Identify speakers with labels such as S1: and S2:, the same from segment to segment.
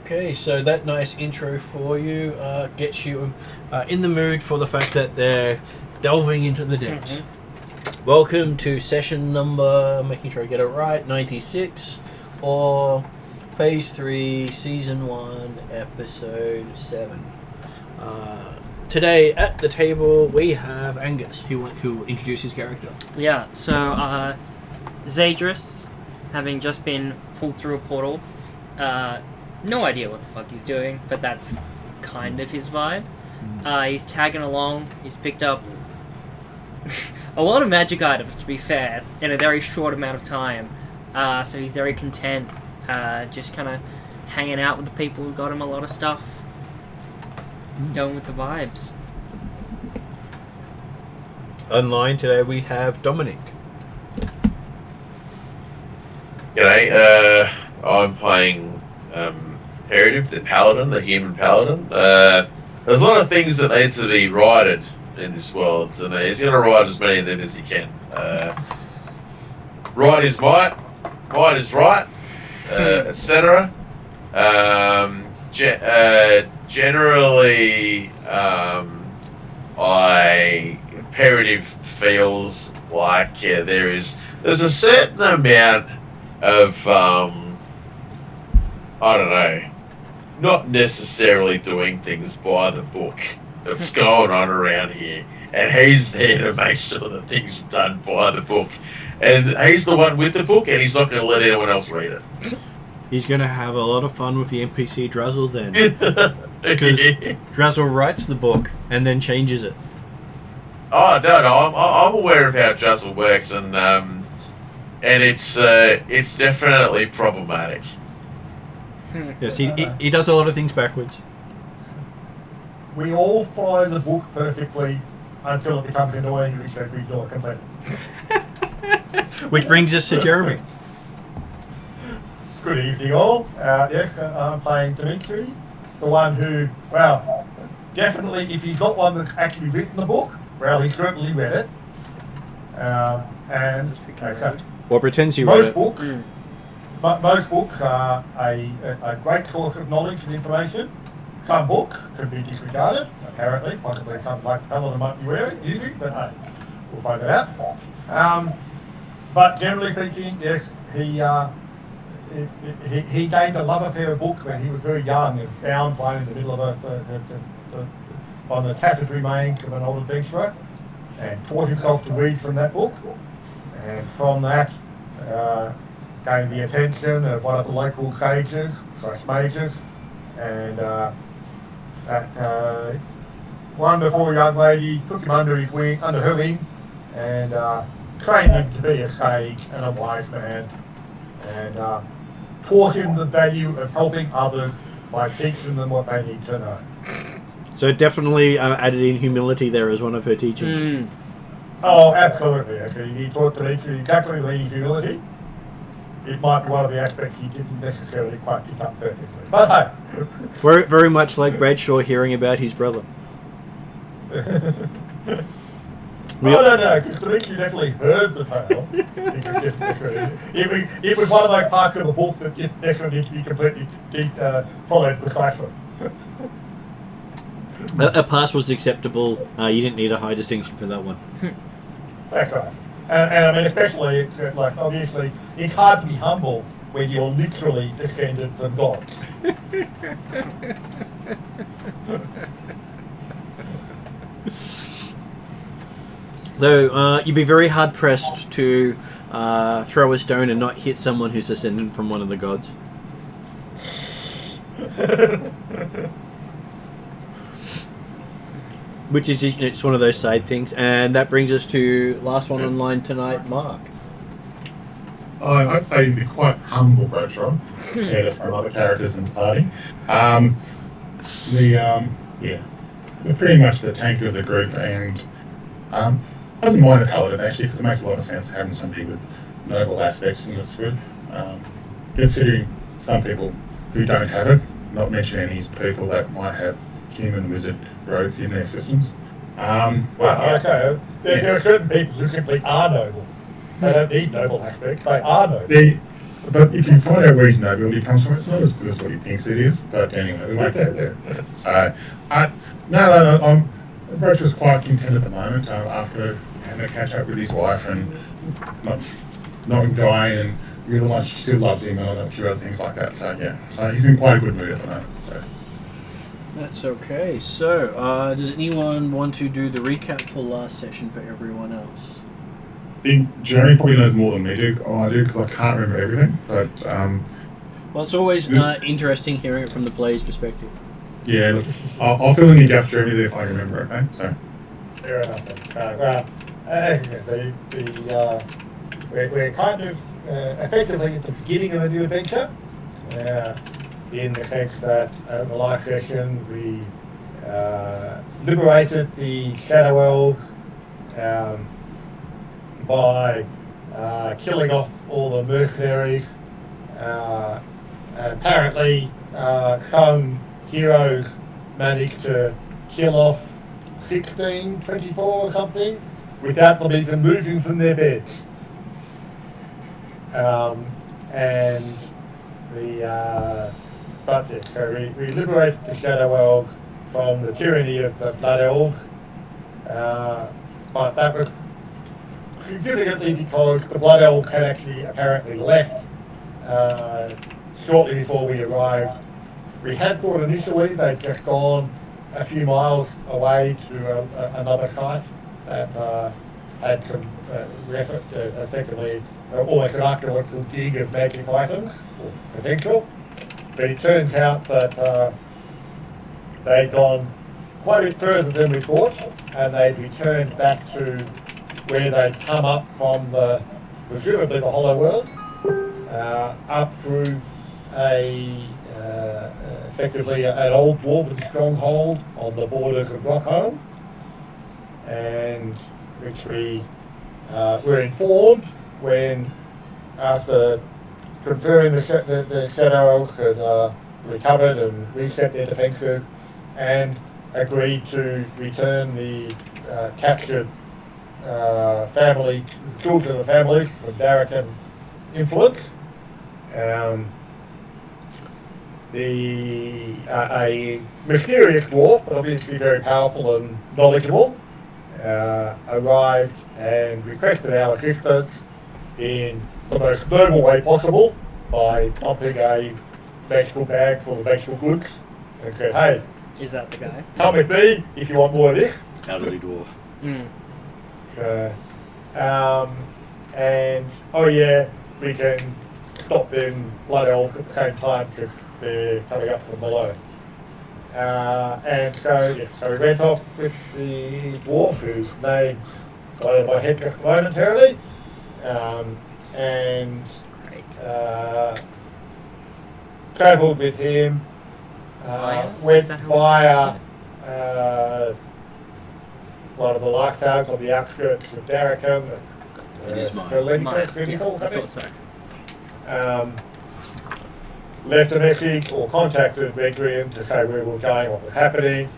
S1: Okay, so that nice intro for you gets you in the mood for the fact that they're delving into the depths. Mm-hmm. Welcome to session number, making sure I get it right, 96, or Phase 3, Season 1, Episode 7. Today at the table we have Angus, who will introduce his character.
S2: Yeah, so Zadris, having just been pulled through a portal, no idea what the fuck he's doing, but that's kind of his vibe. He's tagging along, he's picked up a lot of magic items, to be fair, in a very short amount of time. So he's very content, just kind of hanging out with the people who got him a lot of stuff, going with the vibes.
S1: Online today we have Dominic.
S3: G'day, I'm playing Imperative, the Paladin, the human Paladin. There's a lot of things that need to be righted in this world, so he's going to ride as many of them as he can. Right is might is right, etc. Generally, Imperative feels like there's a certain amount of I don't know, not necessarily doing things by the book that's going on around here, and he's there to make sure that things are done by the book, and he's the one with the book, and he's not going to let anyone else read it.
S1: He's going to have a lot of fun with the NPC Drazzle then, because Drazzle writes the book and then changes it.
S3: Oh no, I'm aware of how Drazzle works, and it's definitely problematic.
S1: Yes, he does a lot of things backwards.
S4: We all follow the book perfectly until it becomes annoying, which says we do it completely.
S1: Which brings us to Jeremy.
S4: Good evening, all. Yes, I'm playing Dimitri, the one who, well, definitely, if he's not one that's actually written the book, well, he certainly read it. And
S1: Or pretends he read it.
S4: Most books are a great source of knowledge and information. Some books can be disregarded, apparently, possibly something like Paladin might be using, but hey, we'll find that out. But generally speaking, yes, he gained a love affair of books when he was very young and found one in the middle of on the tattered remains of an old adventurer, and taught himself to read from that book, and from that gained the attention of one of the local sages/mages, and that wonderful young lady took him under her wing, and trained him to be a sage and a wise man, and taught him the value of helping others by teaching them what they need to know.
S1: So definitely added in humility there as one of her teachings.
S4: Oh, absolutely. Actually, he taught Dimitri exactly the humility. It might be one of the aspects he didn't necessarily quite pick up perfectly. But hey.
S1: Very, very much like Bradshaw hearing about his brother.
S4: No, because Dimitri definitely heard the tale. It was one of those parts of the book that didn't necessarily need to be completely followed precisely.
S1: A pass was acceptable. You didn't need a high distinction for that one.
S4: That's right. And I mean, especially, it's like, obviously, it's hard to be humble when you're literally descended from God.
S1: Though, you'd be very hard-pressed to throw a stone and not hit someone who's descended from one of the gods. Which is, it's one of those side things. And that brings us to last one online tonight, Mark.
S5: I play the quite humble Bradshaw, compared to some other characters in the party. We're pretty much the tank of the group, and doesn't mind the Paladin, actually, because it makes a lot of sense having somebody with noble aspects in this group. Considering some people who don't have it, not mentioning any people that might have human wizard rogue in their systems.
S4: Okay. There are certain people who simply are noble. They don't need noble aspects, they are noble.
S5: But if you find out where his nobility comes from, it's not as good as what he thinks it is. But anyway, we won't go there. So, Broach was quite content at the moment after having a catch up with his wife and not dying, and really much still loves him and a few other things like that. So yeah, so he's in quite a good mood at the moment. So
S1: That's okay. So, does anyone want to do the recap for last session for everyone else?
S5: I think Jeremy probably knows more than me do. I do because I can't remember everything. But
S1: Well, it's always interesting hearing it from the player's perspective.
S5: yeah, look, I'll fill in the gaps, Jeremy, if I remember. Okay, so
S4: Fair enough. We're kind of effectively at the beginning of a new adventure, in the sense that in the last session we liberated the Shadow Elves by killing off all the mercenaries. And apparently, some heroes managed to kill off 16, 24 or something without them even moving from their beds. And so we liberated the Shadow Elves from the tyranny of the Blood Elves, but that was significantly because the Blood Elves had actually apparently left shortly before we arrived. We had thought initially they'd just gone a few miles away to another site that had some effectively almost an archaeological dig of magic items, or potential. But it turns out that they'd gone quite a bit further than we thought, and they'd returned back to where they'd come up from presumably the Hollow World, up through effectively an old dwarven stronghold on the borders of Rockholm, and which we were informed when, after confirming the Shadow Elves had recovered and reset their defences and agreed to return the captured children of the families from Darrican influence. A mysterious dwarf, but obviously very powerful and knowledgeable, arrived and requested our assistance in the most noble way possible by dumping a magical bag full of magical goods and said, "Hey,
S2: Is that the guy?
S4: come with me if you want more of this."
S6: Elderly dwarf.
S4: So, and oh yeah, we can stop them Blood Elves at the same time because they're coming up from below. And so we went off with the dwarf, whose name's gone in my head just momentarily, and travelled with him. Went via one of the lifestyles on the outskirts of Darrican.
S1: It is mine.
S2: I thought so.
S4: Left a message or contacted Rheddrians to say where we were going, what was happening.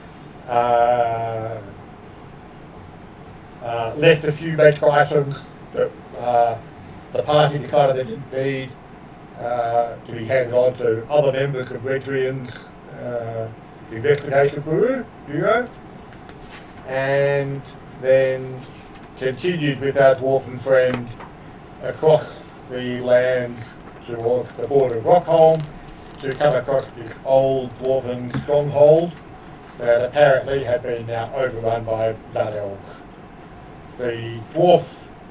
S4: Left a few magical items that the party decided they didn't need to be handed on to other members of Rheddrians' investigation bureau, and then continued with our dwarven friend across the lands towards the border of Rockholm to come across this old dwarven stronghold that apparently had been now overrun by Blood Elves. The dwarf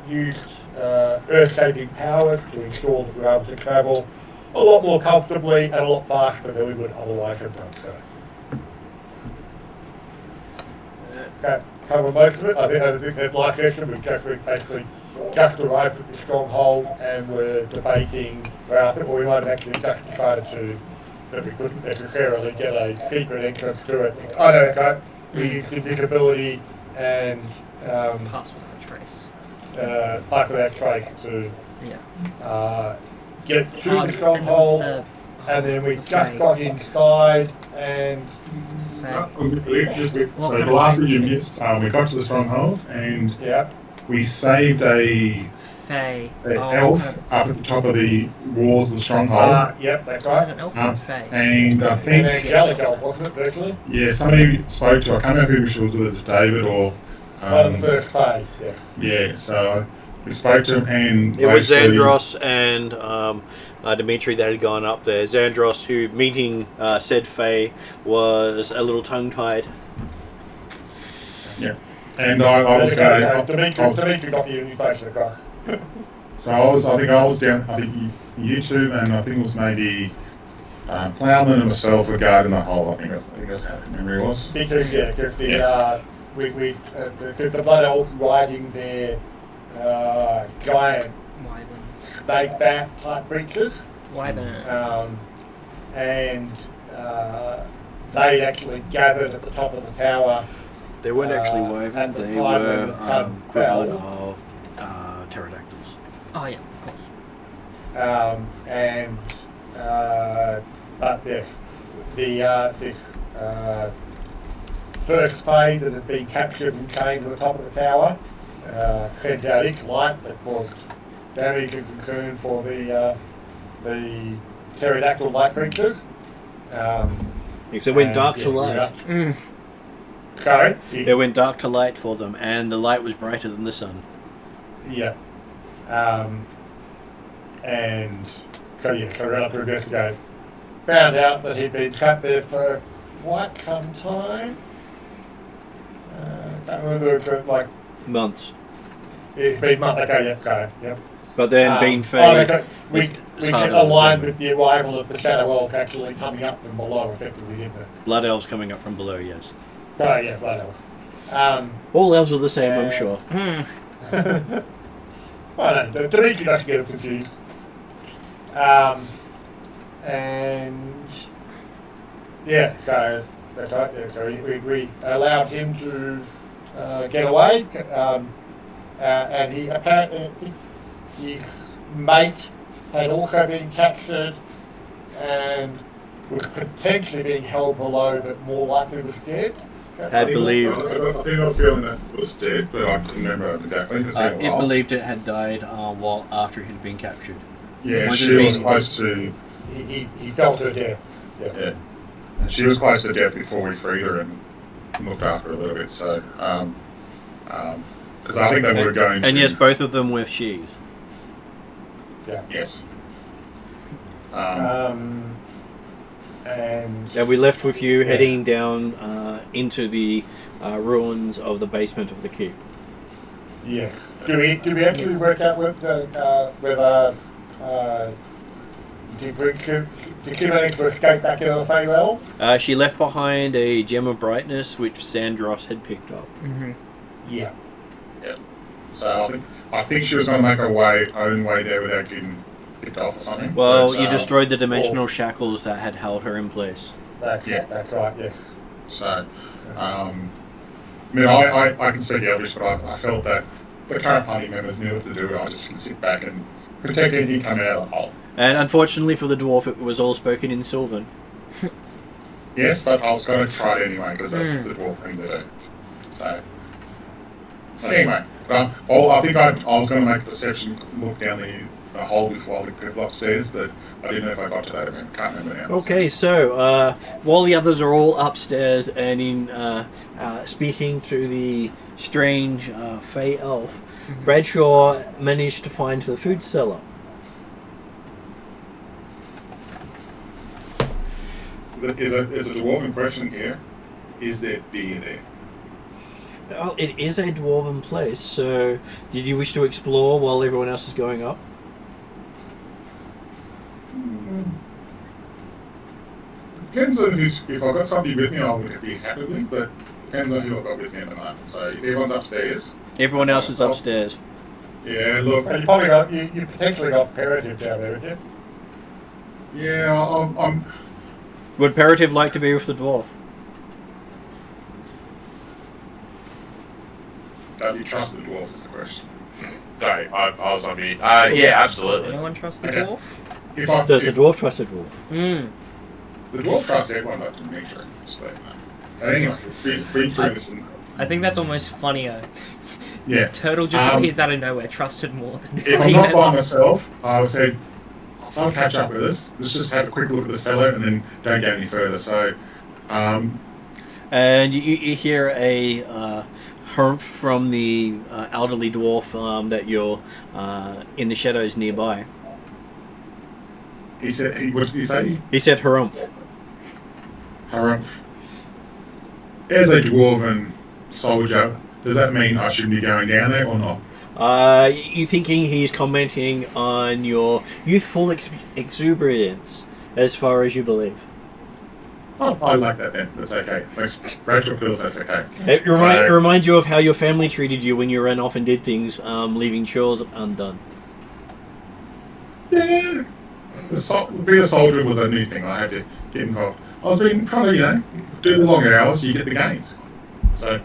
S4: used earth-shaping powers to ensure that we were able to travel a lot more comfortably and a lot faster than we would otherwise have done so. That covered most of it. I think that last session we basically just arrived at the stronghold and were debating, well, I think we might have actually just decided that we couldn't necessarily get a secret entrance to it. Oh no, okay. We used invisibility and
S2: Pass without a trace.
S4: pass without trace to get to the
S2: And
S4: stronghold,
S2: there
S4: and then we
S2: the
S4: just
S2: Fae.
S4: got inside and
S5: So the last bit you missed, we got to the stronghold and
S4: yeah.
S5: we saved a
S2: Fae.
S5: The
S2: Oh,
S5: elf up at the top of the walls of the stronghold.
S4: Yep, that's
S2: Was it
S4: right.
S2: an elf or a Fae?
S5: And I
S4: And
S5: think,
S4: angelic elf, wasn't it, virtually?
S5: yeah, somebody spoke to, I can't remember who she was with, David or.
S4: One of the first phase, yes.
S5: Yeah, so we spoke to him and.
S1: It was
S5: basically-
S1: Xandros and Dimitri that had gone up there. Xandros, who meeting said Faye, was a little tongue-tied.
S5: Yeah. And I was going.
S4: Dimitri got the invitation across.
S5: So I was down. I think you two, and I think it was maybe Plowman and myself were guarding the hole. I think that's how the memory was.
S4: Because, yeah, because the,
S5: Yeah.
S4: because the Blood Elves riding their giant
S2: Wyverns.
S4: snake bat type creatures.
S2: Wyverns.
S4: And they'd actually gathered at the top of the tower.
S1: They weren't actually
S4: and
S1: woven,
S4: the
S1: they
S4: time
S1: were
S4: when the sun
S1: equivalent
S4: fell.
S1: of pterodactyls.
S2: Oh yeah, of course.
S4: But yes, this first phase that had been captured and came to the top of the tower sent out its light that caused damage and concern for the pterodactyl light creatures.
S1: Because it went
S4: and,
S1: dark
S4: yeah,
S1: to light.
S4: Sorry?
S1: It went dark to light for them, and the light was brighter than the sun.
S4: Yeah. And so we ran up to investigate. Found out that he'd been trapped there for quite some time. Can't remember if it was like
S1: Months.
S4: it's been months. Okay, yep.
S1: But then being
S4: Oh,
S1: Faye,
S4: okay.
S1: was
S4: We
S1: harder
S4: aligned
S1: to
S4: with the arrival of the Shadow Elves actually coming up from below, effectively, didn't it?
S1: Blood elves coming up from below, yes.
S4: Oh yeah, Blood Elves.
S1: All elves are the same, I'm sure.
S4: I don't know. Dimitri doesn't get confused. And yeah, so that's right. Yeah, so we allowed him to get away, and he apparently his mate had also been captured and was potentially being held below, but more likely was dead.
S1: Had believed.
S5: I think I was feeling that it was dead, but I couldn't remember exactly. It's been a
S1: It
S5: while.
S1: believed it had died while after it had been captured.
S5: Yeah,
S1: Once
S5: she
S1: it
S5: was
S1: been-
S5: close to.
S4: He fell to death.
S5: Yeah, she was close to death before we freed her and looked after her a little bit. So, because I think they were going.
S1: And
S5: to,
S1: yes, both of them with sheaves.
S4: Yeah.
S5: Yes.
S4: And
S1: Yeah, we left with you heading down into the ruins of the basement of the keep.
S4: yes. Do we actually work out whether did she manage to escape back into the Feywild?
S1: She left behind a gem of brightness which Xandros had picked up.
S4: Yeah.
S5: So I think she was going to make her own way there without getting picked off or something.
S1: Well,
S5: But,
S1: you destroyed the dimensional shackles that had held her in place.
S4: That's right. Yes.
S5: So, I mean, I can speak Elvish, but I felt that the current party members knew what to do. I just can sit back and protect anything coming out of the hole.
S1: And unfortunately for the dwarf, it was all spoken in Sylvan.
S5: Yes, but I was going to try it anyway because that's the dwarf thing to do. So, but anyway, I think I was going to make a perception look down the hole before I looked people upstairs, but I didn't know if I got to that. I can't remember now.
S1: Okay, so while the others are all upstairs and in speaking to the strange Fey elf, Bradshaw managed to find the food cellar.
S5: There's a dwarven question here. Is there beer there?
S1: Well, it is a dwarven place, so did you wish to explore while everyone else is going up?
S5: Depends on who's. If I've got somebody with me, I would be happily, but depends on who I've got with me at the moment. So if everyone's upstairs.
S1: Everyone else is upstairs.
S5: Yeah, look.
S4: And you probably got you potentially got Peritive down there, haven't you?
S5: Yeah, I'm.
S1: Would Peritive like to be with the dwarf?
S5: Does he trust the dwarf? Is the question.
S3: Sorry, I was on mute. Yeah,
S2: Does
S3: absolutely.
S2: anyone trust the
S5: Okay.
S2: dwarf?
S1: Does the dwarf trust the dwarf?
S5: The dwarf trusts everyone but Dimitri. Just let him know. But anyway, read through this and.
S2: I think that's almost funnier.
S5: Yeah.
S2: Turtle just appears out of nowhere, trusted more than
S5: If I'm not by myself, I would say I'll catch up with us. Let's just have a quick look at the cellar and then don't get any further. So,
S1: And you hear a harumph from the elderly dwarf that you're in the shadows nearby.
S5: he said, what did he say?
S1: He said harumph.
S5: Harumph. As a dwarven soldier, does that mean I shouldn't be going down there or not?
S1: You thinking he's commenting on your youthful exuberance, as far as you believe.
S5: Oh, I like that then. That's okay. Rachel feels that's okay.
S1: It reminds you of how your family treated you when you ran off and did things, leaving chores undone.
S5: Yeah. Being a soldier was a new thing. I had to get involved. I was trying to, do the long hours, you get the gains. So,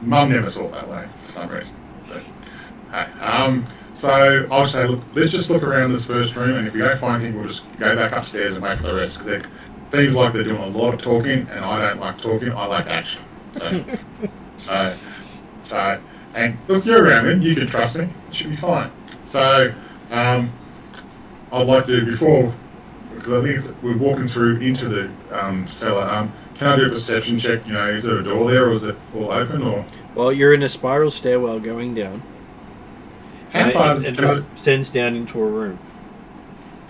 S5: Mum never saw it that way for some reason. But, hey, so I'll say, look, let's just look around this first room, and if we don't find anything, we'll just go back upstairs and wait for the rest, because it seems like they're doing a lot of talking, and I don't like talking, I like action. So, and look, you're around me, you can trust me, it should be fine. So, I'd like to, before, because I think we're walking through into the cellar, can I do a perception check? Is there a door there, or is it all open, or?
S1: Well, you're in a spiral stairwell going down.
S5: How far does
S1: it descends down into a room.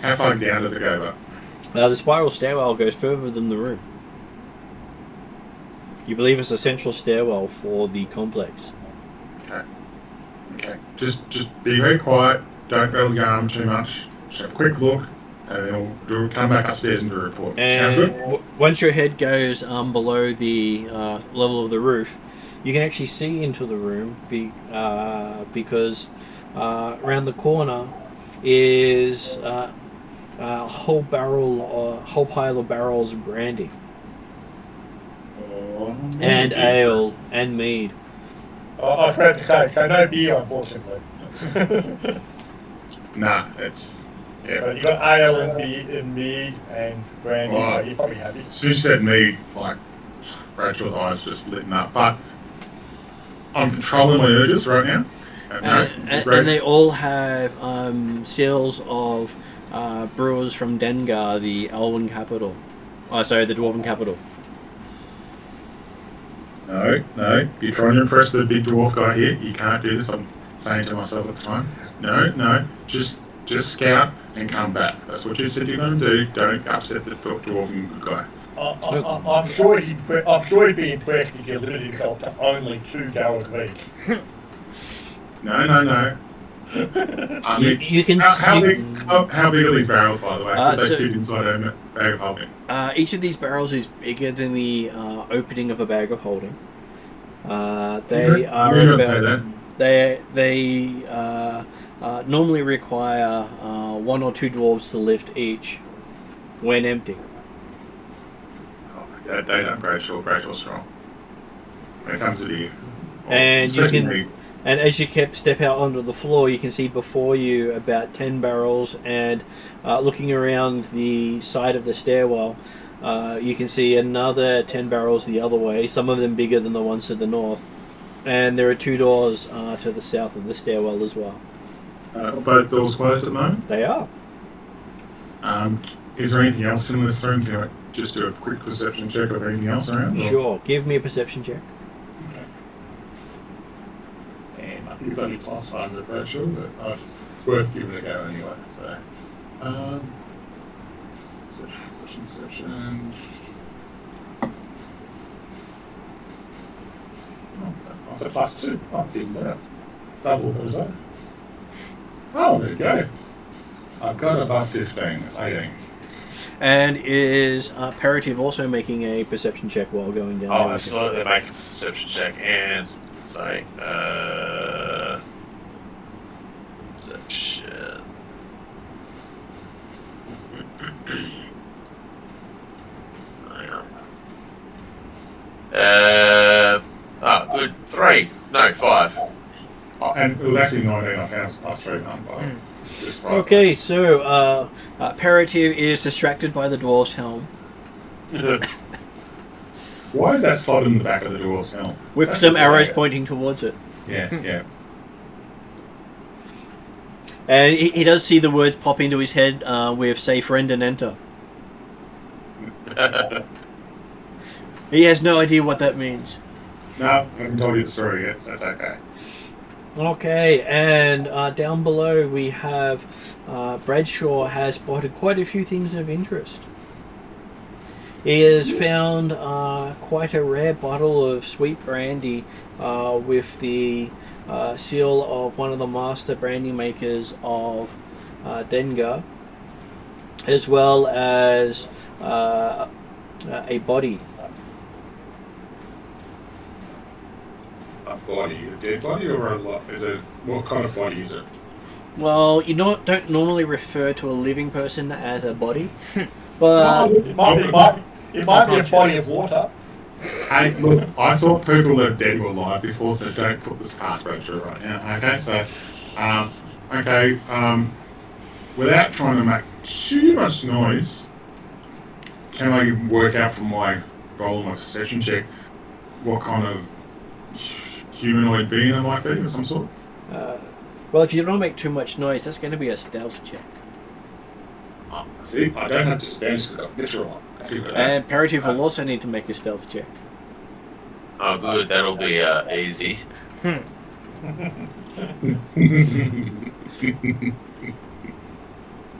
S5: How far down does it go up?
S1: The spiral stairwell goes further than the room. You believe it's a central stairwell for the complex.
S5: Okay. Just be very quiet. Don't rattle your arm too much. Just have a quick look, and then we'll come back upstairs and do a report. Sound good?
S1: Once your head goes below the level of the roof, you can actually see into the room because around the corner is a whole pile of barrels of brandy and ale and mead.
S4: I was about to say, so no beer, unfortunately.
S5: Nah, it's... Yeah.
S4: But you got ale and mead and brandy, so you're probably happy.
S5: As soon as you said mead, Rachel's eyes just lit up. But I'm controlling my urges right now.
S1: And they all have seals of brewers from Dengar, the Elven capital. Oh, sorry, the Dwarven capital.
S5: No. You're trying to impress the big dwarf guy here. You can't do this. I'm saying to myself at the time. No. Just scout and come back. That's what you said you're going to do. Don't upset the dwarven good guy.
S4: I'm sure he'd be impressed if you limited yourself to only 2 barrels of each.
S5: No. I mean,
S1: you can.
S5: How big are these barrels, by the way? Could they fit inside a bag of holding?
S1: Each of these barrels is bigger than the opening of a bag of holding. They are about. They normally require 1 or 2 dwarves to lift each when empty.
S5: They don't Rachel strong. When it comes to the...
S1: And you can... And as you step out onto the floor, you can see before you about 10 barrels, and looking around the side of the stairwell, you can see another 10 barrels the other way, some of them bigger than the ones to the north. And there are 2 doors to the south of the stairwell as well.
S5: Both doors closed at the moment?
S1: They are.
S5: Is there anything else in this room? Can I just do a quick perception check of anything else around?
S1: Sure. Give me a perception check.
S5: It's only +1 with Rachel, but it's worth giving it a go anyway. So, perception. That's a +2. That's even better. Double the result. Oh, there you go. I've got above 15. It's 18.
S1: And is Parative also making a perception check while going down?
S3: Oh, absolutely. Make a perception check and say, perception. Good. 3. No, 5.
S5: Oh, and it was actually 19. I found +3 none.
S1: Okay, so Parative is distracted by the dwarf's helm.
S5: Why is that slot in the back of the dwarf's helm?
S1: With some arrows pointing towards it.
S5: Yeah.
S1: And he does see the words pop into his head with "say friend and enter." He has no idea what that means.
S5: No, I haven't told you the story yet. So that's okay.
S1: Okay, and down below we have Bradshaw has spotted quite a few things of interest. He has found quite a rare bottle of sweet brandy with the seal of one of the master brandy makers of Dengar, as well as a body.
S5: A body, a dead body, or is it? What kind of body is it?
S1: Well, you don't normally refer to a living person as a body, but
S4: It might be a body of water.
S5: Hey, look, I thought people that are dead were alive before, so don't put this past Bradshaw right now. Okay, so, without trying to make too much noise, can I work out from my roll and my perception check what kind of humanoid being it might be of some sort?
S1: well, if you don't make too much noise, that's going to be a stealth check.
S5: See, I don't have disadvantage because I've Mystara.
S1: And Parative will also need to make a stealth check.
S3: Oh, good. That'll be easy.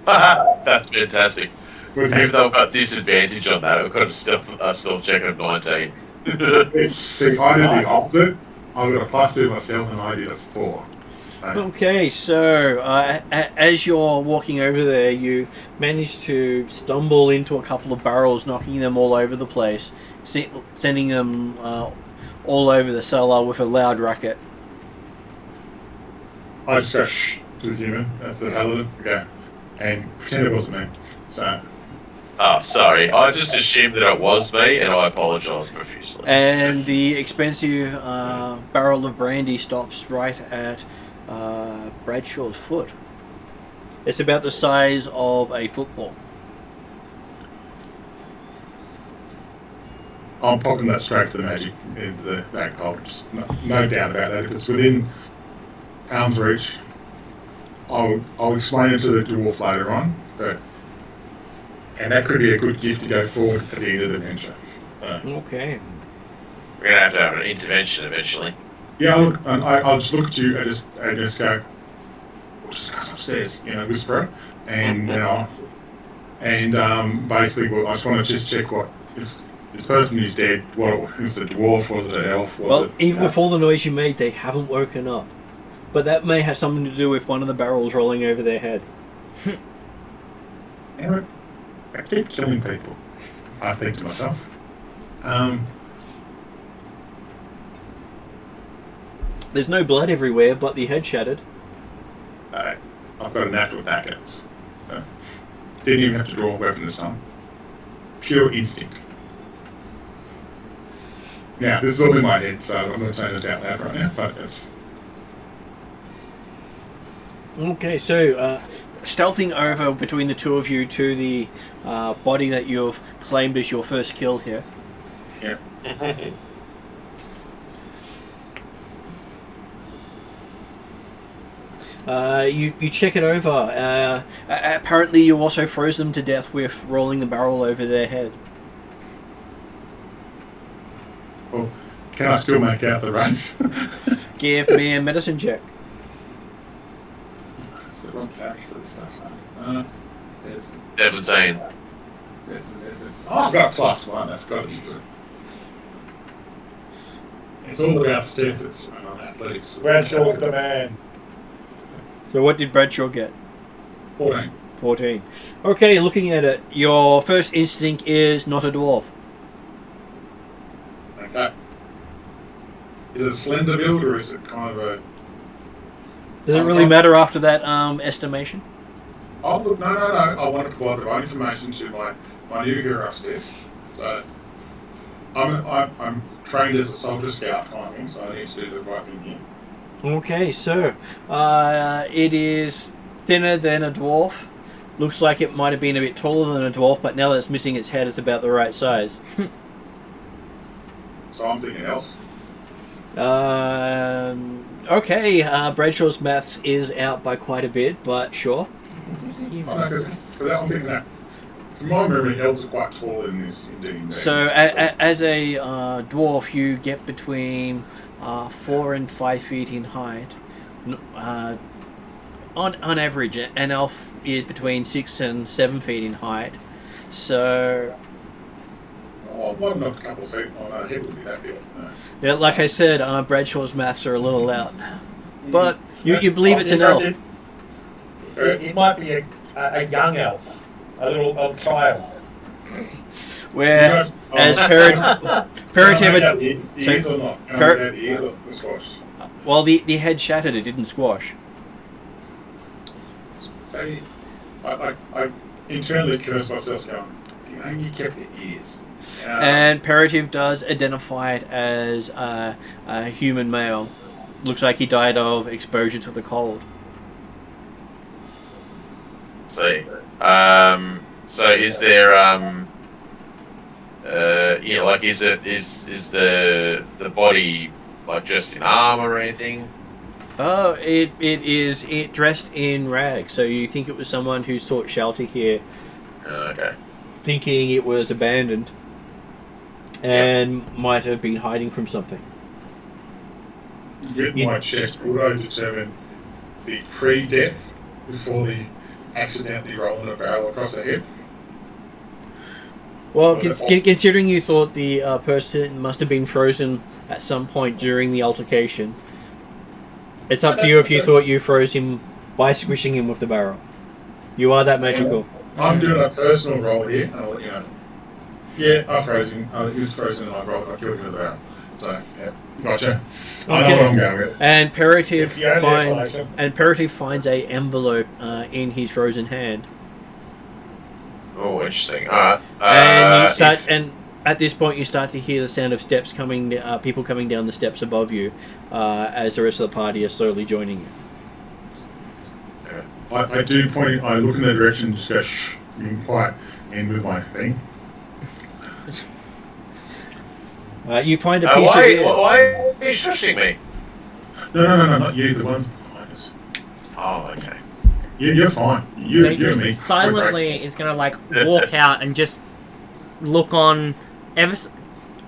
S3: That's fantastic. Even though I've got disadvantage on that, I've got a stealth check of 19.
S5: See, I did the opposite. I got a +2 myself, and I did a 4.
S1: Okay, so as you're walking over there, you manage to stumble into a couple of barrels, knocking them all over the place, sending them all over the cellar with a loud racket.
S5: I just go shh to the human. That's the paladin. Okay, and pretend it wasn't me. So.
S3: Oh, sorry. I just assumed that it was me, and I apologise profusely.
S1: And the expensive barrel of brandy stops right at Bradshaw's foot. It's about the size of a football.
S5: I'm popping that straight to the magic into the back hole. Just no doubt about that. If it's within arm's reach, I'll explain it to the dwarf later on. And that could be a good gift to go forward at the end of the adventure.
S1: Okay.
S3: We're going to have an intervention eventually.
S5: Yeah, I'll just look at you and just go, we'll discuss upstairs, whisper, and basically, I just want to just check what if this person who's dead. What was it, a dwarf? Was it an elf?
S1: Even with all the noise you made, they haven't woken up, but that may have something to do with one of the barrels rolling over their head.
S5: I keep killing people, I think to myself.
S1: There's no blood everywhere, but the head shattered.
S5: I've got a natural attack at it. Didn't even have to draw a weapon this time. Pure instinct. Now, this is all in my head, so I'm going to turn this out loud right now, but it's...
S1: Okay, so stealthing over between the two of you to the body that you've claimed as your first kill here.
S5: Yeah.
S1: You check it over. Apparently you also froze them to death with rolling the barrel over their head.
S5: Well, can I still make out the race?
S1: Give me a medicine check.
S5: That's the wrong character for this stuff.
S3: 17.
S5: I've got +1, that's got to be good. It's all about stealth and athletics.
S4: Bradshaw's the man.
S1: So what did Bradshaw get?
S5: 14.
S1: 14. Okay, looking at it, your first instinct is not a dwarf.
S5: Okay. Is it a slender build or is it kind of a...
S1: Does it really matter after that estimation?
S5: Oh, look, no. I want to provide the right information to my new hero upstairs. So, I'm trained as a soldier scout kind of thing, so I need to do the right thing here.
S1: Okay, so it is thinner than a dwarf. Looks like it might have been a bit taller than a dwarf, but now that it's missing its head, it's about the right size.
S5: So I'm thinking elf.
S1: Okay, Bradshaw's maths is out by quite a bit, but sure.
S5: Because I'm thinking that, from my memory, elves are quite taller than this indeed.
S1: So, as a dwarf, you get between 4 and 5 feet in height. On average, an elf is between 6 and 7 feet in height. So,
S5: One knocked a couple of feet on our head would be that big. No.
S1: yeah, like I said, Bradshaw's maths are a little out. But you believe it's an elf.
S4: It might be a young elf, a little child.
S1: Where, as
S5: Ears or not? Ears or squashed?
S1: well, the head shattered, it didn't squash.
S5: So, I internally cursed myself going, you only kept the ears.
S1: And Imperative does identify it as a human male. Looks like he died of exposure to the cold.
S3: So is there like is the body like dressed in armor or anything?
S1: Oh, it is dressed in rags. So you think it was someone who sought shelter here,
S3: Okay.
S1: thinking it was abandoned, and might have been hiding from something.
S5: With my check, would I determine the pre-death before the accidentally rolling a barrel across the head?
S1: Well, considering you thought the person must have been frozen at some point during the altercation, it's up to you if you thought you froze him by squishing him with the barrel. You are that magical.
S5: I'm doing a personal roll here, and I'll let you know. Yeah, I froze him. He was frozen and I rolled. I killed him with the barrel. So, yeah, gotcha. I know what I'm going with.
S1: And Imperative finds a envelope in his frozen hand.
S3: Oh, interesting. All right.
S1: And at this point, you start to hear the sound of steps coming, people coming down the steps above you, as the rest of the party are slowly joining you.
S5: I do point. I look in the direction and just go shh, being quiet, and with my thing.
S1: You find a piece of
S3: why are you shushing me?
S5: No, not you. The ones behind us.
S3: Oh, okay.
S5: You're fine. You and me.
S2: Silently is gonna like walk out and just look on.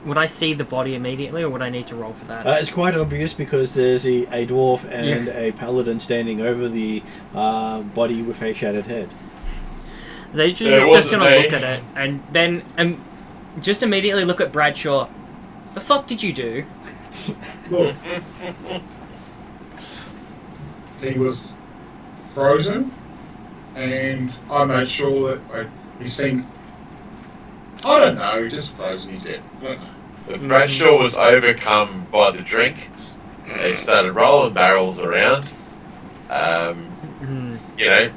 S2: Would I see the body immediately, or would I need to roll for that?
S1: It's quite obvious because there's a dwarf and a paladin standing over the body with a shattered head.
S2: They're just gonna look at it and then just immediately look at Bradshaw. The fuck did you do?
S5: Look, he was frozen, and I made sure that he seemed. I don't know, he just frozen. He's dead. I don't know.
S3: But Bradshaw was overcome by the drink. They started rolling barrels around.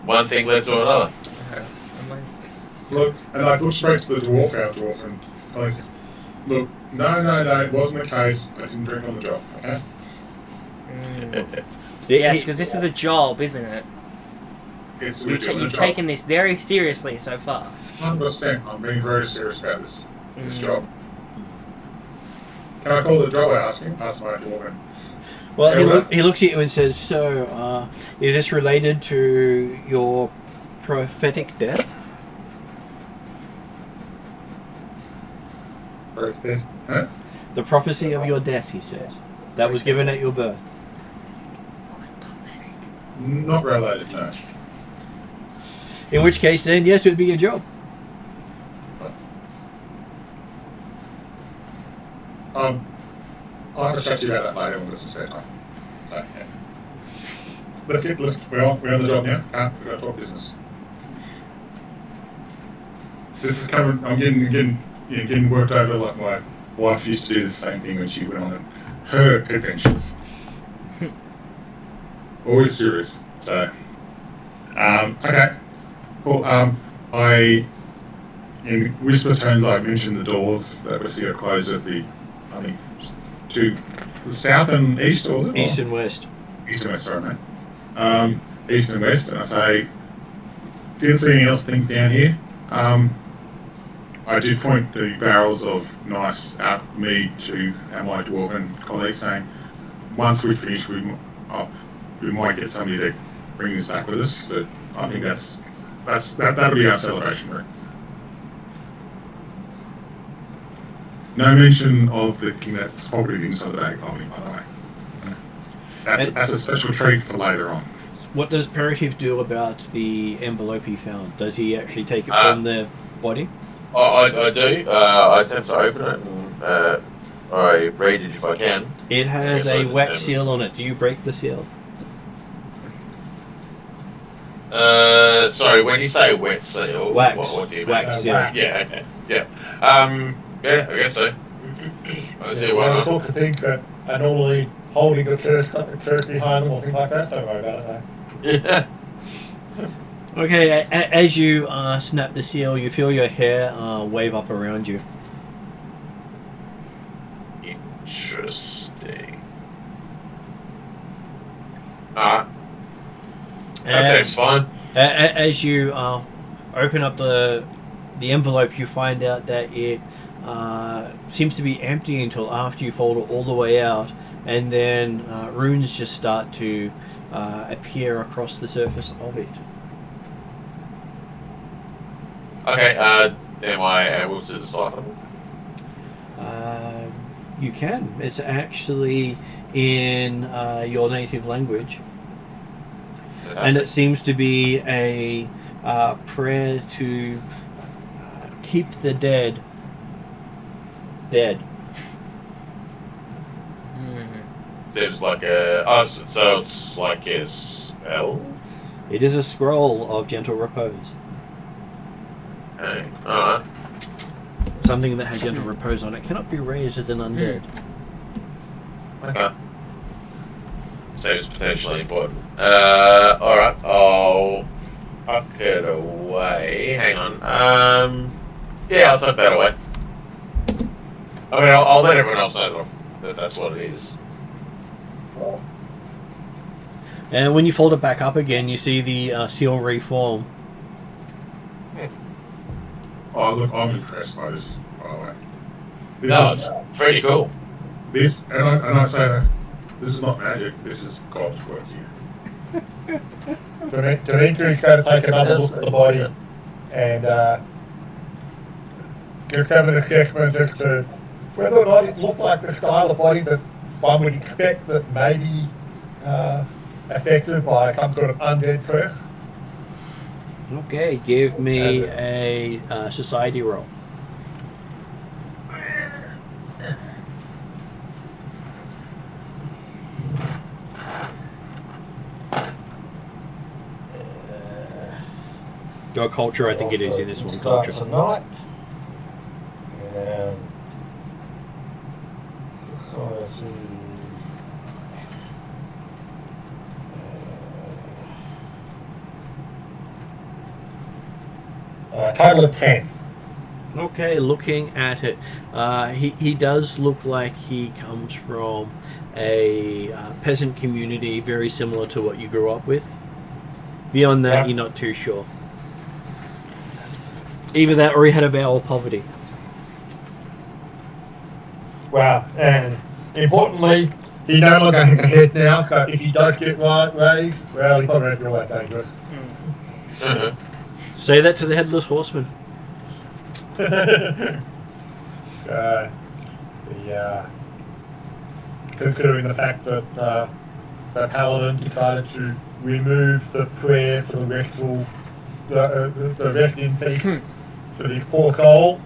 S3: One thing led to another.
S5: Look, and I looked straight to the dwarf, our dwarf, and I said, look, no, it wasn't the case. I didn't drink on the job, okay?
S2: Yes, because this is a job, isn't it? You've taken this very seriously so far.
S5: 100%. I'm being very serious about this job. Can I call the job? I ask him. Ask my dwarf.
S1: Well, he looks at you and says, "So, is this related to your prophetic death?"
S5: Huh?
S1: The prophecy of your death, he says. That was given at your birth.
S5: Not related, no.
S1: In which case, then, yes, it would be your job.
S5: I'll have to chat to you about that later when this is spare time. So, yeah. We're on the job now. We've got to talk business. This is coming, I'm getting worked over like my wife used to do the same thing when she went on her adventures. Always serious. So, okay. Cool. In whisper tones, I mentioned the doors that we see are closed at to the south and east, or was it?
S1: East and west.
S5: East and west, sorry, mate. East and west, and I say, didn't see anything else down here. I did point the barrels of nice mead to my dwarven colleagues, saying, once we finish, we oh, we might get somebody to bring this back with us, but I think that'll be our celebration room. No mention of the thing that's probably inside the bag of holding, by the way. That's a special treat for later on.
S1: What does Peritive do about the envelope he found? Does he actually take it from the body?
S3: I do. I attempt to open it and I read it if I can.
S1: It has a wax seal on it. Do you break the seal?
S3: Sorry, when you say wet seal,
S1: Wax.
S3: what do you mean?
S1: Wax seal.
S3: Yeah, okay. Yeah. Yeah, I guess so. I see why
S4: One of the
S3: not.
S4: sorts of things that are normally holding a curse behind them or things like that. Don't worry about it,
S3: Yeah.
S1: Okay, as you snap the seal, you feel your hair wave up around you.
S3: Interesting. That seems fine.
S1: As you open up the envelope, you find out that it seems to be empty until after you fold it all the way out, and then runes just start to appear across the surface of it.
S3: Okay, am I able to decipher?
S1: You can. It's actually in your native language. And it seems to be a prayer to keep the dead dead.
S3: Seems like so it's like a spell?
S1: It is a scroll of gentle repose.
S3: Okay, alright.
S1: Something that has gentle repose on it cannot be raised as an undead.
S3: Okay. Seems potentially important. Alright, I'll tuck it away. Hang on. Yeah, I'll tuck that away. I mean, I'll let everyone else know that that's what it is.
S1: And when you fold it back up again, you see the seal reform.
S5: Oh, look, I'm impressed by this, by the way.
S3: It's pretty cool.
S5: This, and I say that this is not magic, this is God's work here.
S4: Dorinkru's going to take another look at the body and just have an assessment as to whether or not it looked like the style of body that one would expect that may be affected by some sort of undead curse.
S1: Okay, give me a society roll. Your culture, I think it is in this one, culture.
S4: Tonight. Society. Total of 10.
S1: Okay, looking at it, he does look like he comes from a peasant community very similar to what you grew up with. Beyond that, you're not too sure. Either that or he had a vow of poverty.
S4: Wow, and importantly, he no longer has a head now, so if he does get raised, well, he probably won't be all that dangerous.
S1: Say that to the headless horseman.
S4: Considering the fact that the paladin decided to remove the prayer for the rest in peace for this poor soul.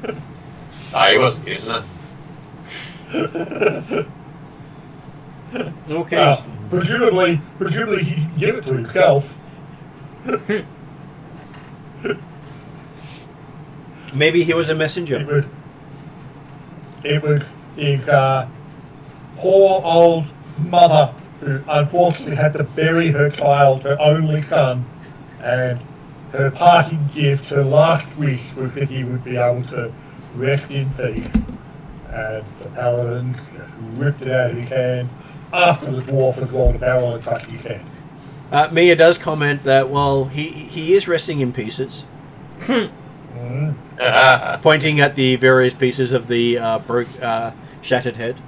S3: He wasn't, isn't it?
S1: Okay.
S4: Presumably he can give it to himself.
S1: Maybe he was a messenger.
S4: It was his poor old mother who unfortunately had to bury her child, her only son, and her parting gift, her last wish, was that he would be able to rest in peace. And the paladin just ripped it out of his hand after the dwarf had gone to barrel and touched his hand.
S1: Mia does comment that, well, he is resting in pieces. Pointing at the various pieces of the shattered head.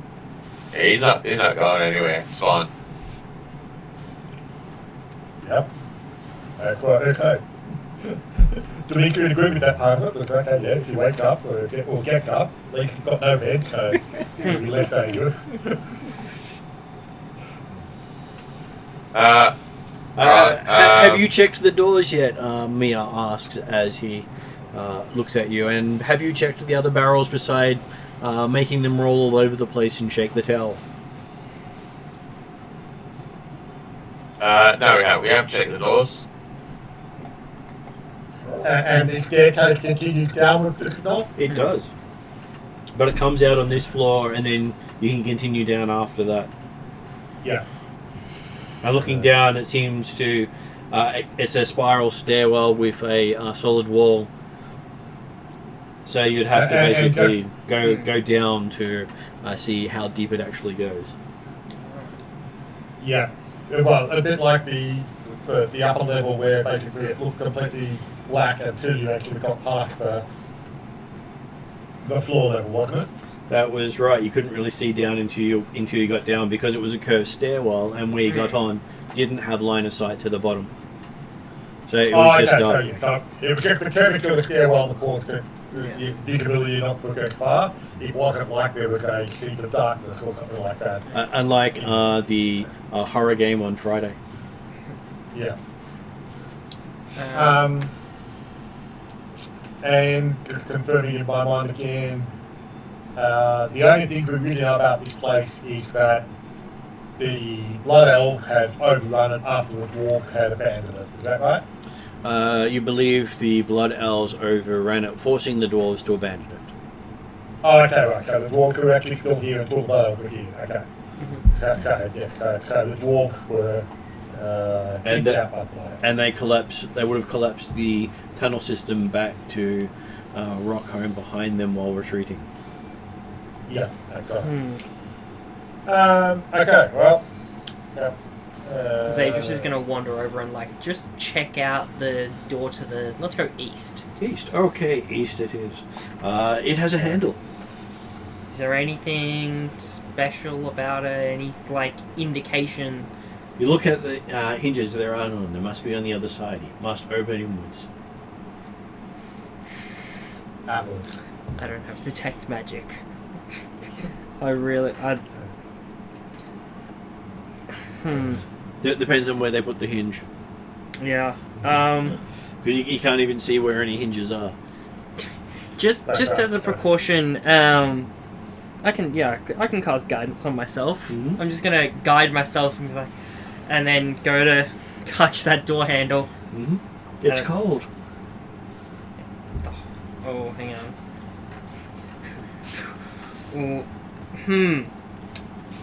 S3: Yeah, he's not going anywhere. It's fine.
S4: Well, okay. Dimitri would agree with that part of it, but okay, yeah, if he wakes up or gets up, at least he's got no head, so it'll be less dangerous.
S1: Have you checked the doors yet? Mia asks as he looks at you. And have you checked the other barrels beside making them roll all over the place and shake the towel?
S3: No, we haven't checked the doors.
S4: And the staircase continues downwards, does it not?
S1: It does. But it comes out on this floor and then you can continue down after that.
S4: Yeah.
S1: And looking down, it seems to... it's a spiral stairwell with a solid wall. So you'd have to basically go down to see how deep it actually goes.
S4: Yeah. Well, a bit like the upper level where basically it looked completely black until you actually got past the floor level, wasn't it?
S1: That was right. You couldn't really see down until you got down because it was a curved stairwell, and where you got on didn't have line of sight to the bottom. So it was just dark.
S4: So it was just the curvature of the stairwell that caused it. The visibility not to go far. It wasn't like there was a sheet of darkness or something like that.
S1: Unlike the horror game on Friday.
S4: Yeah. And just confirming in my mind again, the only thing we really know about this place is that the Blood Elves had overrun it after the Dwarves had abandoned it. Is that right?
S1: You believe the Blood Elves overran it, forcing the Dwarves to abandon it.
S4: Oh, okay, right. So the Dwarves were actually still here until the Blood Elves were here. Okay. So the Dwarves were
S1: and they collapsed. They would have collapsed the tunnel system back to Rockholm behind them while retreating.
S4: Yeah, that's right. Okay, well.
S2: Zadris is going to wander over and just check out the door to the... Let's go east.
S1: East. Okay, east it is. It has a handle.
S2: Is there anything special about it? Any, indication?
S1: You look at the hinges, there are none. There must be on the other side. It must open inwards.
S2: I don't have detect magic.
S1: Depends on where they put the hinge.
S2: Yeah.
S1: Because you can't even see where any hinges are.
S2: Just as a precaution, I can cast guidance on myself.
S1: Mm-hmm.
S2: I'm just gonna guide myself and be and then go to touch that door handle.
S1: Mm-hmm. It's cold.
S2: Oh, hang on.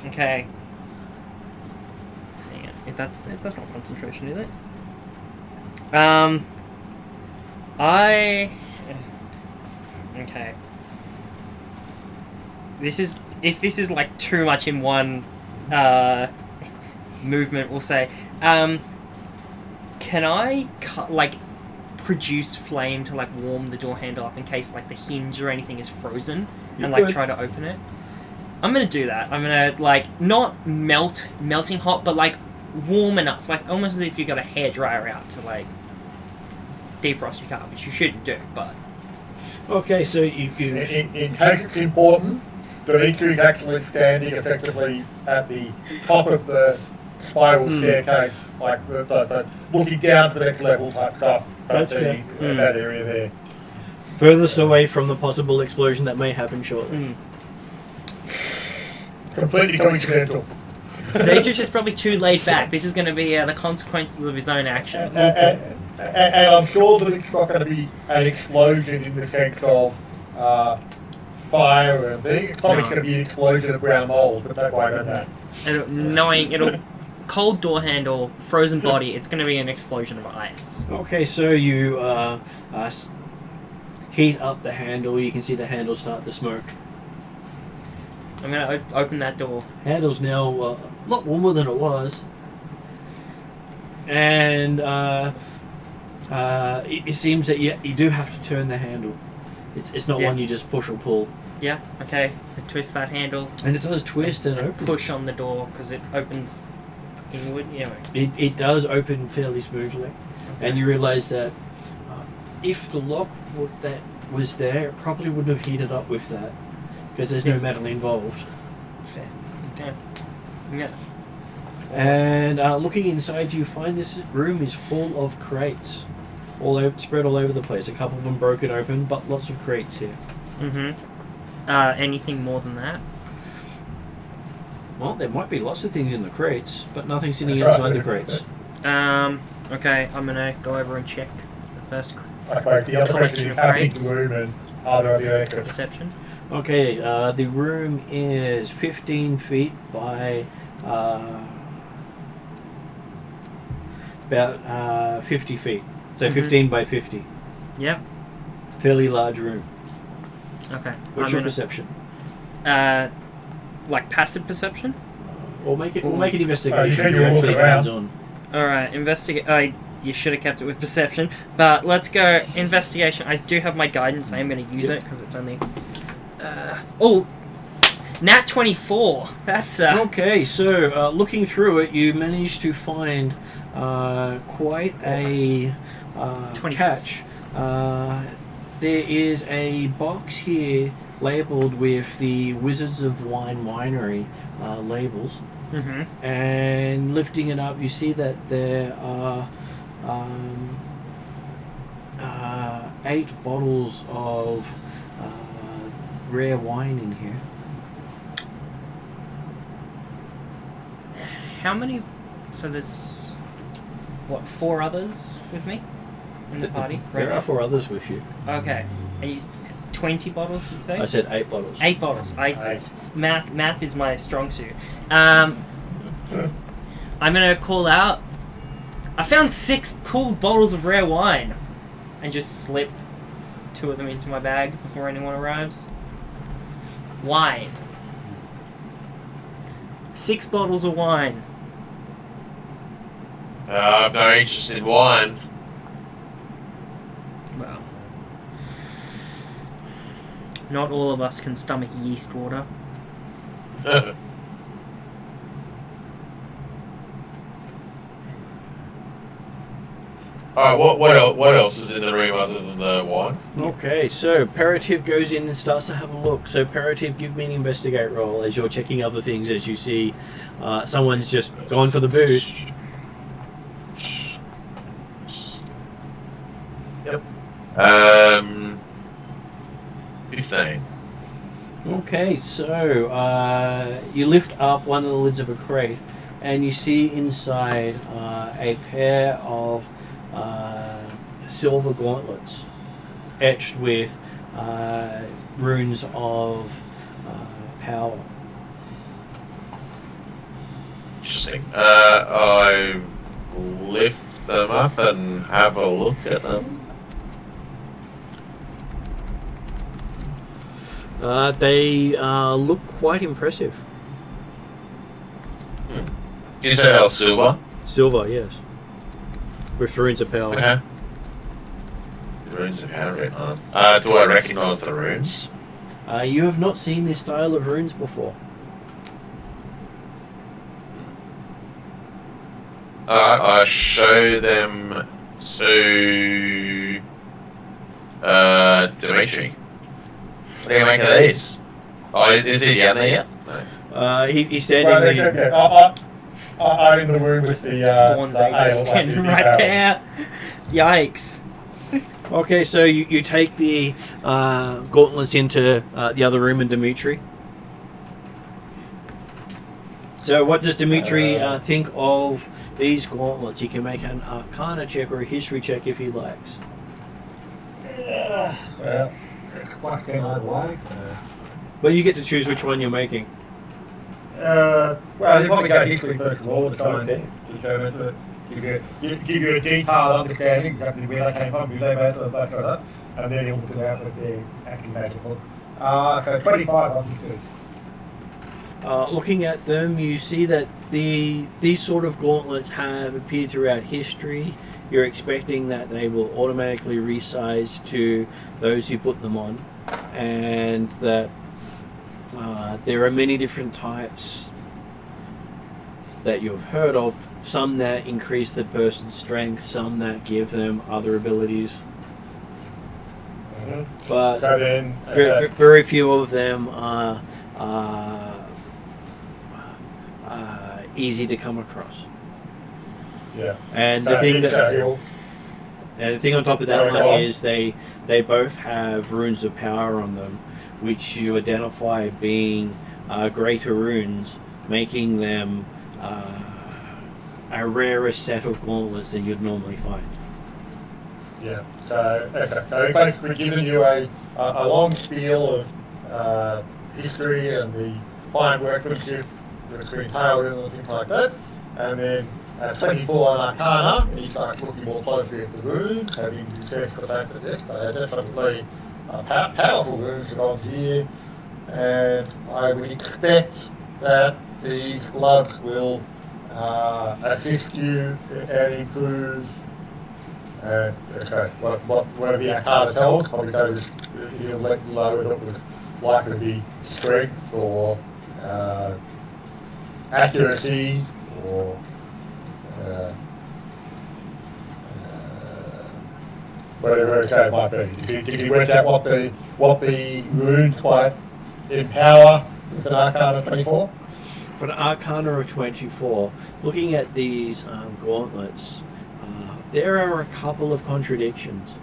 S2: Okay. Hang on. That's not concentration, is it? Okay. If this is too much in one movement, we'll say. Can I produce flame to warm the door handle up in case the hinge or anything is frozen and try to open it? I'm gonna do that. I'm gonna not melting hot, but warm enough, almost as if you got a hairdryer out to defrost your car, which you shouldn't do, but.
S1: Okay, so you.
S4: In case it's important, Dimitri is actually standing effectively at the top of the spiral staircase, looking down to the next level type stuff.
S1: That's fair.
S4: That area there.
S1: Furthest away from the possible explosion that may happen shortly.
S4: Completely coincidental.
S2: Zadris is probably too laid back. This is going to be the consequences of his own actions.
S4: And I'm sure that it's not going to be an explosion in the sense of fire or anything. It's probably going to be an explosion of brown mold, but don't worry about that.
S2: It'll cold door handle, frozen body, it's going to be an explosion of ice.
S1: Okay, so you heat up the handle. You can see the handle start to smoke.
S2: I'm going to open that door.
S1: Handle's now a lot warmer than it was. And it seems that you do have to turn the handle. It's not one you just push or pull.
S2: Yeah, okay. I twist that handle.
S1: And it does twist and open.
S2: Push on the door because it opens inward? Yeah. Okay.
S1: It does open fairly smoothly, and you realise that if the lock that was there, it probably wouldn't have heated up with that, because there's no metal involved.
S2: Fair. Okay. Yeah.
S1: And looking inside, you find this room is full of crates, spread all over the place. A couple of them broken open, but lots of crates here.
S2: Anything more than that?
S1: Well, there might be lots of things in the crates, but nothing sitting inside the crates.
S2: Okay, I'm gonna go over and check the first
S4: I suppose the other question is how big the room and are there any extra
S2: perception.
S1: Okay, the room is 15 feet by about 50 feet. So 15 by 50.
S2: Yep.
S1: Fairly large room.
S2: Okay.
S1: What's your perception?
S2: Like passive perception?
S1: We'll make an investigation.
S4: you're
S1: Actually,
S4: walking around.
S1: hands on.
S2: Alright, investigate. You should have kept it with perception, but let's go investigation. I do have my guidance. I am going to use it because it's only. Nat 24. That's
S1: Okay, so looking through it, you managed to find quite a
S2: 20.
S1: catch. There is a box here labelled with the Wizards of Wine Winery labels.
S2: Mm-hmm.
S1: And lifting it up, you see that there are 8 bottles of rare wine in here.
S2: How many? So there's 4 others with me in the party.
S1: There are 4 others with you.
S2: Okay. Are you 20 bottles? Did you say?
S1: I said 8 bottles.
S2: 8 bottles.
S4: Eight.
S2: Math is my strong suit. I'm gonna call out. I found 6 cool bottles of rare wine, and just slip 2 of them into my bag before anyone arrives. Wine. 6 bottles of wine.
S3: I've no interest in wine.
S2: Well, not all of us can stomach yeast water.
S3: Alright, what else is in the room other than the wine?
S1: Okay, so Parative goes in and starts to have a look. So Parative, give me an investigate roll as you're checking other things as you see someone's just gone for the booze.
S3: Yep. 15.
S1: Okay, so you lift up one of the lids of a crate and you see inside a pair of silver gauntlets etched with runes of power.
S3: Interesting. I lift them up and have a look at them.
S1: They look quite impressive.
S3: You say how silver?
S1: Silver, yes. With runes of power.
S3: Okay. The runes of power written on them. Do I recognise the runes?
S1: You have not seen this style of runes before.
S3: I show them to Dimitri. What do you make of these? Oh, is he down there yet? No.
S1: He's standing there.
S4: I'm in the room with the
S2: Spawn's
S4: ale,
S2: agent standing right there. Yikes.
S1: Okay, so you take the gauntlets into the other room in Dimitri. So what does Dimitri think of these gauntlets? He can make an Arcana check or a History check if he likes.
S4: Well, it's quite getting otherwise.
S1: But you get to choose which one you're making.
S4: Well, you probably go history first of all to try
S1: Okay.
S4: and determine it. Give you a detailed understanding exactly where they came from, who they were, that sort of, and then you'll put it out that they're actually magical. So 25 on history.
S1: Looking at them, you see that these sort of gauntlets have appeared throughout history. You're expecting that they will automatically resize to those who put them on, and that there are many different types that you've heard of. Some that increase the person's strength, some that give them other abilities.
S4: Mhm.
S1: But
S4: So then,
S1: very few of them are easy to come across.
S4: yeah.
S1: And the
S4: So
S1: thing
S4: so
S1: that
S4: he'll-
S1: and the thing on top of that
S4: Sorry,
S1: one
S4: go on.
S1: is they both have runes of power on them, which you identify being greater runes, making them a rarer set of gauntlets than you'd normally find.
S4: Yeah. So he's basically given you a long spiel of history and the fine workmanship between Tailwind and things like that, and then at 24 on Arcana, he starts looking more closely at the runes, having assessed the fact that yes, they are definitely powerful runes that on here, and I would expect that these gloves will assist you and improve. Okay, whatever the Arcana tells, probably notice he'll let you know that it was likely to be strength or accuracy or whatever it might be. Did you work out what the runes might empower with an Arcana 24?
S1: For an Arcana of 24, looking at these gauntlets, there are a couple of contradictions.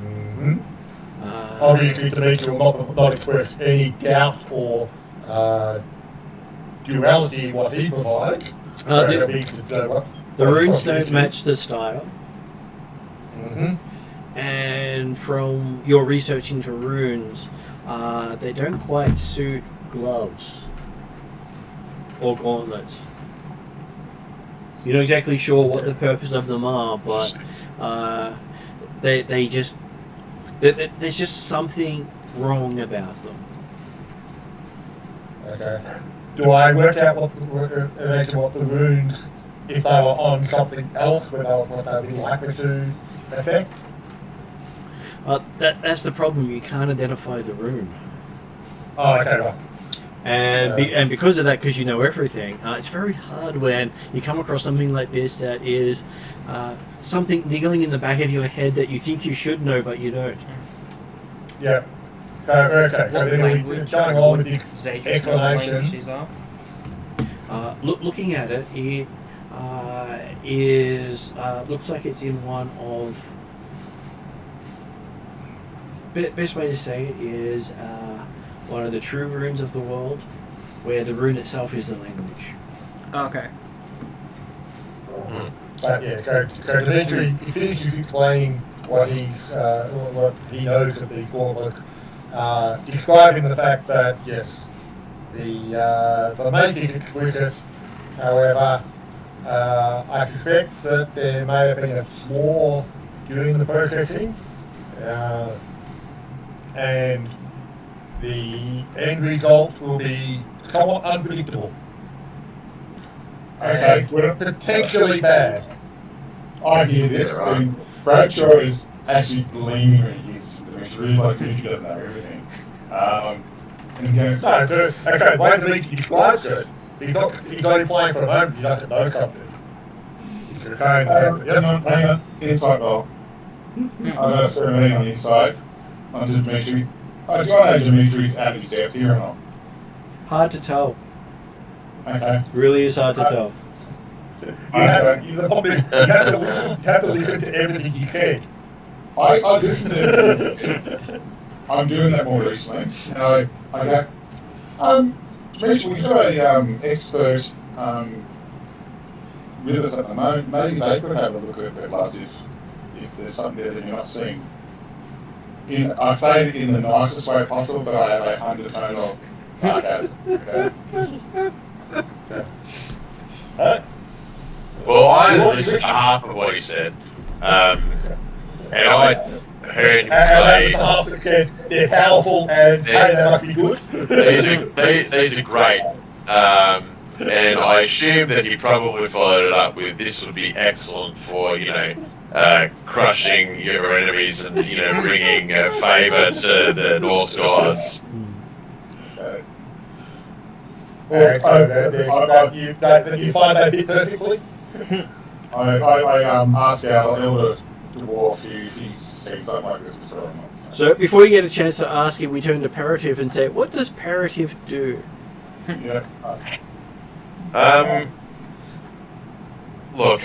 S4: Mm-hmm. Obviously, Demetri will not express any doubt or duality in what he provides.
S1: The runes don't match the style.
S4: Mm-hmm.
S1: And from your research into runes, they don't quite suit gloves or gauntlets. You're not exactly sure what the purpose of them are, but they just there's just something wrong about them.
S4: Okay. Do I work out what the runes, if they were on something else, what they'd be likely to affect?
S1: That's the problem. You can't identify the rune.
S4: Oh, okay, right.
S1: And because of that, because you know everything, it's very hard when you come across something like this that is something niggling in the back of your head that you think you should know, but you don't.
S4: Yeah. So, okay, so then we're going on with the explanation.
S1: Looking at it, it is looks like it's in one of. Best way to say it is one of the true runes of the world, where the rune itself is the language.
S2: Okay.
S4: But yeah, so Dimitri, he finishes explaining what he knows of these gauntlets, describing the fact that yes, the make is exquisite. However, I suspect that there may have been a flaw during the processing, and the end result will be somewhat unpredictable.
S5: Okay,
S4: And potentially bad.
S5: I hear this. I mean, Bradshaw is actually gleaming when he hears Dimitri. Like, Dimitri doesn't know everything. And he goes,
S4: No, okay, the way Dimitri describes it, he's not implying for a moment he doesn't know something. He's just saying,
S5: hang on, insight roll. I've got a 17 on the inside. Onto Dimitri. Do I know Dimitri's average depth here or not?
S1: Hard to tell.
S5: Okay.
S1: Really is hard to tell.
S4: you have to listen to everything he said.
S5: I listen to everything. I'm doing that more recently. And I go, Dimitri, we have a expert with us at the moment. Maybe they could have a look at the gloves if there's something there that you're not seeing. I say it in the nicest way possible, but I have a undertone of sarcasm. Okay?
S3: Well, I listened to half of what he said, and I heard him say
S4: half that said they're powerful and hey, they must be good.
S3: these are great, and I assume that he probably followed it up with this would be excellent for crushing your enemies and bringing favour to the Norse gods.
S4: And so you find they fit perfectly.
S5: I asked our elder dwarf if he's seen something like this before or not.
S1: So before you get a chance to ask him, we turn to Parative and say, what does Parative do?
S5: Yeah.
S3: Look,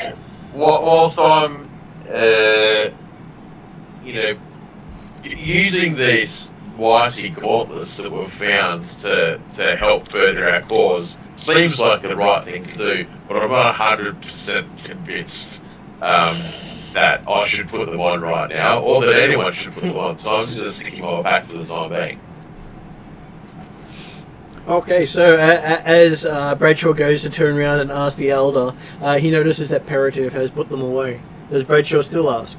S3: whilst I'm, using these mighty gauntlets that were found to help further our cause, seems like the right thing to do, but I'm not 100% convinced that I should put them on right now, or that anyone should put them on, so I'm just sticking my back for the time being.
S1: Okay, so as Bradshaw goes to turn around and ask the Elder, he notices that Parative has put them away. Does Bradshaw still ask?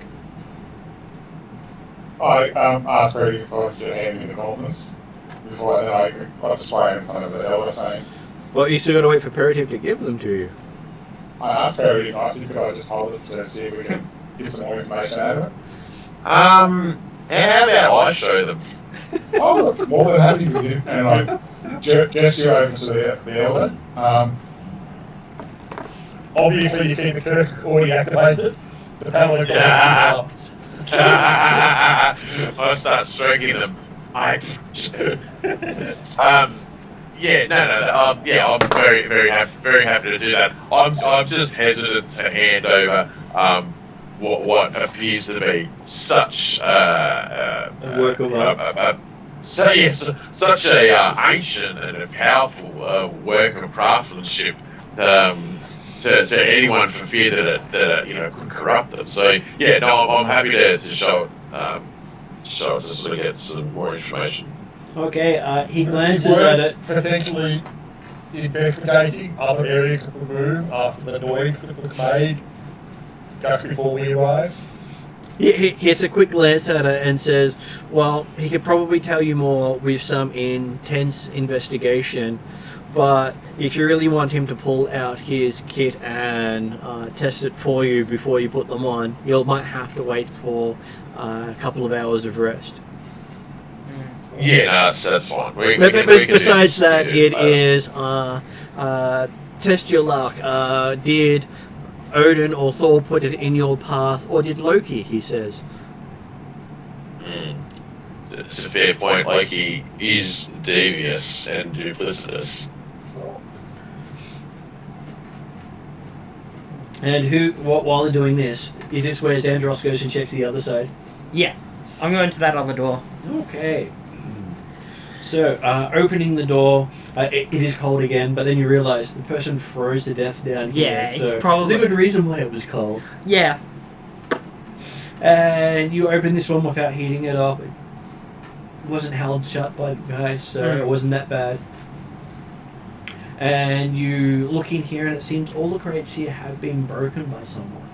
S5: I asked Brady if I could hand me the gauntlets before then I display in front of the elder saying,
S1: Well, you still got to wait for Parative to give them to you.
S5: I asked Brady nicely, could I just hold it to see if we can get some more information out of it?
S3: How about I show them?
S5: Oh, more than happy with you. And I gesture over to the elder.
S4: Obviously, you see the curse is already activated. The panel is
S3: Yeah. I start stroking them. I'm very, very happy to do that. I'm just hesitant to hand over what appears to be such
S1: A work of art.
S3: such a ancient and a powerful work of craftsmanship to anyone for fear that it could corrupt them. So yeah, no, I'm happy to show it. Show us to sort of get some more information.
S1: Okay, he glances at it.
S4: Potentially investigating other areas of the room after the noise that was made just before we arrived.
S1: He has a quick glance at it and says, well, he could probably tell you more with some intense investigation, but if you really want him to pull out his kit and test it for you before you put them on, you might have to wait for a couple of hours of rest.
S3: Yeah, no, that's fine.
S1: Besides that, it is test your luck. Did Odin or Thor put it in your path, or did Loki, he says?
S3: It's a fair point. Loki is devious and duplicitous.
S1: And while they're doing this, is this where Xandros goes and checks the other side?
S2: Yeah, I'm going to that other door.
S1: Okay. So, opening the door, it is cold again, but then you realise the person froze to death down here.
S2: Yeah,
S1: so
S2: it's probably...
S1: there's a good reason why it was cold.
S2: Yeah.
S1: And you open this one without heating it up. It wasn't held shut by the guys, so it wasn't that bad. And you look in here, and it seems all the crates here have been broken by someone.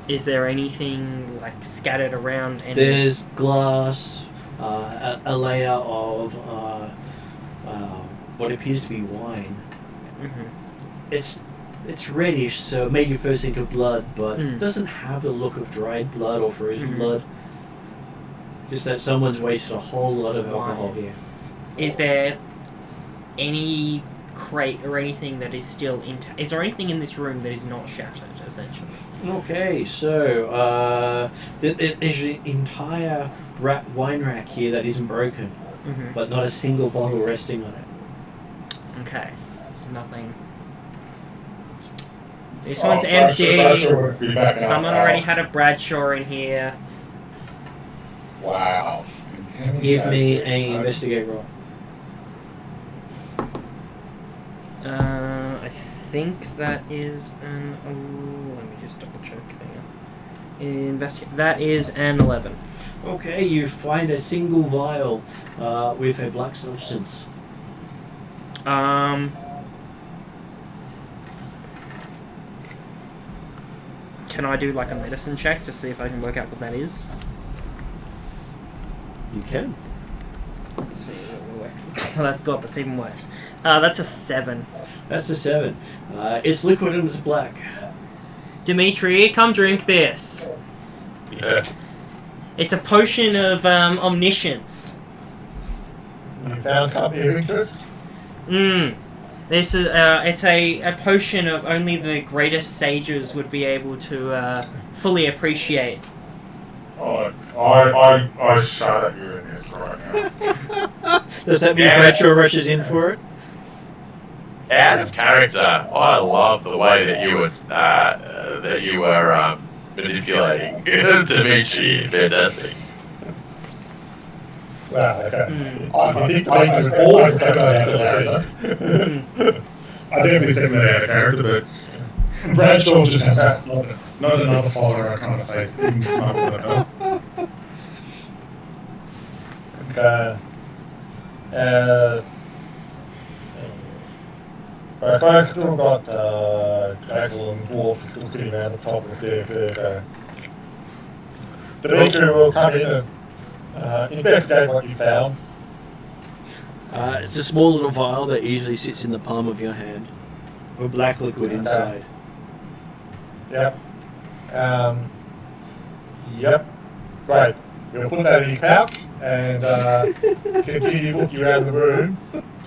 S2: Is there anything like scattered around?
S1: There's glass, a layer of what appears to be wine.
S2: Mm-hmm.
S1: It's reddish, so it made you first think of blood, but it doesn't have the look of dried blood or frozen blood. Just that someone's wasted a whole lot of alcohol here.
S2: Is there any crate or anything that is still intact? Is there anything in this room that is not shattered, essentially?
S1: Okay, so there's an entire wine rack here that isn't broken, but not a single bottle resting on it.
S2: Okay, so nothing. This one's empty. Someone already had a Bradshaw in here.
S5: Wow.
S1: Give me an investigate roll.
S2: I think that is an... let me just double check. That is an 11.
S1: Okay, you find a single vial with a black substance.
S2: Can I do like a medicine check to see if I can work out what that is?
S1: You can.
S2: Let's see what we work. Oh, that's God, that's even worse. That's a 7.
S1: That's a 7. It's liquid and it's black.
S2: Dimitri, come drink this.
S3: Yeah.
S2: It's a potion of omniscience.
S4: You found something of interest?
S2: This is it's a potion of only the greatest sages would be able to fully appreciate.
S5: Oh, I shudder hearing this right now.
S1: Does that mean Bradshaw rushes in for it?
S3: Out of character, I love the way that you were manipulating Dimitri. Fantastic.
S4: Well, okay. I think I was
S5: I
S4: always going to
S5: I definitely said that out of character, but Bradshaw just has not another follower. I can't say things not with that.
S4: But I've still got Jackal and Dwarf still sitting around the top of the stairs. Dimitri will come in and investigate what you found.
S1: It's a small little vial that usually sits in the palm of your hand, with black liquid inside.
S4: Yep. Yep. Great. We'll put that in his pouch and continue looking around the room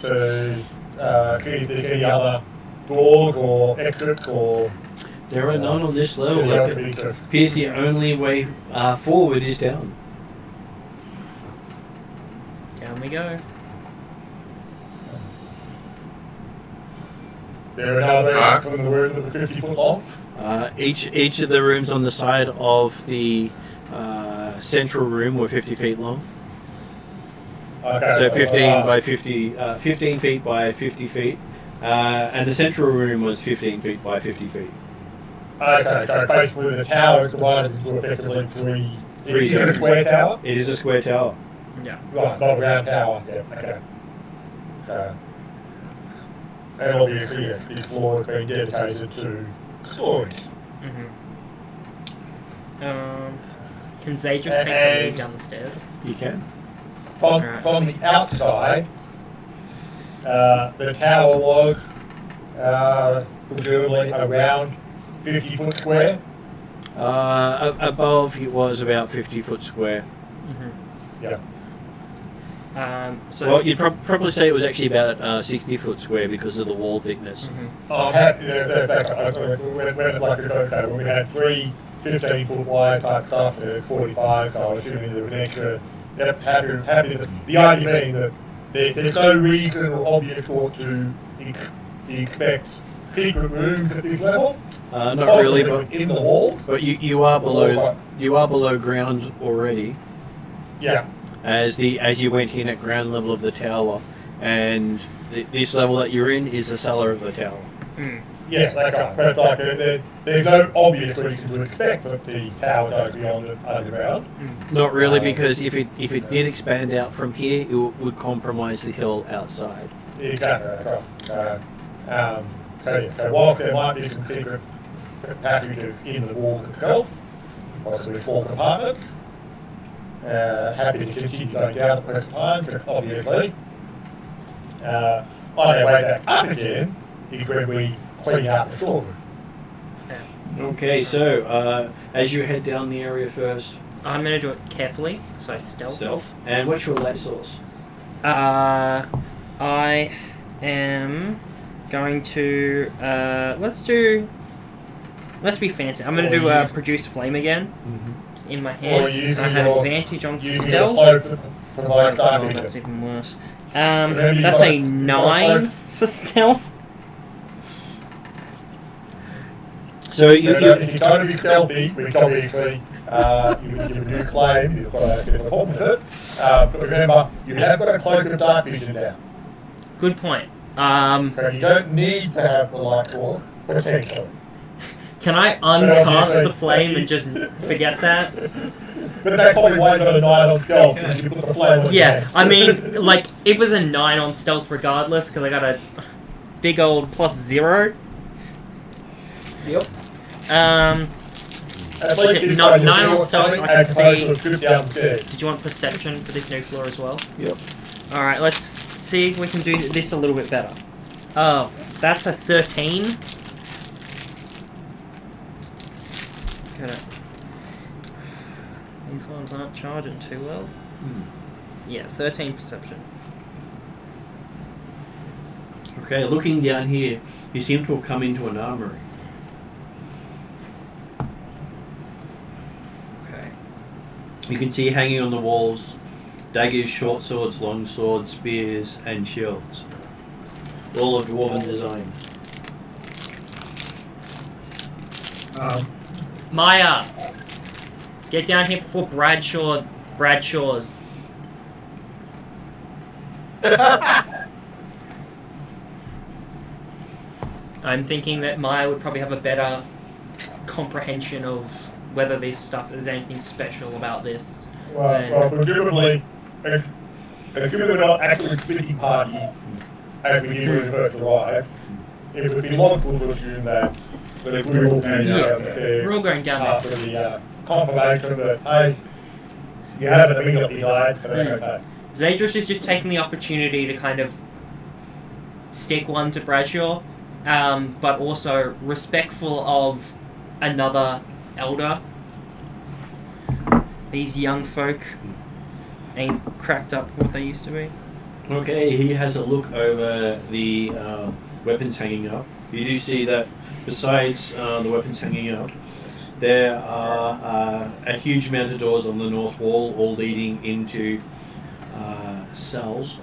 S4: to see if there's any other doors or exits or...
S1: There are none on this level. It appears the only way forward is down.
S2: Down we go.
S4: There are no exits from the room that are 50 foot long.
S1: Each of the rooms on the side of the central room were 50 feet long.
S4: Okay,
S1: So 15 by 50, 15 feet by 50 feet, and the central room was 15 feet by 50 feet.
S4: Okay, so basically the tower is divided into effectively three. Is it a square tower?
S1: It is a square tower.
S2: Yeah.
S4: Right, not a round tower. Yeah, okay. So, and obviously, yes, this floor has been dedicated to storage.
S2: Can Zay just take the lead down the stairs?
S1: You can.
S4: From the outside, the tower was presumably around 50 foot square.
S1: Above it was about 50 foot square.
S4: Yeah.
S2: So
S1: Well, you'd probably say it was actually about 60 foot square because of the wall thickness.
S4: I'm happy when we had three 15 foot wide type stuff, there's 45, so I was assuming there was an extra. Yep, happy. The idea being that there's no reason or obvious thought to expect secret rooms at this level.
S1: Not really, but
S4: in the walls.
S1: But you are below ground already.
S4: Yeah.
S1: As you went in at ground level of the tower, and this level that you're in is the cellar of the tower.
S4: Yeah, that's right. But like, there's no obvious reason to expect that the tower goes beyond it underground.
S1: Not really, because if it did expand out from here, it would compromise the hill outside.
S4: Exactly, that's right. So whilst there might be some secret passages in the walls itself, possibly small compartments, happy to continue going down at the present time, because obviously, on our way back up again is when we clean out the storeroom.
S1: Okay, so as you head down the area first,
S2: I'm going to do it carefully, so stealth.
S1: And what's your light source?
S2: I am going to let's be fancy. I'm going to do produce flame again in my hand. I have advantage on stealth. That's even worse. That's a 9 for stealth.
S1: So
S4: if you're going to be stealthy, which obviously you would give a new claim, you've got a bit of a problem with it. But remember, you have got a cloak of dark vision now.
S2: Good point.
S4: So you don't need to have the light source, potentially.
S2: Can I uncast the flame and just forget that?
S4: But that's probably why you got a 9 on stealth, because you put the flame on.
S2: Yeah, I mean, like, it was a 9 on stealth regardless, because I got a big old +0.
S1: Yep.
S2: 9 on stealth, I can see. Did you want perception for this new floor as well?
S1: Yep.
S2: Alright, let's see if we can do this a little bit better. Oh, that's a 13. These ones aren't charging too well. Yeah, 13 perception.
S1: Okay, looking down here, you seem to have come into an armory.
S2: Okay.
S1: You can see hanging on the walls daggers, short swords, long swords, spears, and shields. All of dwarven design.
S2: Maya, get down here before Bradshaw's. I'm thinking that Maya would probably have a better comprehension of whether this stuff, there's anything special about this.
S4: Well, presumably, assuming we're not actually splitting party as we did when we first arrived, it would be logical to assume that if we all came down there
S2: We're all going down
S4: after the confirmation that, hey, you haven't immediately died, so that's okay.
S2: Zadris is just taking the opportunity to kind of stick one to Bradshaw, but also respectful of another elder. These young folk ain't cracked up what they used to be.
S1: Okay, he has a look over the weapons hanging up. You do see that besides the weapons hanging up, there are a huge amount of doors on the north wall, all leading into cells.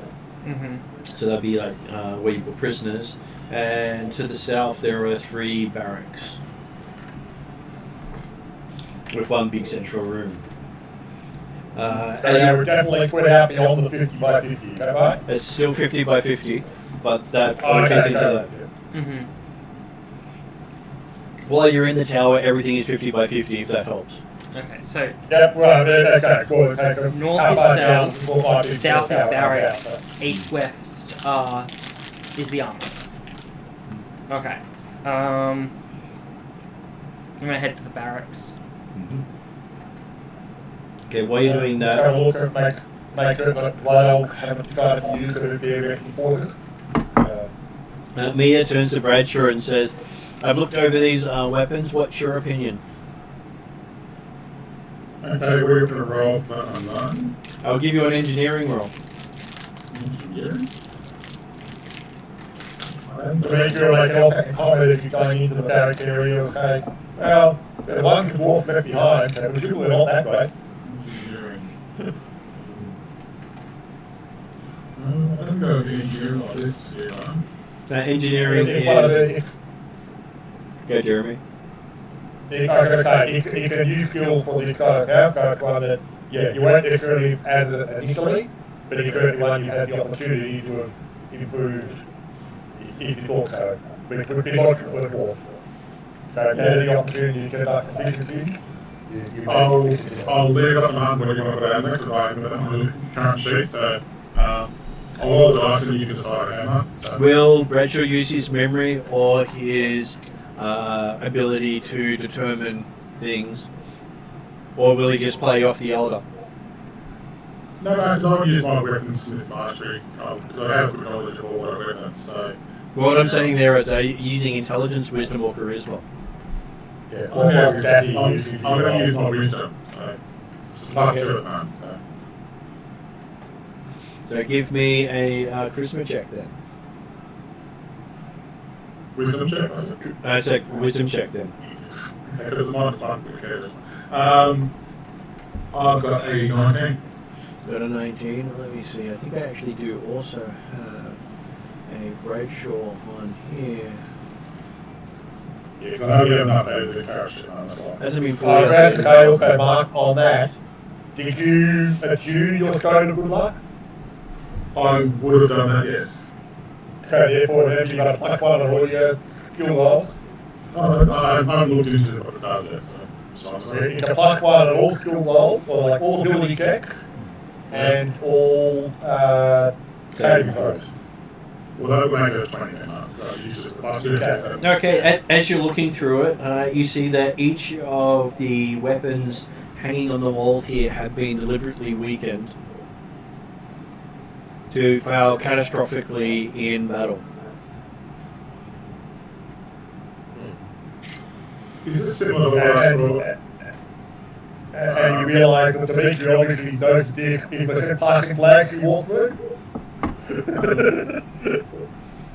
S2: Mm-hmm.
S1: So that'd be like where you put prisoners. And to the south, there are 3 barracks with one big central room.
S4: So yeah, we're definitely put out beyond the 50 by 50, is that right?
S1: It's still 50 by 50, but that
S4: Okay,
S1: fits into that.
S2: Mm-hmm.
S1: While you're in the tower, everything is 50 by 50, if that helps.
S2: Okay, so
S4: Yep, well, okay, cool. Okay, so
S2: north
S4: how
S2: is
S4: far
S2: south,
S4: down, what might be
S2: south is
S4: south,
S2: barracks,
S4: south?
S2: east-west is the armor. Okay. I'm gonna head for the barracks.
S1: Okay, while you're doing
S4: Have
S1: that,
S4: a look at make sure that Lyle haven't decided to use it as the area important.
S1: Mia turns to Bradshaw and says, I've looked over these weapons, what's your opinion?
S5: Okay, we're going to roll for online.
S1: I'll give you an engineering roll.
S5: Engineering.
S4: To make sure they can also accommodate if you're going into the barrack area, okay? Well, the ones the dwarf left behind, so presumably not that great.
S5: Engineering. I don't know if engineering like this,
S1: Engineering
S4: If one of
S1: is...
S4: the,
S1: Go, Jeremy.
S4: if I was going to say, you can use skill for this kind of house, so it's one that, yeah, you won't necessarily add it initially, but it's certainly one you had the opportunity to have improved if you thought so. But it would be logical for the dwarf. So if you had the opportunity to get up efficiencies,
S5: I'll leave it up to Mark when you want to put it in there because I haven't got it on the current sheet. So I'll roll the dice and you can decide how much.
S1: Will Bradshaw use his memory or his ability to determine things? Or will he just play off the elder?
S5: No, because I would use my weaponsmith mastery because I have good knowledge of all our weapons. So
S1: What I'm saying there is using intelligence, wisdom, or charisma.
S4: yeah,
S5: I'm
S4: exactly
S5: going to use my wisdom. So it's plus 2 at the moment.
S1: So give me a charisma check then.
S5: Wisdom check.
S1: It's a wisdom check then.
S5: Because it's my department. Okay. I've got a 19.
S1: Got a 19. Let me see. I think I actually do also have a Bradshaw on here.
S5: Yeah, because I know you haven't updated the character sheet on, that's why.
S1: Hasn't been fully
S4: I ran
S1: updated.
S4: today also, Mark, on that. Did you attune your stone of good luck?
S5: I would have done that, yes.
S4: So therefore, then you got a +1 on all your skill rolls.
S5: I haven't looked into what it does yet, so.
S4: So it's a +1 on all skill rolls, or like all ability checks, and all saving throws.
S5: Well, that would make it a 20 then, you just plus 2 checks.
S1: Okay, as you're looking through it, you see that each of the weapons hanging on the wall here have been deliberately weakened to fail catastrophically in battle.
S5: Is this similar to what I saw?
S4: And you realise that Dimitri obviously knows this in the passing flags you walk through.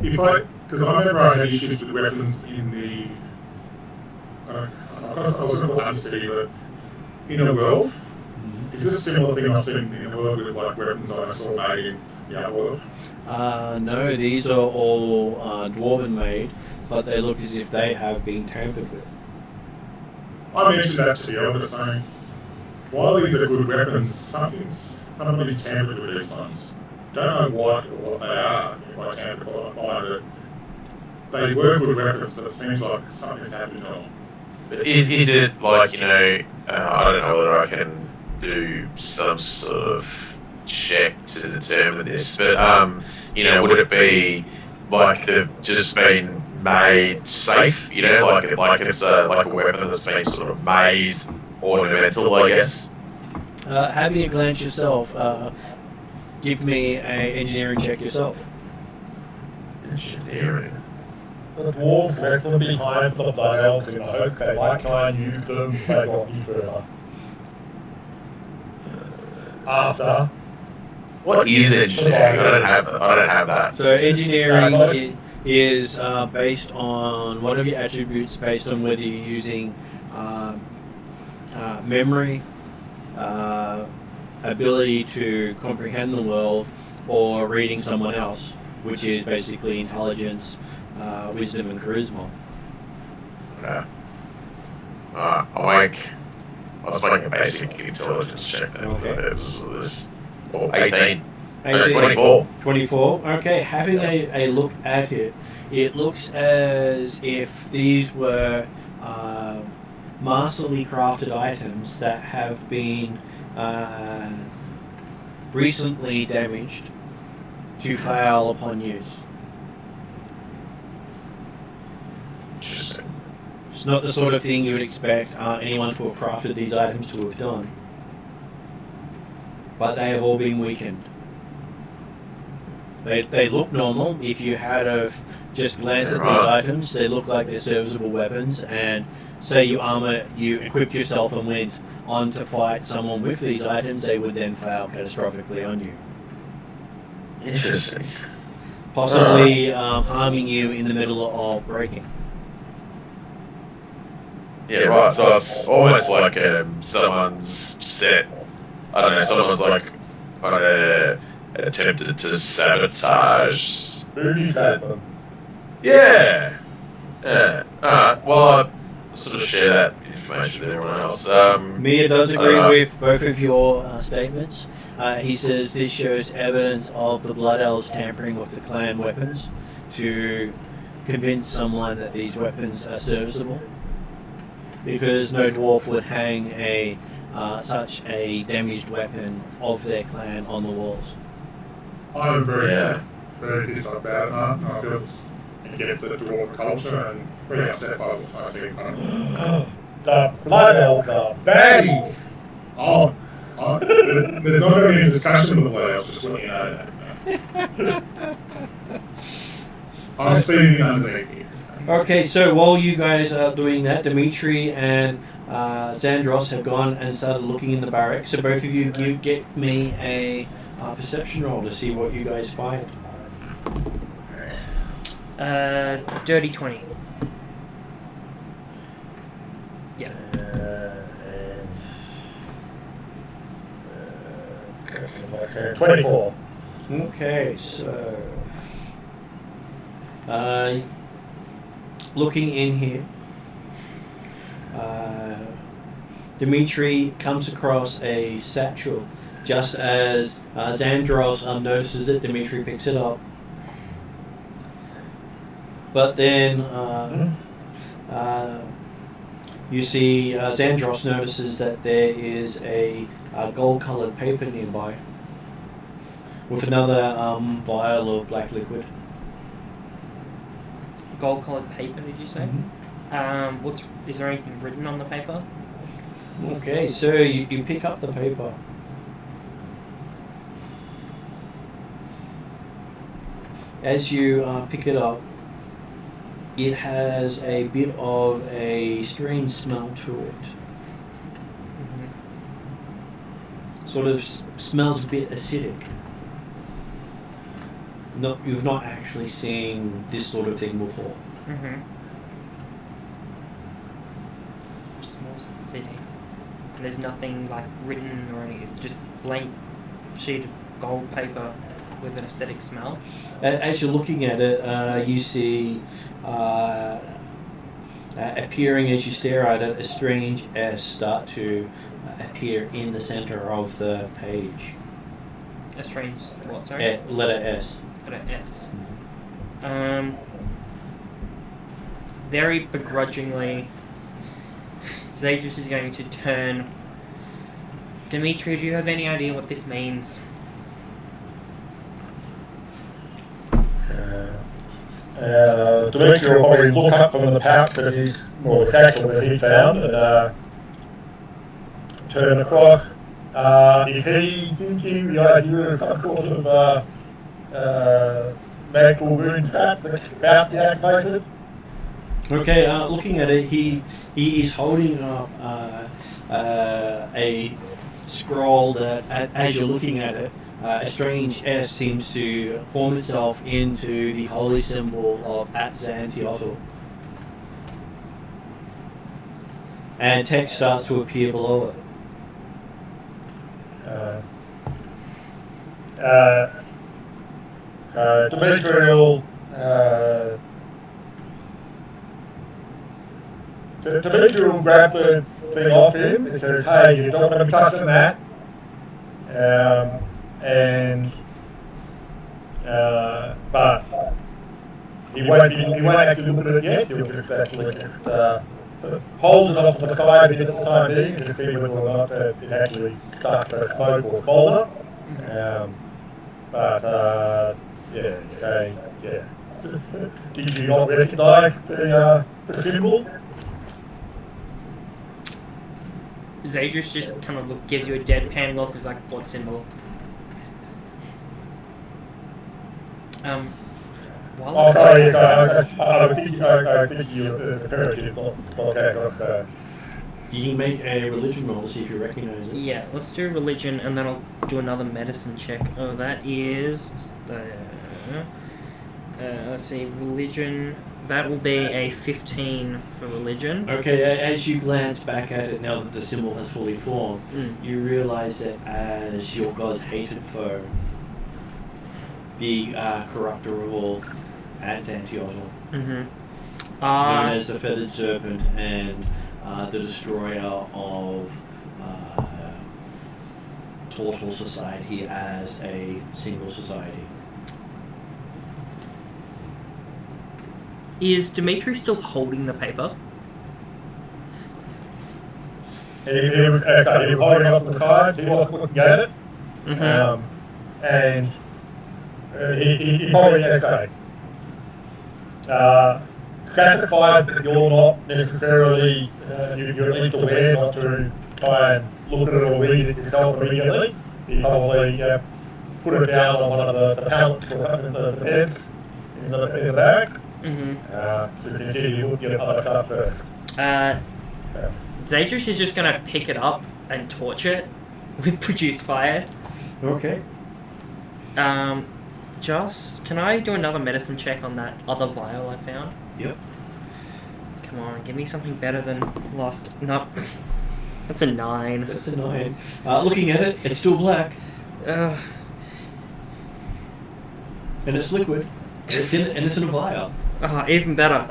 S5: because I remember I had issues with weapons in the, I was going to call it Undercity, but Inner World. Is this a similar thing I've seen in the world with like weapons I saw made in the other world?
S1: No, these are all dwarven made, but they look as if they have been tampered with.
S5: I mentioned that to the elder, saying, while these are good weapons, somebody's tampered with these ones. Don't know what they are by tampered by, but they were good weapons, but it seems like something's happened to them.
S3: But is it like, I don't know whether I can do some sort of check to determine this, but, would it be like they've just been made safe, like it's like a weapon that's been sort of made ornamental, I guess?
S1: Having a glance yourself, give me an engineering check yourself.
S3: Engineering.
S4: The dwarves left them behind for the blood elves in the hopes they might try and use them if they got any further. After.
S3: What is engineering? I don't have that.
S1: So engineering is based on one of your attributes, based on whether you're using memory, ability to comprehend the world, or reading someone else, which is basically intelligence, wisdom, and charisma.
S3: Yeah. Let's make a basic intelligence check then for the purposes of this. 18. 24.
S1: 24. Okay, having a look at it, it looks as if these were masterly crafted items that have been recently damaged to fail upon use.
S3: Interesting.
S1: It's not the sort of thing you would expect anyone to have crafted these items to have done. But they have all been weakened. They look normal. If you had have just glanced at these items, they look like they're serviceable weapons, and say you equipped yourself and went on to fight someone with these items, they would then fail catastrophically on you.
S3: Interesting.
S1: Possibly harming you in the middle of breaking.
S3: Yeah, right. So it's almost like someone's set. I don't know. Someone's like attempted to sabotage.
S4: Booties at them.
S3: Yeah. Yeah. Alright. Well, I sort of share that information with everyone else.
S1: Mia does agree with both of your statements. He says this shows evidence of the Blood Elves tampering with the clan weapons to convince someone that these weapons are serviceable. Because no dwarf would hang such a damaged weapon of their clan on the walls.
S5: I'm very pissed off about it, and I feel it's against the dwarf culture and pretty upset by what I see in front of me.
S4: The blood elves are baddies!
S5: There's not going to be any discussion with the blood elves, just let you know that. I'm seeing underneath here.
S1: Okay, so while you guys are doing that, Dimitri and Xandros have gone and started looking in the barracks. So both of you get me a perception roll to see what you guys find.
S2: Dirty 20. Yeah.
S4: 24.
S1: Okay, so looking in here, Dimitri comes across a satchel. Just as Xandros notices it, Dimitri picks it up. But then you see Xandros notices that there is a gold-coloured paper nearby with another vial of black liquid.
S2: Gold-coloured paper, did you say? Mm-hmm. Is there anything written on the paper?
S1: Okay, so you pick up the paper. As you pick it up, it has a bit of a strange smell to it. Sort of smells a bit acidic. you've not actually seen this sort of thing before.
S2: Mm-hmm. Small city. And there's nothing like written or anything. Just blank sheet of gold paper with an aesthetic smell.
S1: As you're looking at it, you see appearing as you stare at it, a strange S start to appear in the center of the page.
S2: A strange what? Sorry.
S1: Letter S.
S2: Letter S. Very begrudgingly, Zadris is going to turn. Dimitri, do you have any idea what this means?
S4: Dimitri will probably look up from the pouch that he's, or the satchel that he found, and turn across. Is he thinking the idea of some sort of magical rune trap that's about to be activated?
S1: Okay, looking at it, he is holding up a scroll that, as you're looking at it, a strange S seems to form itself into the holy symbol of Xanthiotl. And text starts to appear below it.
S4: Dimitri will grab the thing off him and says, "Hey, you don't want to be touching that." But he won't actually look at it yet. He'll just actually hold it off to the side a bit at the time being to see whether or not it actually starts to smoke or smolder. Did you not recognise the symbol?
S2: Zadris just kind of gives you a deadpan look. It's like, what symbol? While
S4: I was thinking you the parachute, not
S1: You can make a religion roll to see if you recognize it.
S2: yeah, let's do religion, and then I'll do another medicine check. Oh, that is let's see, religion. That will be a 15 for religion.
S1: Okay, as you glance back at it now that the symbol has fully formed, you realise that as your god's hated foe, the corrupter of all, Xanthiotl, known as the Feathered Serpent and the destroyer of Tortle society as a single society.
S2: Is Dimitri still holding the paper?
S4: He was holding it up to the side, he wasn't looking at it. And he probably satisfied that you're not necessarily, you're at least aware not to try and look at it or read it yourself immediately. He probably put it down on one of the pallets or something in the beds in the barracks. To continue looking at other stuff first.
S2: Zadris is just going to pick it up and torch it with produce fire.
S1: Okay.
S2: Can I do another medicine check on that other vial I found?
S1: Yep.
S2: Come on, give me something better than lost. No, that's a 9.
S1: That's a 9. Looking at it, it's still black. And it's liquid. It's in a vial.
S2: Even better.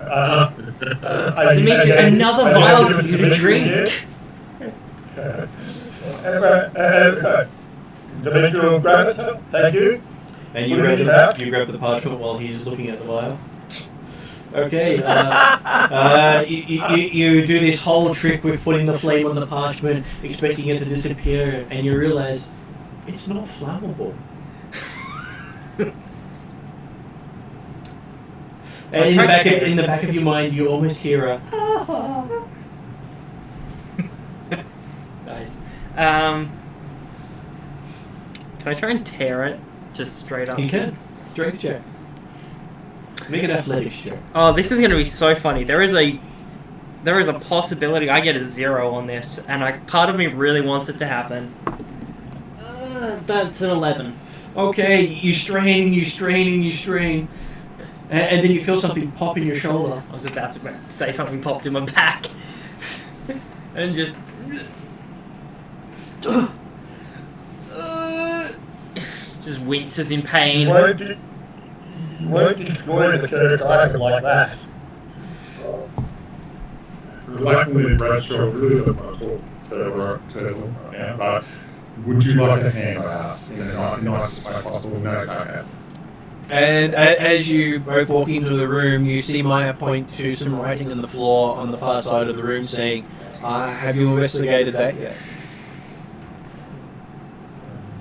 S2: Dimitri, another vial for you to drink.
S4: Dimitri will grab it. Thank you.
S1: And you grab the parchment while he's looking at the vial. Okay. You do this whole trick with putting the flame on the parchment, expecting it to disappear, and you realise it's not flammable. And in the back of your mind, you almost hear a
S2: Nice. Can I try and tear it just straight up?
S1: You can. Strength check. Make an athletics check.
S2: Oh, this is going to be so funny. There is a possibility I get a 0 on this, and part of me really wants it to happen. That's an 11.
S1: Okay, you strain, and then you feel something pop in your shoulder.
S2: I was about to say something popped in my back. And just... just winces in pain.
S4: You won't destroy the cursed item like that.
S5: Reluctantly, Bradshaw really doesn't want to talk to Turtle, yeah, but would you like a hand, I asked, in the nicest way possible, no sarcasm.
S1: And as you both walk into the room, you see Maya point to some writing on the floor on the far side of the room saying, have you investigated that yet?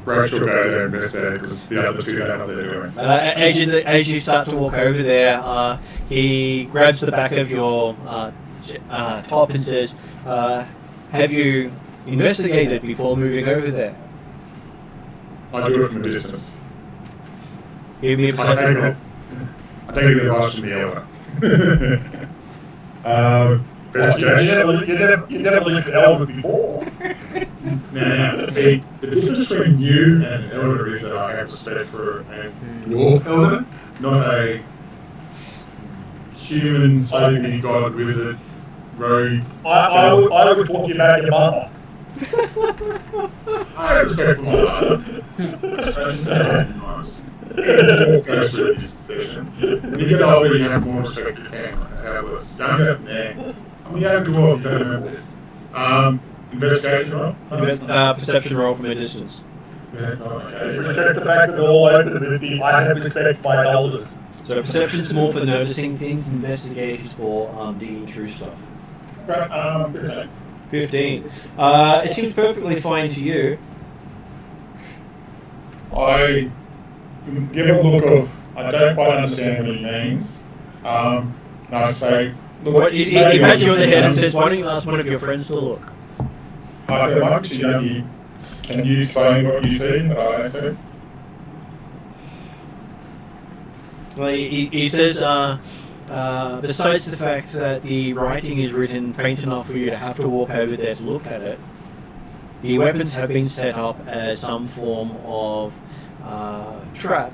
S5: Rachel goes there and investigate because the other two don't know what they're doing.
S1: As you start to walk over there, he grabs the back of your top and says, have you investigated before moving over there?
S5: I do it from a distance.
S1: Give me a perception roll.
S5: I take the advice from the elder.
S4: You never looked at elder before.
S5: Now, see, the difference between you and an elder is that I have respect for a dwarf elder, not a human, sleepy god, wizard, rogue.
S4: I was talking about your mother.
S5: I have respect for my mother. Dwarf goes through this session. When you get older, you have more respect for your family. That's how it works. Don't have, I'm a young dwarf, you don't remember this. Investigation roll?
S1: Perception roll from a distance.
S5: Yeah, okay.
S4: It's just the fact that they're all open with the I have respect for my elders.
S1: So perception's more for noticing things, investigation's for digging through stuff. 15. It seems perfectly fine to you.
S5: I give a look of, I don't quite understand what he means. And I say, look,
S1: He pats you on the head and says, why don't you ask one of your friends to look?
S5: I said, Mike, can you explain what you see that I don't see?
S1: Well, he says, besides the fact that the writing is written faint enough for you to have to walk over there to look at it, the weapons have been set up as some form of trap,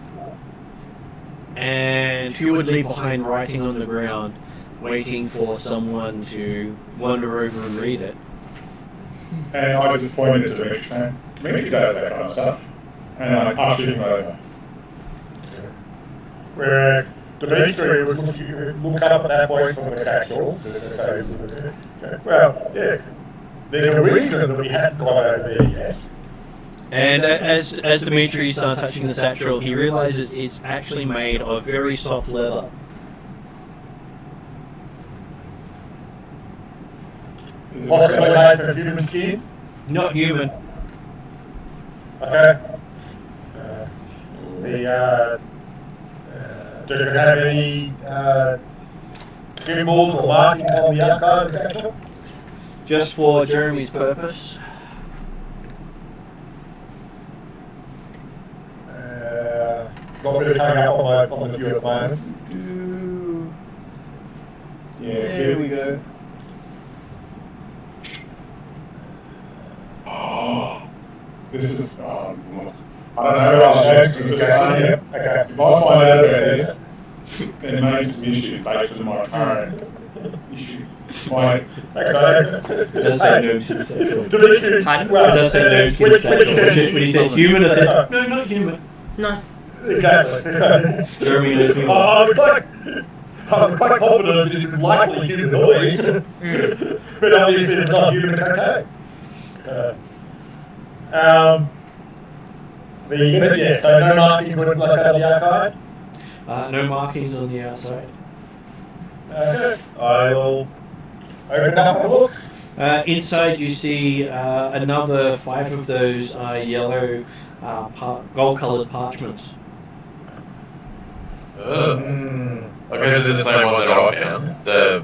S1: and you would leave behind writing on the ground, waiting for someone to wander over and read it.
S5: And I just pointed to Dimitri saying, Dimitri does that kind of stuff. And I ushered him over.
S4: Whereas Dimitri would look up at that point from the satchel. Well, yes, there's a reason that we hadn't got over there yet.
S1: And as Dimitri's touching the satchel, he realizes it's actually made of very soft leather.
S4: Possibly made from human skin?
S1: Not human.
S4: Okay. Does it have any symbols or markings on the outside of the satchel?
S1: Just for Jeremy's purpose.
S4: Got a bit of coming up on the view at the moment.
S5: Yeah,
S1: There we go.
S5: Oh, this is, I don't know,
S4: Okay.
S5: if I find out about this, then it makes some issues based on my current issue.
S4: Okay.
S1: It does say no to the satchel.
S4: Dimitri,
S2: Pardon?
S1: It does say no to the satchel. When he said human, I said, no, not human.
S2: Nice.
S4: Exactly.
S1: Jeremy knows me well.
S4: I'm quite confident that it's likely humanoid, but obviously it's not human, okay. The image, yeah, so no markings would like that on the outside?
S1: No markings on the outside.
S4: Okay. I will open it up and look.
S1: Inside you see another 5 of those yellow gold-coloured parchments.
S3: Okay, so it's the same one that I found. The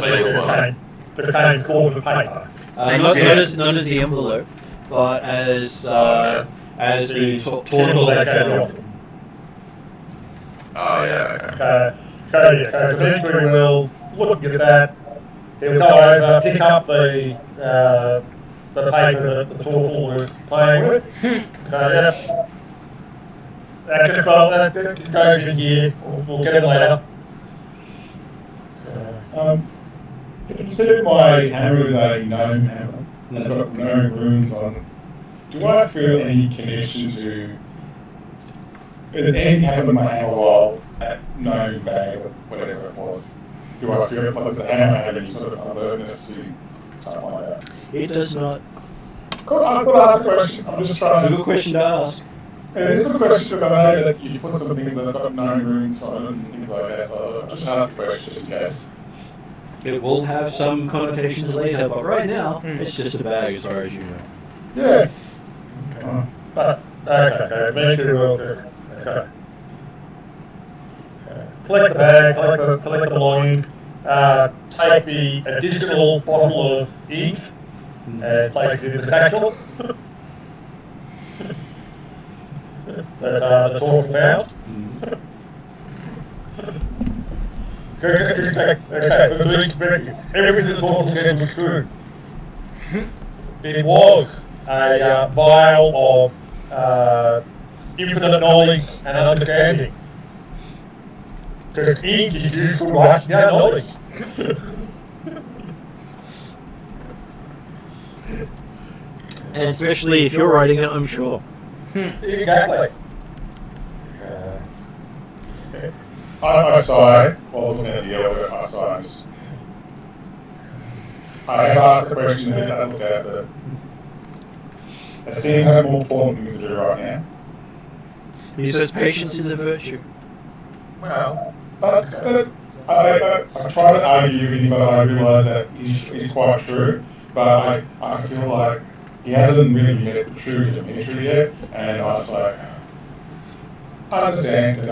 S3: sealed one.
S4: The same form of paper.
S1: Not as the envelope, but as the tortle that came off.
S3: Oh yeah.
S4: So Dimitri will look at that. He'll go over, pick up the the paper that the Tortle was playing with. So yeah, that goes in here. We'll get it later.
S5: Consider my hammer is a gnome hammer, and it's got gnome runes on it. Do I feel any connection to... Has anything happened to my hammer while at gnome bag or whatever it was? Do I feel like does the hammer have any sort of alertness to something like that?
S1: It does not.
S5: I've got to ask the question. I'm just trying
S1: It's a good question to ask.
S5: And it's a good question because I know that you put some things that's got gnome runes on it and things like that, so I'll just ask the question in case.
S1: It will have some connotations later, but right now, it's just a bag as far as you know.
S5: Yeah.
S4: But okay, eventually we'll just collect the bag, collect the belongings, take the additional bottle of ink and place it in the satchel that the Tortle found. Okay, everything the Tortle said was true. It was a vial of infinite knowledge and understanding. Because ink is used for writing down knowledge.
S1: And especially if you're writing it, I'm sure.
S4: Exactly.
S5: I sigh while looking at the elder. I sigh and just... I have asked the question that I looked at, but I seem to have more important things to do right now.
S1: He says patience is a virtue.
S4: Well,
S5: But I try to argue with him, but I realise that he's quite true. But I feel like he hasn't really met the true dimension yet, and I was like, I understand, and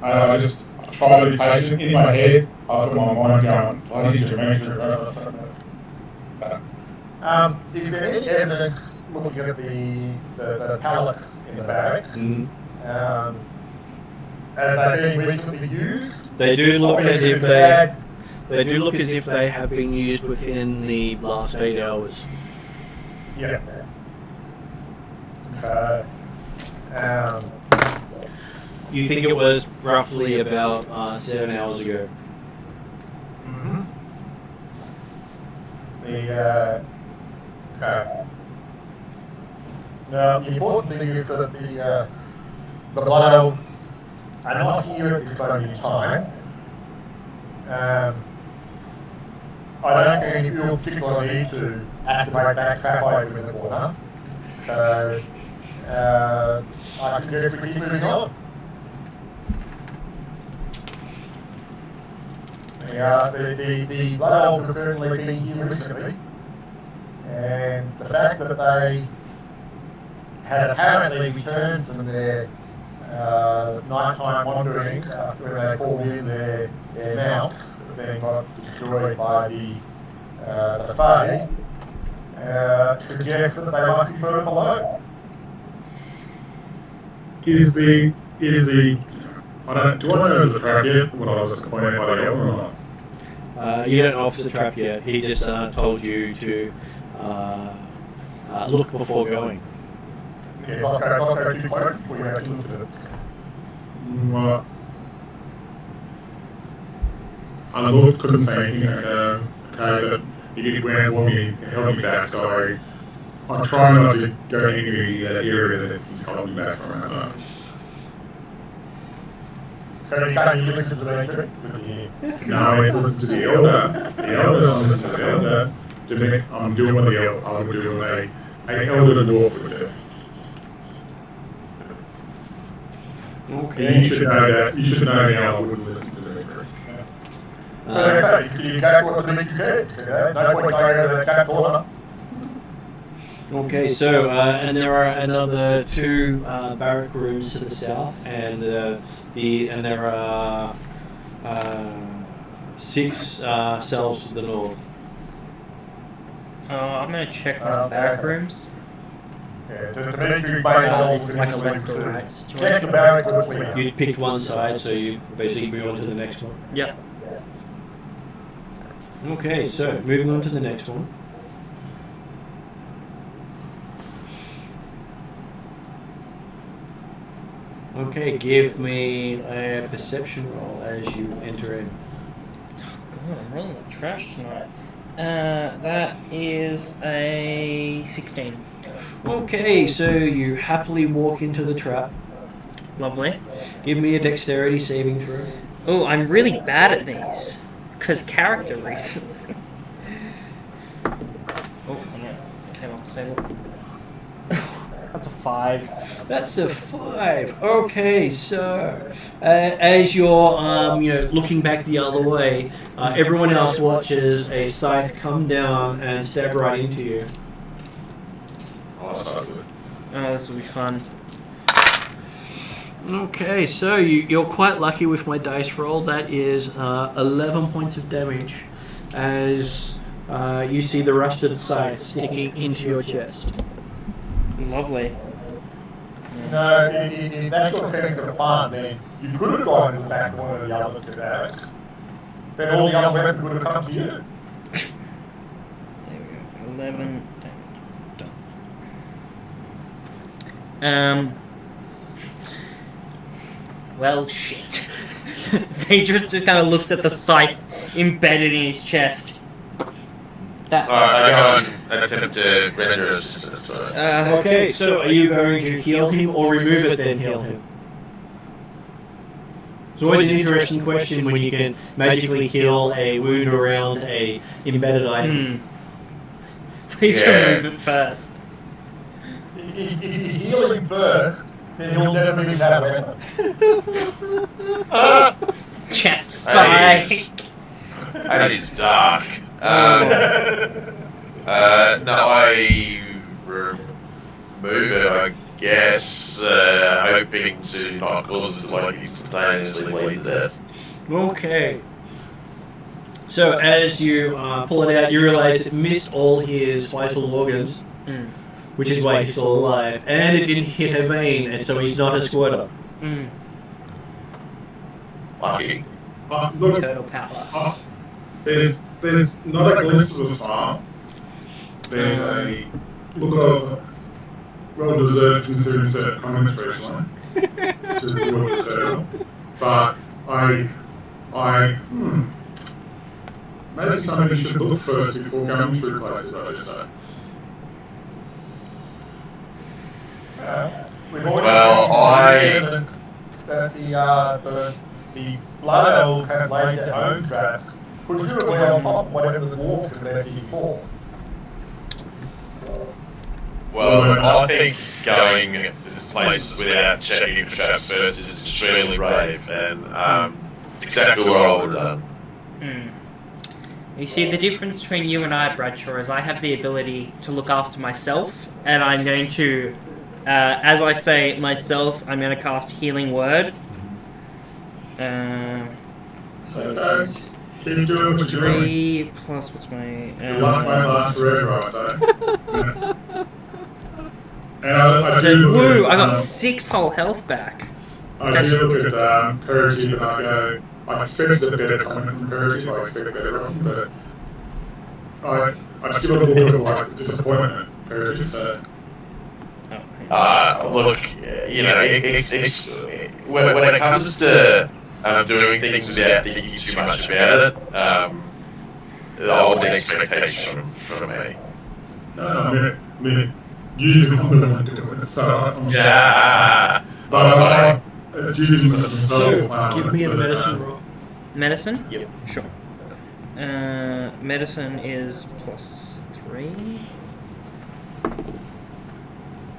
S5: I just try to be patient. In my head, I've got my mind going, bloody geometry.
S4: is there any evidence looking at the pallets in the barracks? Are they being recently used?
S1: They do look as if
S4: they
S1: have been used within the last 8 hours.
S4: Yeah.
S1: You think it was roughly about 7 hours ago?
S4: Okay. Now, the important thing is that the blood are not here at this moment in time. I don't see any real particular need to activate that trap item in the corner. So, I suggest we keep moving on. The blood elves have certainly been here recently, and the fact that they had apparently returned from their nighttime wanderings after when they called in their mounts that then got destroyed by the Fae, suggests that they must be further below.
S5: Is the I don't do I know there's a trap yet? When I was just pointed by the elder or not?
S1: You don't know if it's a trap yet. He just told you to look before going.
S4: Yeah, not go too close before you actually look at it.
S5: Well, I looked, couldn't say anything. Okay, but he did wear me, held me back, so I'm trying not to go into that area that he's holding back from.
S4: So you can't listen to the lecture?
S5: No, I listened to the elder. The elder, I'm listening to the elder. I'm doing what the elder, I would do what an elder dwarf would do.
S1: Okay.
S5: And you should know that. You should know now I wouldn't listen to the lecture.
S4: You got what the lecture said. No point going over the cat corner.
S1: Okay, so and there are another 2 barrack rooms to the south, and there are 6 cells to the north.
S2: I'm gonna check one of the barrack rooms.
S4: Yeah, the military base
S2: It's like a left or right
S4: check the
S2: situation.
S4: barracks with clear.
S1: You picked one side, so you basically move on to the next one.
S2: Yep.
S1: Okay, so moving on to the next one. Okay, give me a perception roll as you enter in.
S2: God, I'm rolling like trash tonight. That is a 16.
S1: Okay, so you happily walk into the trap.
S2: Lovely.
S1: Give me a dexterity saving throw.
S2: Oh, I'm really bad at these. Because character reasons. Oh, hang on. Came off the table. That's a 5.
S1: That's a 5. Okay, so as you're looking back the other way, everyone else watches a scythe come down and stab right into you.
S3: Oh, that's not good.
S2: Oh, this will be fun.
S1: Okay, so you're quite lucky with my dice roll. That is 11 points of damage as you see the rusted scythe sticking into your chest.
S2: Lovely.
S4: No, if that's your setting for fun, then you could have gone to the back one of the other two barracks. Then all the other weapons would have come to you.
S2: There we go. 11. Done. Well, shit. Zadris just kind of looks at the scythe embedded in his chest. That's...
S3: Alright, I go and attempt to render assistance.
S1: Okay, so are you going to heal him or remove it then heal him? It's always an interesting question when you can magically heal a wound around a embedded item.
S2: Please remove it first.
S4: If you heal him first, then he'll never use that weapon.
S2: Chest spike.
S3: That is dark. No, I remove it, I guess, hoping to not cause it to like instantaneously bleed to death.
S1: Okay. So as you pull it out, you realise it missed all his vital organs, which is why he's still alive, and it didn't hit a vein, and so he's not a squirter.
S3: Lucky.
S5: Look,
S2: Turtle power.
S5: there's not a glimpse of a smile. There's a look of well-deserved considering certain commentary line to the turtle. But maybe somebody should look first before going through places like this.
S4: We've already
S3: Well,
S4: seen that the blood elves have laid their own traps, presumably on top of whatever the dwarves have left before.
S3: Well, I think going this place without checking for traps first is extremely brave, and exactly what I would have done.
S2: You see, the difference between you and I, Bradshaw, is I have the ability to look after myself, and I'm going to, as I say myself, I'm going to cast Healing Word.
S5: So, keep doing what you're doing.
S2: 3 plus what's my...
S5: Your luck won't last forever, I say. And I do look
S2: woo!
S5: at,
S2: I got 6 whole health back.
S5: I do look at Perigi and I go, I expected a better comment from Perigi, I expected better from, but I still look at like disappointment at Perigi, so...
S3: Look, you know, when it comes to doing things without thinking too much about it, the old expectation from me.
S5: No, I mean, usually I'm the one doing it, so I'm
S3: Yeah.
S5: but it's usually the
S1: So,
S5: plan.
S1: give me a medicine roll.
S2: Medicine?
S1: Yep.
S2: Sure. Medicine is plus 3.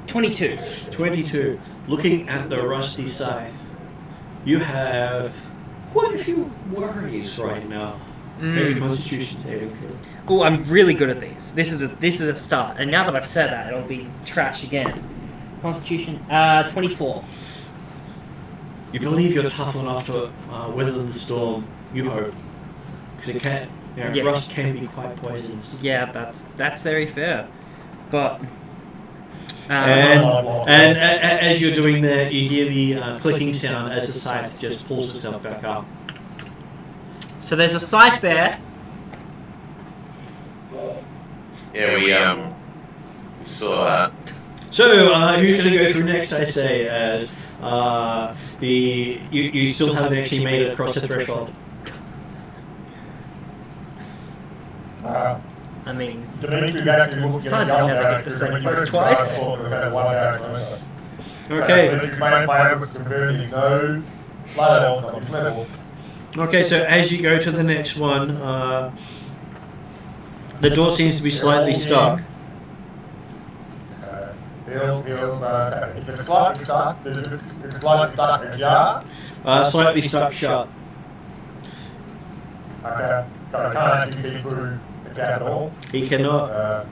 S2: 22.
S1: 22. Looking at the rusty scythe, you have quite a few worries right now. Maybe Constitution saving throw.
S2: Oh, I'm really good at these. This is a start. And now that I've said that, it'll be trash again. Constitution, 24.
S1: You believe you're tough enough to weather the storm. You hope, because it can.
S2: Yeah.
S1: Rust can be quite poisonous.
S2: Yeah, that's very fair. But
S1: And as you're doing that, you hear the clicking sound as the scythe just pulls itself back up.
S2: so there's a scythe there.
S3: Yeah, we saw that.
S1: So, who's going to go through next, I say, as You still haven't actually made it across the threshold.
S2: I mean,
S4: Dimitri's actually looking
S2: Simon's never hit the same place twice.
S1: Okay.
S4: Dimitri's main plan was converting no blood elves on his level.
S1: Okay, so as you go to the next one, the door seems to be slightly stuck.
S4: If it's slightly stuck, it's slightly stuck ajar.
S1: Slightly stuck shut.
S4: Okay, so I can't actually see through the gap at all.
S1: He cannot.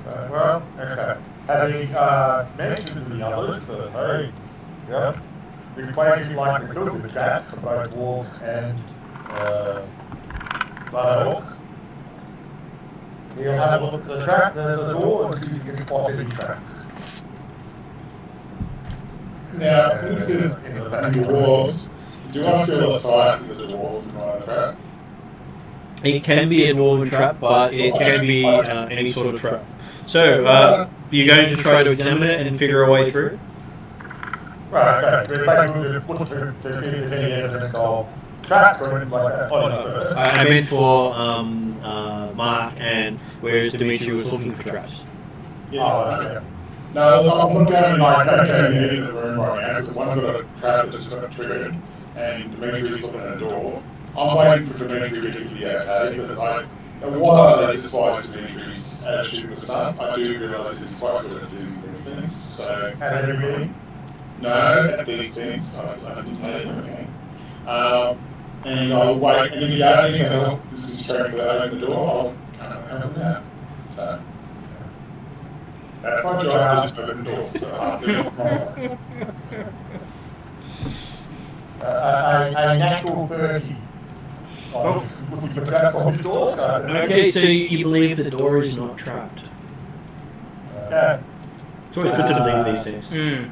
S4: Well, okay. Having mentioned to the others that, hey, yep, this place is likely filled with traps for both wolves and blood elves. He'll have a look at the trap, the door, and see if he can spot any traps.
S5: Now, when this is in the dwarves, do I feel a sight as a dwarf in my trap?
S1: It can be a dwarven trap, but it can be any sort of trap. So, you're going to try to examine it and figure a way through?
S4: Right, okay. We're basically just look to see if there's any evidence of traps or anything like that.
S1: I meant for Mark, and whereas Dimitri was looking for traps.
S4: Yeah.
S5: No, I'm not going in the room right now because one's got a trap that just got triggered and Dimitri's looking at the door. I'm waiting for Dimitri to give the okay because while I despise Dimitri's attitude with stuff, I do realise he's quite good at doing these things. So,
S4: At everything?
S5: no, at these things, I didn't say anything. And I'll wait, and if he says, oh, this is straight for that open the door, I'll help him out. So, that's my job, just open the door. So I'll do it.
S4: A natural 30.
S1: Okay, so you believe the door is not trapped.
S4: Yeah.
S1: It's always good to believe these things.
S4: Good.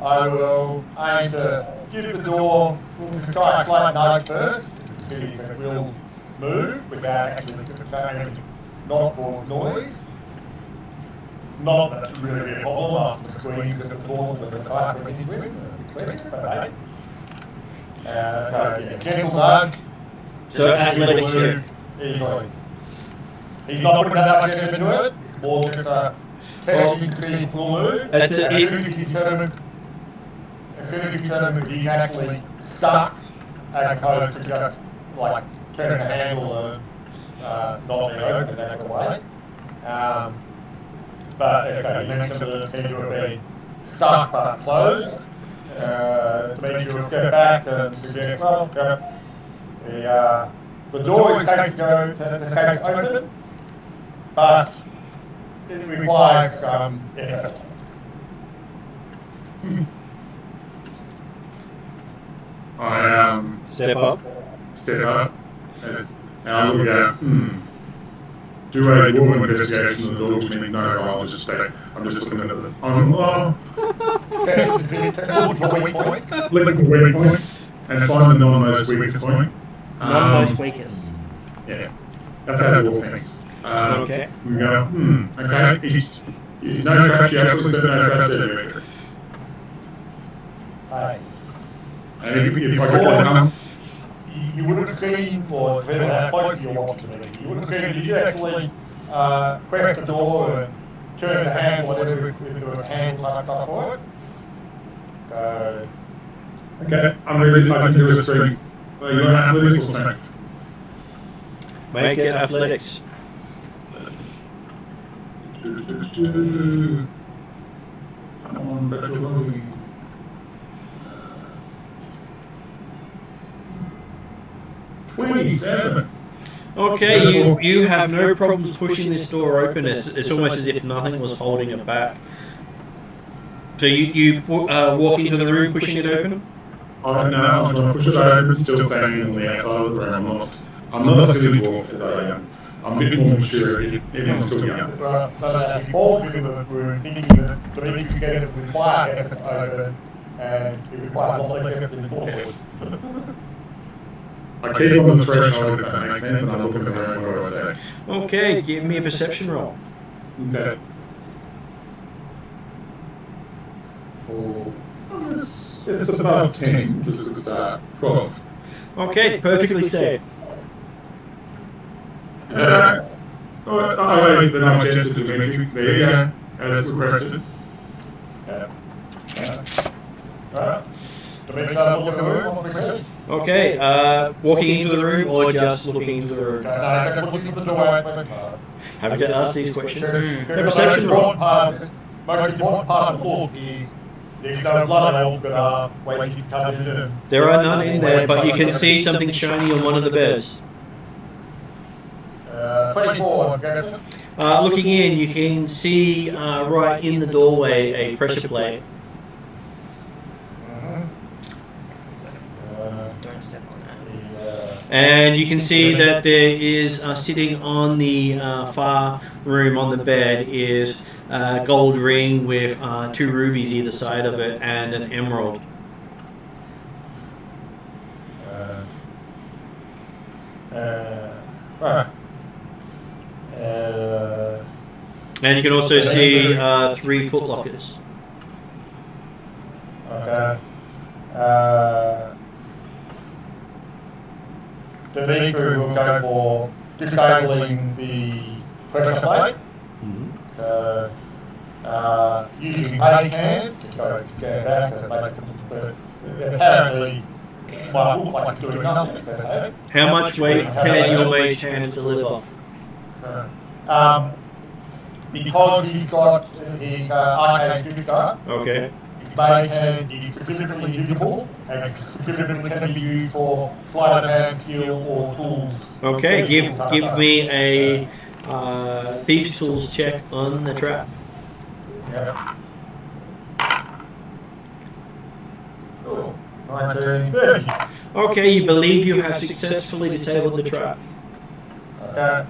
S4: I will aim to give the door, we'll try a slight nudge first, to see if it will move without actually making not cause noise. Not that it's really a problem after the squeeze of the door with the side from into it, but hey. So, yeah, gentle nudge.
S1: So athletics check.
S4: Easily. He's not putting that much effort into it, more just a testing to see if it will move.
S1: That's it.
S4: As soon as you determine he's actually stuck, as opposed to just like turning the handle and not being open, that's the way. But as I mentioned, it seemed to have been stuck but closed. Dimitri will step back and suggest, well, the door is safe to open, but it requires some effort.
S5: I
S1: Step up.
S5: and I look at do a Google investigation of the door, which means no, I'll just suspect. I'm just looking at the looking for weak points and find the non-most weakest point.
S2: Most weakest.
S5: Yeah, that's how Wolf thinks.
S1: Okay.
S5: We go, okay, he's no traps, you absolutely said no traps there, Dimitri. And if I get that done,
S4: you would have seen, or depending on how close you want to be, you would have seen, did you actually press the door and turn the handle, whatever, if there was a handle like stuff for it? So,
S5: okay, I can do a string. Well, you want athletics or strength?
S1: Make it athletics.
S5: Come on, better load. $27.
S1: Okay, you have no problems pushing this door open. It's almost as if nothing was holding it back. So you walk into the room pushing it open?
S5: Oh no, I'm trying to push it open, still standing on the outside of the room. I'm not a silly dwarf as I am. I'm a bit more mature, even I'm still young.
S4: but he falls into the room thinking that Dimitri could get it with quiet effort to open, and it requires a lot less effort than forward.
S5: I keep on the threshold, if that makes sense, and I look at the room, what do I say?
S1: Okay, give me a perception roll.
S5: Okay. Oh, it's above 10, just at the start. 12.
S1: Okay, perfectly safe.
S5: I the night jester to Dimitri. There you go, as requested.
S4: Right. Dimitri, have a look at the room. What do we see?
S1: Okay, walking into the room or just looking into the room?
S4: No, just looking for the doorway.
S1: Have to ask these questions.
S4: The
S1: Perception roll.
S4: most important part of the book is there's no blood elves that are waiting to come in.
S1: There are none in there, but you can see something shiny on one of the beds.
S4: 24, Jackson.
S1: Looking in, you can see right in the doorway a pressure plate.
S2: Don't step on that.
S1: And you can see that there is sitting on the far room on the bed is a gold ring with 2 rubies either side of it and an emerald. And you can also see 3 footlockers.
S4: Okay. Dimitri will go for disabling the pressure plate. So, using mage hand to go stand back and make it, but apparently it might look like it's doing nothing. But, hey,
S1: How much weight can your mage hand deliver?
S4: so, because he's got his arcane duster,
S1: Okay.
S4: his mage hand is specifically usable and specifically can be used for sleight of hand skill or tools.
S1: Okay, give me a thieves tools check on the trap.
S4: Yeah. Oh, 19, 30.
S1: Okay, you believe you have successfully disabled the trap.
S4: Okay.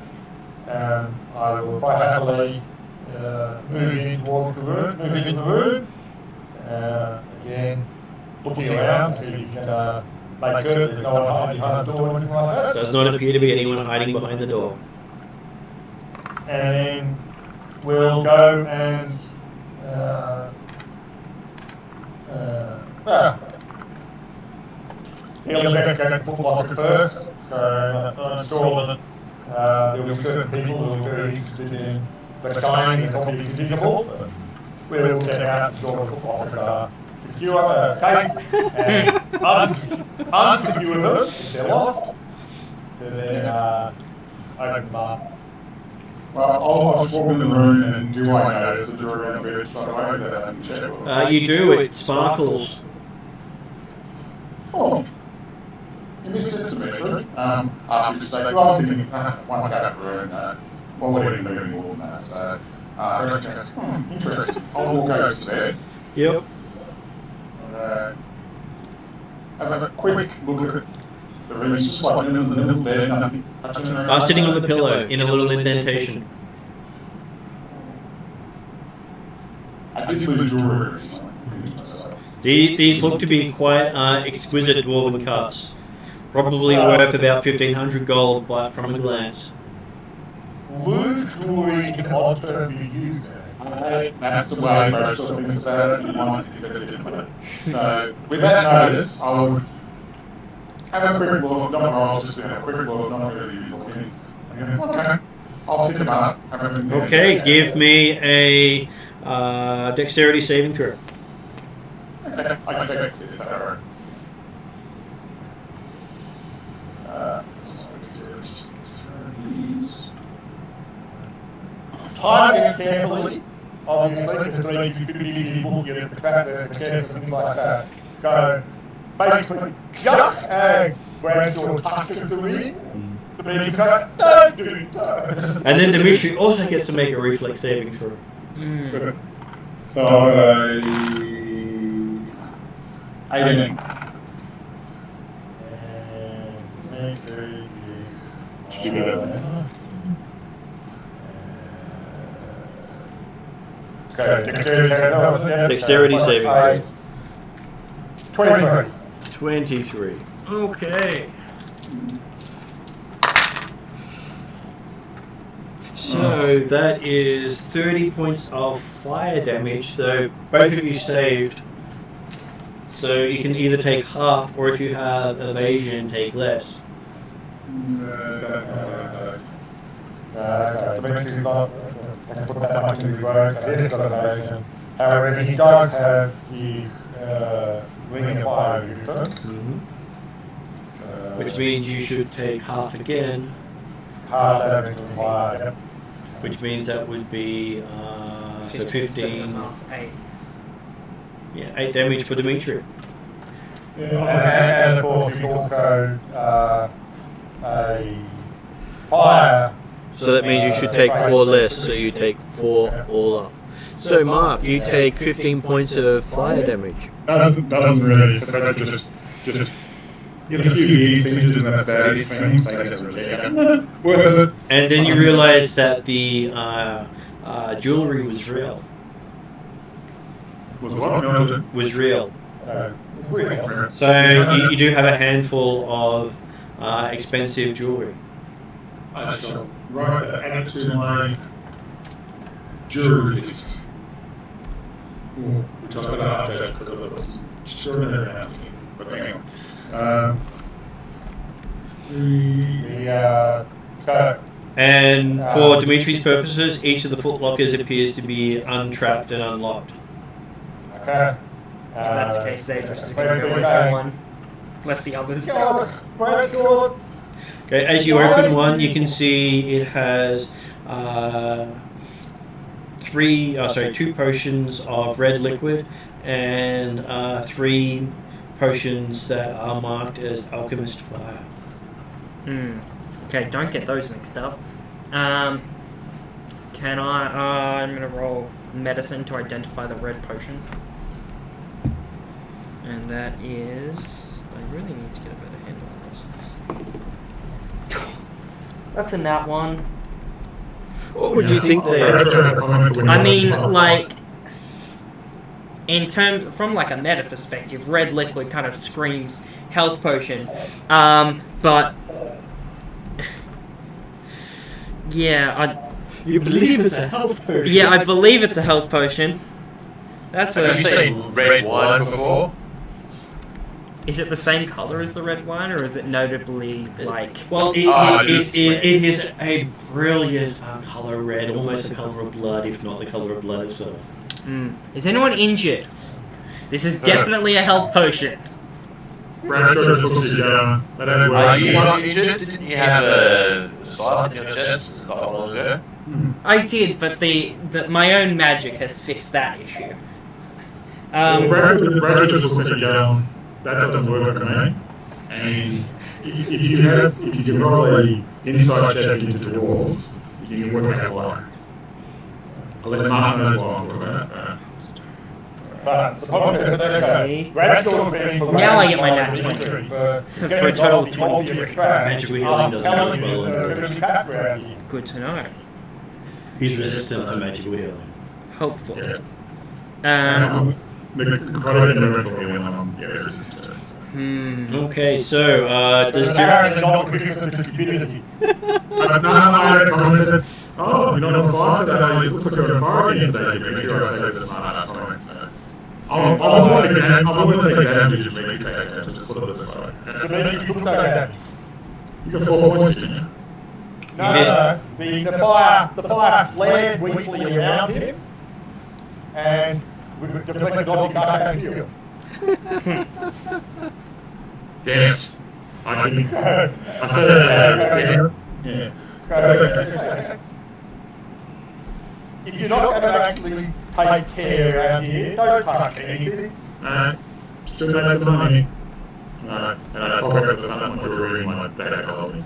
S4: I will quite happily move in towards the room, move into the room. Again, looking around, see if you can make sure that there's no one hiding behind the door or anything like that.
S1: Does not appear to be anyone hiding behind the door.
S4: And then we'll go and he'll investigate the footlocker first. So I'm sure that there will be certain people who are very interested in the shine and obviously visible. But we'll get out and sure the footlockers are secure, safe, and unsecure them if they're locked. So then open them up.
S5: Well, I'll just walk in the room and do I notice the door around the bed straight away that I haven't checked?
S1: You do, it sparkles.
S5: Oh, you missed this, Dimitri. After you just say, well, I'm thinking, one cat room, well, we're getting moving more than that, so, interesting. I'll go to bed.
S1: Yep.
S5: Have a quick look at the room. It's just like in the middle of the bed, nothing.
S1: Sitting on the pillow in a little indentation.
S5: I did lose jewelry.
S1: These look to be quite exquisite dwarven cuts. Probably worth about 1,500 gold from a glance.
S4: Lose jewelry is an odd term you use there.
S5: That's the way most of things about it. You want to keep it different. So, with that notice, I would have a quick look. Not roll, just have a quick look. Not really looking. Okay, I'll pick them up.
S1: Okay, give me a dexterity saving throw.
S5: Okay, I can take this. Alright.
S4: Time it carefully, obviously, because you could be easily looking at the crap, the chairs and things like that. So, basically, just as Bradshaw touches the ring, the baby goes, don't do that.
S1: And then Dimitri also gets to make a reflex saving throw.
S5: So, 18.
S1: Dexterity saving throw.
S4: 23.
S1: 23. Okay. So that is 30 points of fire damage. So both of you saved. So you can either take half, or if you have evasion, take less.
S4: Dimitri's not put that much into work. He's got evasion. However, he does have his ring of fire resistance.
S1: Which means you should take half again.
S4: Half damage from fire. Yep.
S1: Which means that would be so 15.
S2: 8.
S1: Yeah, 8 damage for Dimitri.
S4: And of course, he's also a fire.
S1: So that means you should take 4 less, so you take 4 all up. So Mark, you take 15 points of fire damage.
S5: That doesn't really, just get a few easy singes and that's about it for him, so that doesn't really worth it.
S1: And then you realise that the jewellery was real.
S5: Was what? No,
S1: Was real.
S4: Real.
S1: So you do have a handful of expensive jewellery.
S5: I shall write that, add it to my jewelry list. Which I've got to update because I was sure of that out. But hang on.
S1: And for Dimitri's purposes, each of the footlockers appears to be untrapped and unlocked.
S4: Okay.
S2: If that's the case, Zadris is going to go with one. Let the others.
S1: Okay, as you open one, you can see it has 2 potions of red liquid and 3 potions that are marked as alchemist fire.
S2: Okay, don't get those mixed up. Can I? I'm gonna roll medicine to identify the red potion, and that is. I really need to get a better handle on this. That's a nat 1.
S1: What would you think they are?
S2: I mean, like, from like a meta perspective, red liquid kind of screams health potion. But yeah,
S1: You believe it's a health potion?
S2: yeah, I believe it's a health potion. That's
S3: Have you seen red wine before?
S2: Is it the same color as the red wine, or is it notably like?
S1: Well, it is a brilliant colour red, almost the colour of blood, if not the colour of blood itself.
S2: Is anyone injured? This is definitely a health potion.
S3: Are you not injured? Didn't you have a slide in your chest not long ago?
S2: I did, but my own magic has fixed that issue.
S5: That doesn't work for me. And if you can roll a inside check into the walls, you can work out why. I'll let Mark know what I'm talking about.
S4: But the problem is that
S2: now I get my nat 20 for a total of 23.
S1: Magical healing doesn't work well.
S2: Good to know.
S1: He's resistant to magical healing.
S2: Hopeful.
S5: Yeah.
S1: Okay, so does
S4: apparently not resistant to stupidity.
S5: I said, oh, you're not on fire today. It looks like you're on fire again today. Make sure I say the smart ass comment. I'm willing to take damage if we take damage. Just put it this way.
S4: You took no damage.
S5: You got 4 points, didn't you?
S4: No. The fire flared weakly around him, and we deflected off his back and shield.
S5: Damn it. I said yeah.
S4: If you're not going to actually take care around here, don't touch anything.
S5: Still got some money. And I pocket out some jewelry in my bag holding.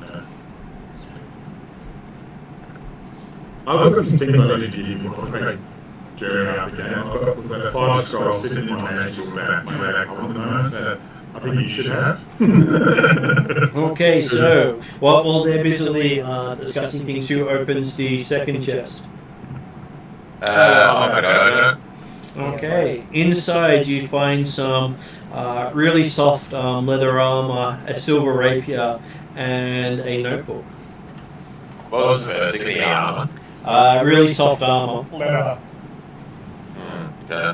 S5: I've got some things I need to give you during after game. I've got 5 scrolls sitting in my magical bag holding at the moment that I think you should have.
S1: Okay, so while they're busily discussing things, who opens the second chest?
S3: I don't know.
S1: Okay, inside you find some really soft leather armor, a silver rapier, and a notebook.
S3: What was the first thing in the armor?
S1: Really soft armor.
S4: Leather.
S3: Okay.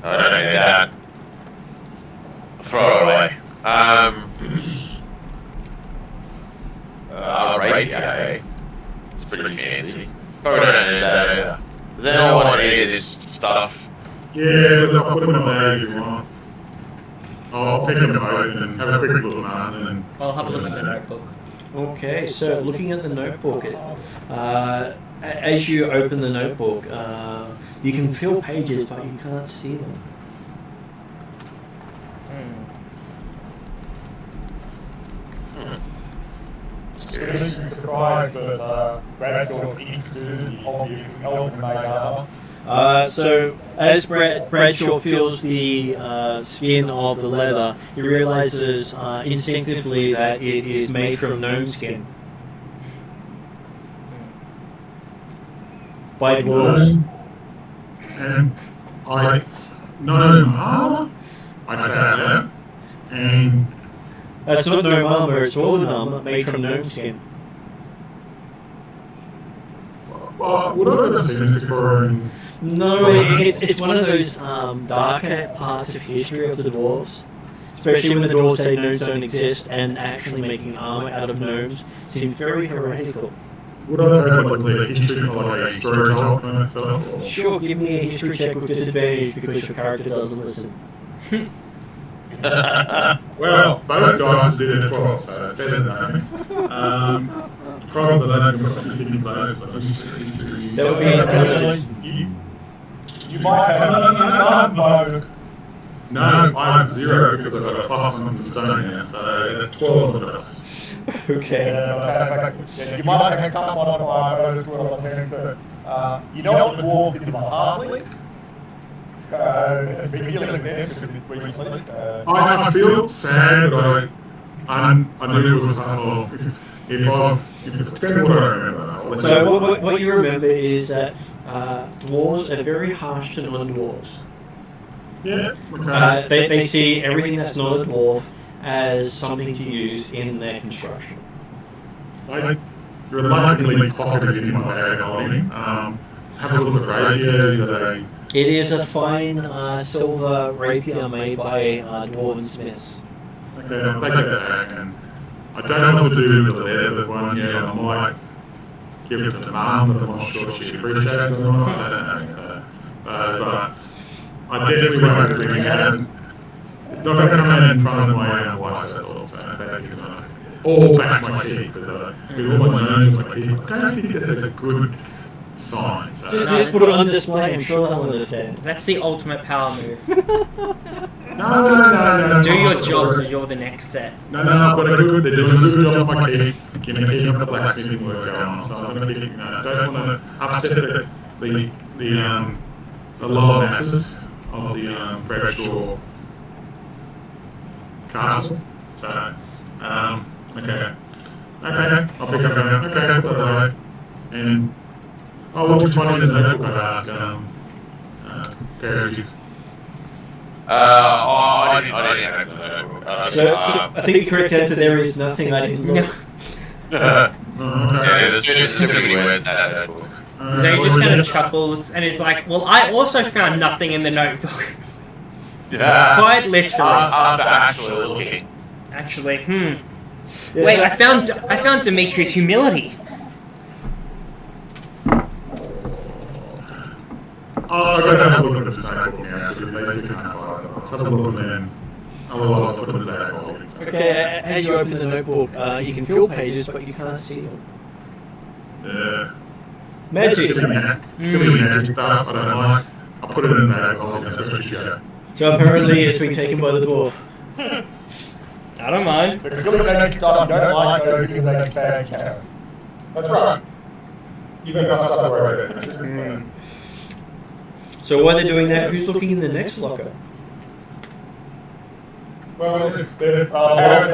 S3: I don't need that. Throw it away. Radio. It's pretty fancy. Probably don't need that either. Does anyone want any of this stuff?
S5: Yeah, I'll put them in my bag if you want. I'll pick them both and have a quick look at them and then...
S2: I'll have a look at the notebook.
S1: Okay, so looking at the notebook, as you open the notebook, you can fill pages, but you can't see them.
S4: Really surprised that Bradshaw's included the obvious elven made armor.
S1: So as Bradshaw feels the skin of the leather, he realizes instinctively that it is made from gnome skin. By dwarves.
S5: And I gnome armor, I say that, and
S1: That's not gnome armor, it's dwarven armor made from gnome skin.
S5: would I ever seen this before? And
S1: No, it's one of those darker parts of history of the dwarves. Especially when the dwarves say gnomes don't exist, and actually making armor out of gnomes seems very heretical.
S5: would I have like the history of like a storyteller for myself? Or?
S1: Sure, give me a history check with disadvantage because your character doesn't listen.
S5: Well, both dice did it 12, so it's better than nothing. Probably they don't got anything close.
S1: That would be intelligence.
S4: You might have an bonus.
S5: No, I have 0 because I've got a plus on the stone now, so that's 12 of us.
S1: Okay.
S4: You might have some modifier as well, I think, that you know what the dwarves into the halflings? Been killing them recently.
S5: I feel sad, but I knew it was if depends what I remember.
S1: So what you remember is that dwarves are very harsh to non-dwarves.
S5: Yeah, okay.
S1: They see everything that's not a dwarf as something to use in their construction.
S5: I reluctantly pocketed it in my bag holding. Have a look at radio.
S1: It is a fine silver rapier made by dwarven smiths.
S5: Okay, I'll take that back. And I don't know what to do with the leather one yet. I might give it to Mum, but I'm not sure she'd appreciate it or not. I don't know. So, but I definitely won't bring it out. It's not going to come in front of my wife, that's all. So that's nice. Or back my teeth, because with all my nose and my teeth, I don't think that's a good sign. So.
S1: Just put it on display, I'm sure they'll understand.
S2: That's the ultimate power move.
S5: No.
S2: Do your job so you're the next set.
S5: No, but they're doing a good job on my teeth, keeping up the blacksmithing work going on. So I'm going to keep, I don't want to upset the lower masses of the Bradshaw castle. So, okay, I'll pick up going. Okay, put that away. And which one in the notebook I asked? Perry.
S3: I didn't have the notebook.
S1: So I think the correct answer there is nothing. I didn't look.
S3: Yeah, there's too many words in that notebook.
S2: So he just kind of chuckles and is like, well, I also found nothing in the notebook.
S3: Yeah.
S2: Quite literally.
S3: After actually looking.
S2: Actually, Wait, I found Dimitri's humility.
S5: I'm going to have a look at this notebook now, because they still can't find it. Let's have a look and then I'll put it in the bag holding.
S1: Okay, as you open the notebook, you can fill pages, but you can't see them.
S5: Yeah.
S1: Magic!
S5: Silly magic stuff, I don't like. I'll put it in the bag holding, that's where it should go.
S1: So apparently it's been taken by the dwarf.
S2: I don't mind.
S4: The silly magic stuff, don't like those silly magic bad carrot.
S5: That's right. You've got enough stuff to worry about.
S1: So while they're doing that, who's looking in the next locker?
S5: Well, if they're...
S4: Apparently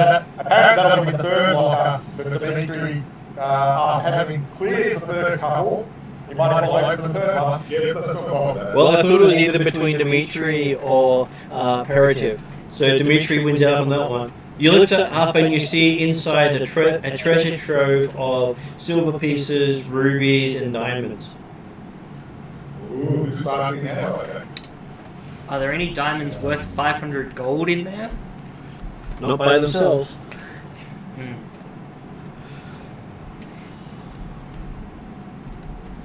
S4: that'll be the third locker, but Dimitri, after having cleared the third couple, you might not open the third one.
S5: Yeah, that's not fine with that.
S1: Well, I thought it was either between Dimitri or Peritiv. So Dimitri wins out on that one. You lift it up and you see inside a treasure trove of silver pieces, rubies, and diamonds.
S5: Ooh, it's sparkling now, I say.
S2: Are there any diamonds worth 500 gold in there?
S1: Not by themselves.
S2: Hmm.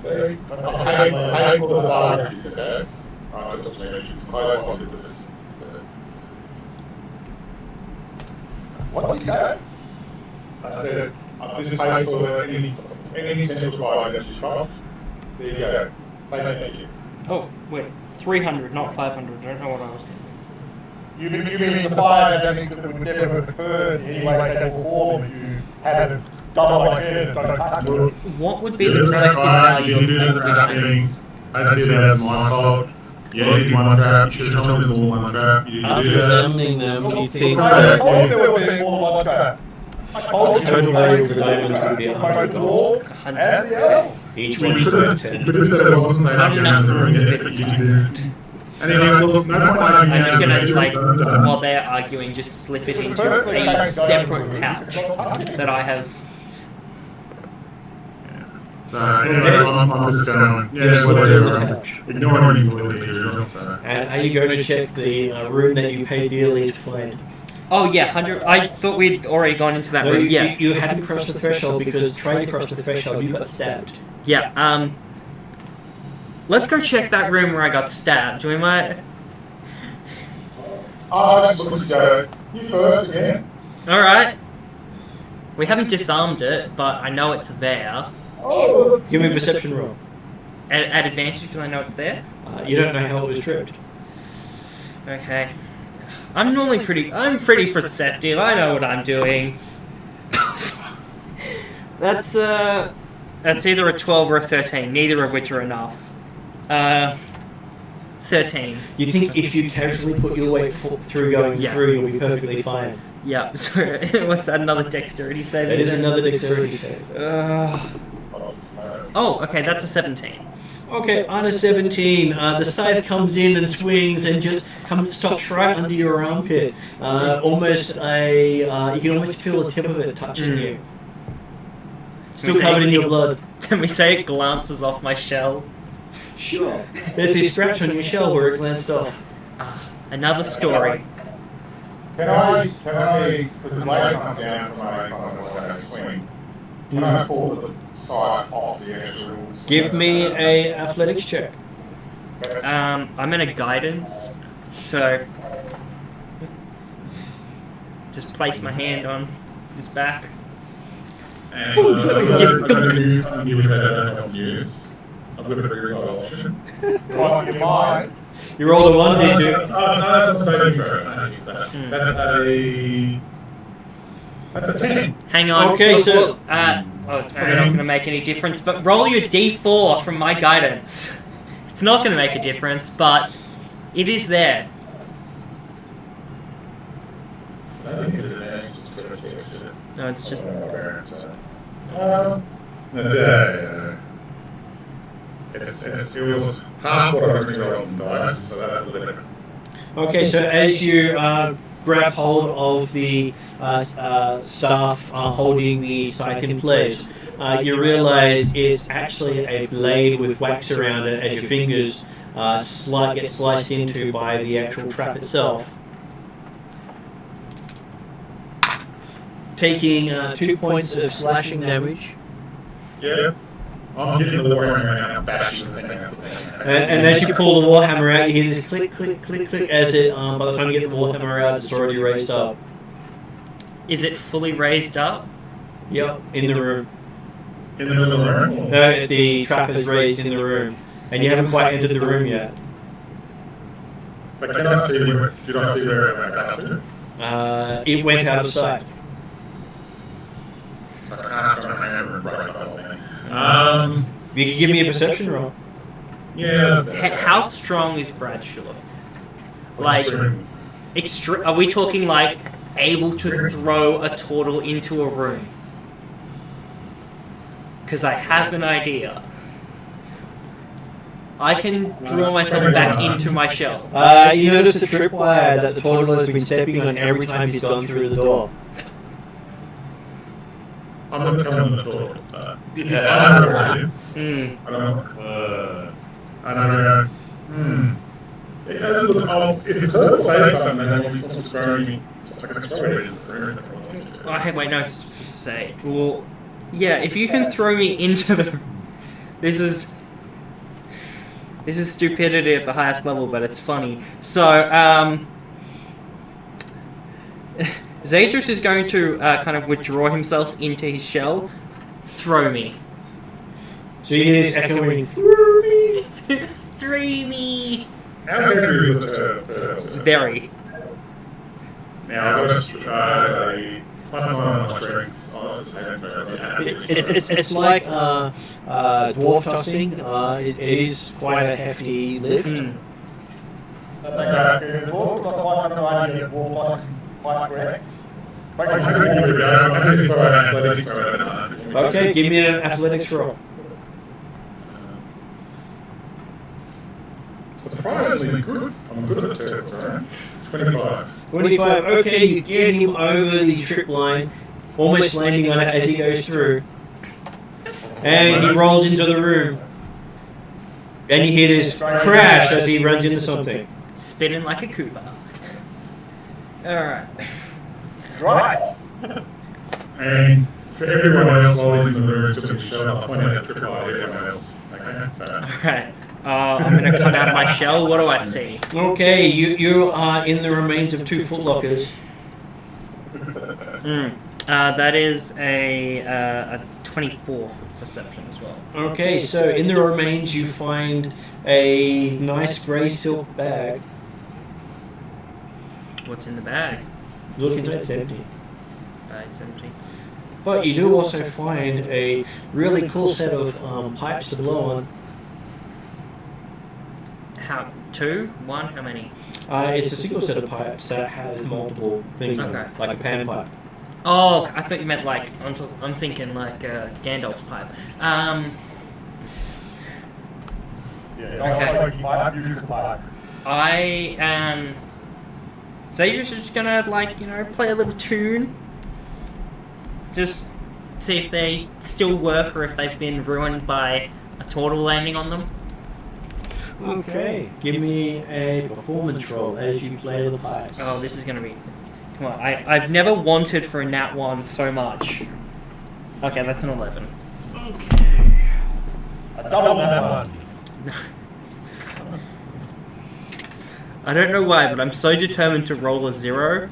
S5: So, I for the fire, okay? It doesn't mean it's quite wanted with this.
S4: What did you say?
S5: I said, this pays for any potential fire that you got. There you go. Say thank you.
S2: Oh, wait. 300, not 500. I don't know what I was thinking.
S4: You mean the fire damage that would never have occurred anyway, shape or form if you had a double like head and don't touch it?
S2: What would be the collective value of all the diamonds?
S5: I see that as my fault. Yeah, you did one trap. You should have told me the one trap. You didn't do
S1: After
S5: that.
S1: examining them, you think
S4: I
S1: that
S4: told you there would be more than one trap. I told
S1: the
S4: you
S1: total
S4: there
S1: value
S4: was
S1: of the diamonds would be
S4: both
S1: 100
S4: the
S1: gold.
S4: wall and the elf.
S1: Each
S5: Well,
S1: one
S5: you could
S1: costs
S5: have
S1: 10.
S5: said it wasn't
S2: Not enough for
S5: doing it, but you did. Anyway, look, no point arguing
S2: I'm just
S5: against
S2: gonna,
S5: it.
S2: like, while they're arguing, just slip it into a separate pouch that I have.
S5: So, anyway, I'm just going, yeah, whatever. Ignoring completely the usual, so.
S1: And are you going to check the room that you paid dearly to find?
S2: Oh yeah, 100. I thought we'd already gone into that
S1: No,
S2: room.
S1: you,
S2: Yeah,
S1: you hadn't crossed the threshold because trying to cross the threshold, you got stabbed.
S2: yeah. Let's go check that room where I got stabbed. We might.
S5: I just looked at you first again.
S2: All right. We haven't disarmed it, but I know it's there.
S1: Give me a perception roll.
S2: At advantage because I know it's there.
S1: You don't know how it was tripped.
S2: Okay. I'm pretty perceptive. I know what I'm doing. That's either a 12 or a 13, neither of which are enough. 13.
S1: You think if you casually put your way through going
S2: Yeah.
S1: through, you'll be perfectly fine.
S2: Yeah, so what's that, another dexterity save?
S1: It is another dexterity save.
S2: Oh, okay, that's a 17.
S1: Okay, on a 17, the scythe comes in and swings and just stops right under your armpit. Almost you can almost feel the tip of it touching you. Still covered in your blood.
S2: Can we say it glances off my shell?
S1: Sure. There's this scratch on your shell where it glanced off.
S2: Another story.
S5: Can I, because the blade comes down from my swing, can I pull the scythe off the actual...
S1: Give me a athletics check.
S2: I'm in a guidance, so just place my hand on his back.
S5: And I'm you with that use. I've got a very good option.
S4: Right in mind.
S1: You rolled a 1, did you?
S5: No, that's a saving throw. I don't use that. That's a 10.
S2: Hang on.
S1: Okay, so-
S2: it's probably not going to make any difference, but roll your d4 from my guidance. It's not going to make a difference, but it is there.
S5: I think it is just for a shit.
S2: No, it's just...
S5: It was half what I originally rolled in dice, so that was 11.
S1: Okay, so as you grab hold of the staff holding the scythe in place, you realize it's actually a blade with wax around it as your fingers get sliced into by the actual trap itself. Taking 2 points of slashing damage.
S5: Yeah. I'm getting the warhammer out and bashing this thing out.
S1: And as you pull the warhammer out, you hear this click, click, click, click, as it, by the time you get the warhammer out, it's already raised up.
S2: Is it fully raised up?
S1: Yep, in the room.
S5: In the middle of the room?
S1: No, the trap is raised in the room, and you haven't quite entered the room yet.
S5: But can I see where, did I see where it went back to?
S1: It went out of sight.
S5: So I can't throw my hammer and break the whole thing.
S1: You can give me a perception roll.
S5: Yeah.
S2: How strong is Bradshaw? Like,
S5: Extreme.
S2: are we talking like able to throw a turtle into a room? Because I have an idea. I can draw myself back into my shell.
S1: You notice the tripwire that the turtle has been stepping on every time he's gone through the door.
S5: I'm not telling the door.
S3: Yeah.
S5: I know where it is.
S2: Hmm.
S5: I know. And I go, yeah, look, if the turtle says something, then I'll be throwing me. I can throw it in the room.
S2: Oh, hey, wait, no, just say. Well, yeah, if you can throw me into the... This is stupidity at the highest level, but it's funny. So, Zadris is going to kind of withdraw himself into his shell. Throw me.
S1: So you hear this echoing,
S2: Throw me! Throw me!
S5: How heavy is this turtle?
S2: Very.
S5: Now, I've just tried a +9 on my strength. Oh, it's the same turtle.
S1: it's like dwarf tossing. It is quite a hefty lift.
S2: Hmm.
S4: The dwarf got the one idea of dwarf tossing quite correct.
S5: I can give it a go. I can throw an athletics throw.
S1: Okay, give me an athletics roll.
S5: Surprisingly good. I'm good at turtles, right? 25.
S1: 25. Okay, you get him over the trip line, almost landing on it as he goes through. And he rolls into the room. And you hear this crash as he runs into something.
S2: Spinning like a Koopa. Alright.
S4: Right.
S5: And for everyone else while he's in the room, just shut up. I point out the trip line to everyone else. Okay? So,
S2: Alright. I'm gonna come out of my shell. What do I see?
S1: Okay, you are in the remains of 2 footlockers.
S2: That is a 24 for perception as well.
S1: Okay, so in the remains you find a nice grey silk bag.
S2: What's in the bag?
S1: Look into it, it's empty.
S2: Bag's empty.
S1: But you do also find a really cool set of pipes to blow on.
S2: How? 2? 1? How many?
S1: It's a single set of pipes that has multiple things on it, like a pan pipe.
S2: Oh, I thought you meant like, I'm thinking like Gandalf's pipe. I Zadrius is just gonna play a little tune. Just see if they still work or if they've been ruined by a turtle landing on them.
S1: Okay, give me a performance roll as you play the pipes.
S2: Oh, this is gonna be... Come on, I've never wanted for a nat 1 so much. Okay, that's an 11.
S1: Okay.
S4: A double nat 1.
S2: I don't know why, but I'm so determined to roll a 0.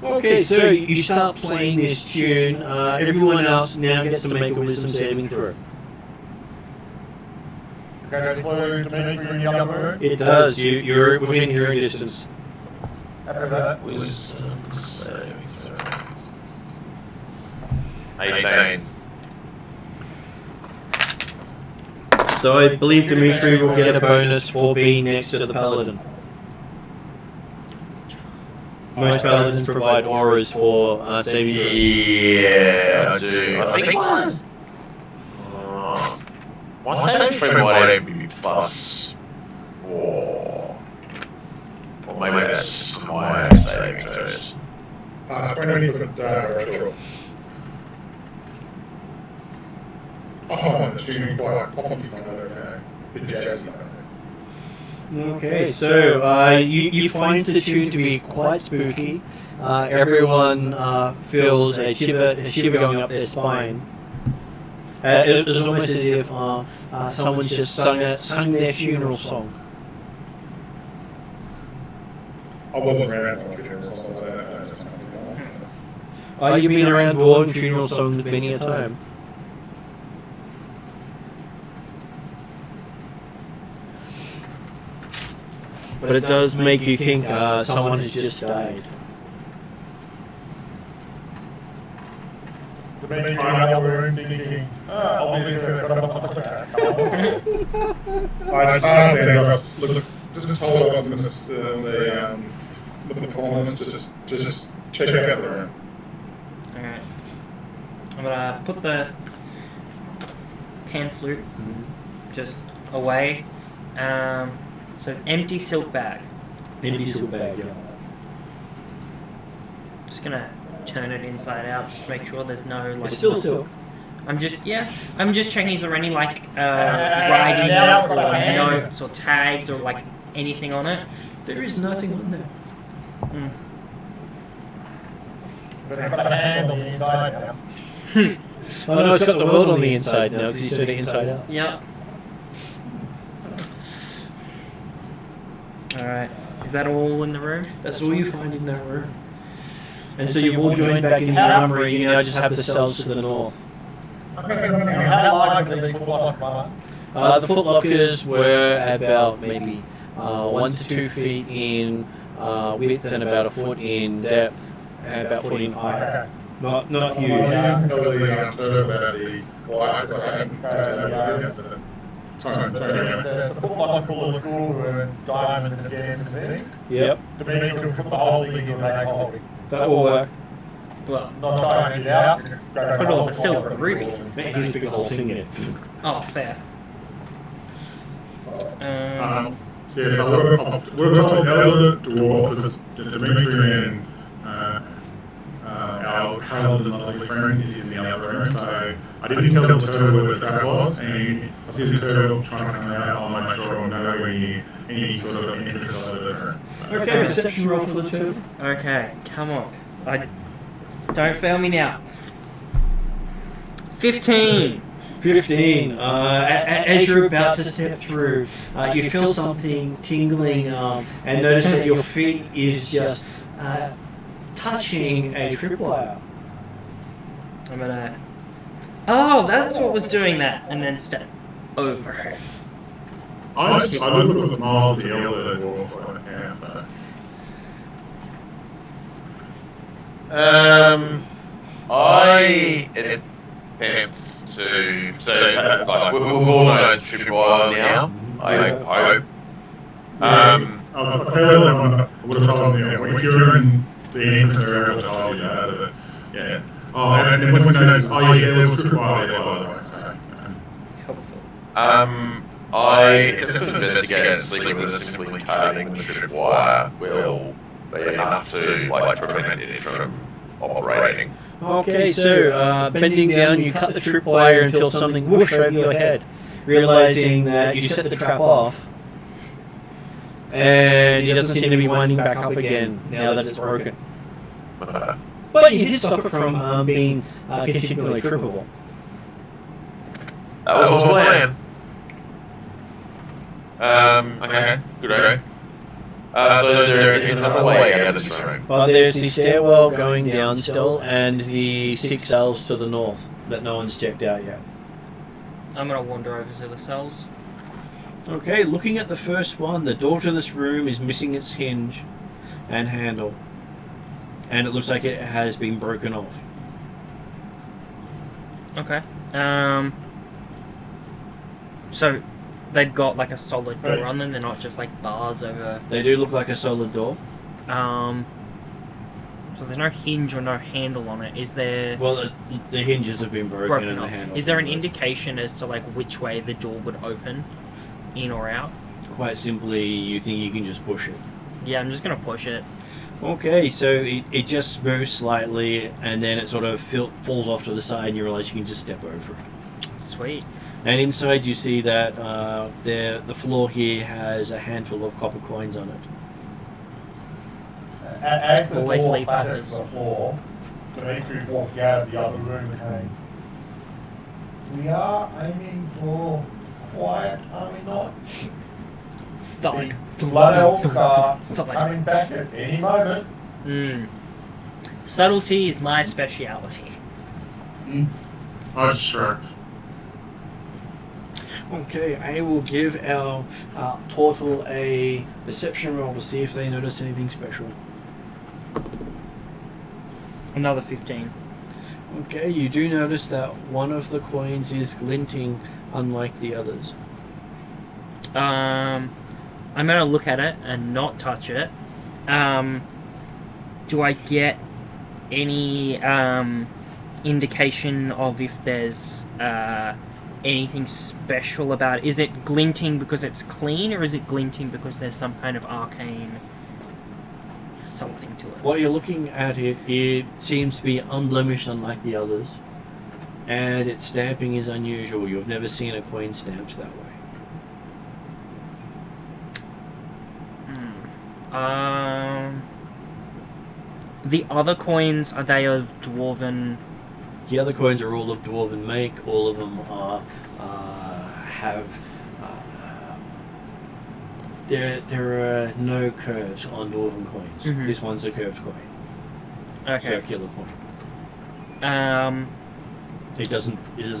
S1: Okay, so you start playing this tune. Everyone else now gets to make a wisdom saving throw.
S4: Does that include Dimitri in the other room?
S1: It does. You're within hearing distance.
S4: After that?
S3: Wisdom saving throw. 18.
S1: So I believe Dimitri will get a bonus for being next to the paladin. Most paladins provide auras for saving throws.
S3: Yeah, I do. I think my saving throw might even be +4. Or maybe that's just my own saving throws.
S5: 20 for retro. Oh, the tuning quite poppy kind of okay. Bit jazzy.
S1: Okay, so you find the tune to be quite spooky. Everyone feels a shiver going up their spine. It was almost as if someone's just sung their funeral song.
S5: I wasn't around for my funeral, so I don't know.
S1: You've been around dwarven funeral songs many a time. But it does make you think someone has just died.
S4: Dimitri in the other room thinking, obviously I've got
S5: I just asked them, look, just hold off on the performance, just check out the room.
S2: Alright. I'm gonna put the pan flute, just away. So empty silk bag.
S1: Empty silk bag, yeah.
S2: Just gonna turn it inside out, just make sure there's no like.
S1: It's still silk.
S2: I'm just checking is there any like writing or notes or tags or like anything on it.
S1: There is nothing on there.
S2: Mm.
S4: But it's got a hand on the inside now.
S1: Oh no, it's got the world on the inside now because you turned it inside out.
S2: Yep. Alright. Is that all in the room?
S1: That's all you find in that room. And so you've all joined back in the armory. You now just have the cells to the north.
S4: How large are these footlockers, Mama?
S1: The footlockers were about maybe 1 to 2 feet in width and about a foot in depth and about a foot in height. Not huge.
S5: I'm totally after about the why I haven't sorry.
S4: The footlocker full of silver and diamonds and gems and everything.
S1: Yep,
S4: To be able to put the whole thing in that hole.
S1: that will work.
S2: Well,
S4: Not trying to get out.
S2: put all the silver and rubies.
S1: Make you stick the whole thing in it.
S2: Oh, fair.
S5: So we're told Elder Dwarf, Dimitri and our paladin lovely friend is in the other room, so I didn't tell the turtle where the trap was, and I see the turtle trying to come out, I'll make sure I'll know any sort of entrance over the room.
S1: Okay, reception roll for the turtle.
S2: Okay, come on. Don't fail me now. 15!
S1: 15. As you're about to step through, you feel something tingling and notice that your feet is just touching a tripwire.
S2: I'm gonna... Oh, that's what was doing that! And then step over it.
S5: I look at the mile the Elder Dwarf, yeah, so.
S3: I attempts to like we've all known it's tripwire now. I hope.
S5: I would have told you, if you're in the entrance area, I would have told you out of it. Yeah. Oh, and then once you notice, there was a tripwire there, by the way, so.
S2: Helpful.
S3: I attempt to investigate and see whether simply cutting the tripwire will be enough to like prevent it from operating.
S1: Okay, so bending down, you cut the tripwire and feel something whoosh over your head, realizing that you set the trap off, and it doesn't seem to be winding back up again now that it's broken. But you did stop it from being continually trippable.
S3: That was the plan. Okay, good okay. So is another way out of this room?
S1: Well, there's the stairwell going down still, and the 6 cells to the north that no one's checked out yet.
S2: I'm gonna wander over to the cells.
S1: Okay, looking at the first one, the door to this room is missing its hinge and handle, and it looks like it has been broken off.
S2: Okay. So they've got like a solid door on them. They're not just like bars over.
S1: They do look like a solid door.
S2: So there's no hinge or no handle on it. Is there?
S1: Well, the hinges have been broken and the
S2: off.
S1: handle.
S2: Is there an indication as to like which way the door would open, in or out?
S1: Quite simply, you think you can just push it.
S2: Yeah, I'm just gonna push it.
S1: Okay, so it just moves slightly, and then it sort of falls off to the side, and you realize you can just step over it.
S2: Sweet.
S1: And inside, you see that the floor here has a handful of copper coins on it.
S4: As the
S2: Always
S4: door
S2: leave
S4: clatters
S2: coppers.
S4: the floor, Dimitri walked out of the other room saying, "We are aiming for quiet, are we not?
S2: Thud.
S4: The blood elves are
S2: Thud.
S4: coming back at any moment."
S2: Subtlety is my speciality.
S5: I just shrugged.
S1: Okay, I will give our turtle a perception roll to see if they notice anything special.
S2: Another 15.
S1: Okay, you do notice that one of the coins is glinting, unlike the others.
S2: I'm gonna look at it and not touch it. Do I get any indication of if there's anything special about it? Is it glinting because it's clean, or is it glinting because there's some kind of arcane something to it?
S1: While you're looking at it, it seems to be unblemished unlike the others. And its stamping is unusual. You've never seen a coin stamped that way.
S2: The other coins, are they of dwarven?
S1: The other coins are all of dwarven make. All of them are have. There are no curves on dwarven coins.
S2: Mhm.
S1: This one's a curved coin,
S2: Okay.
S1: circular coin. It doesn't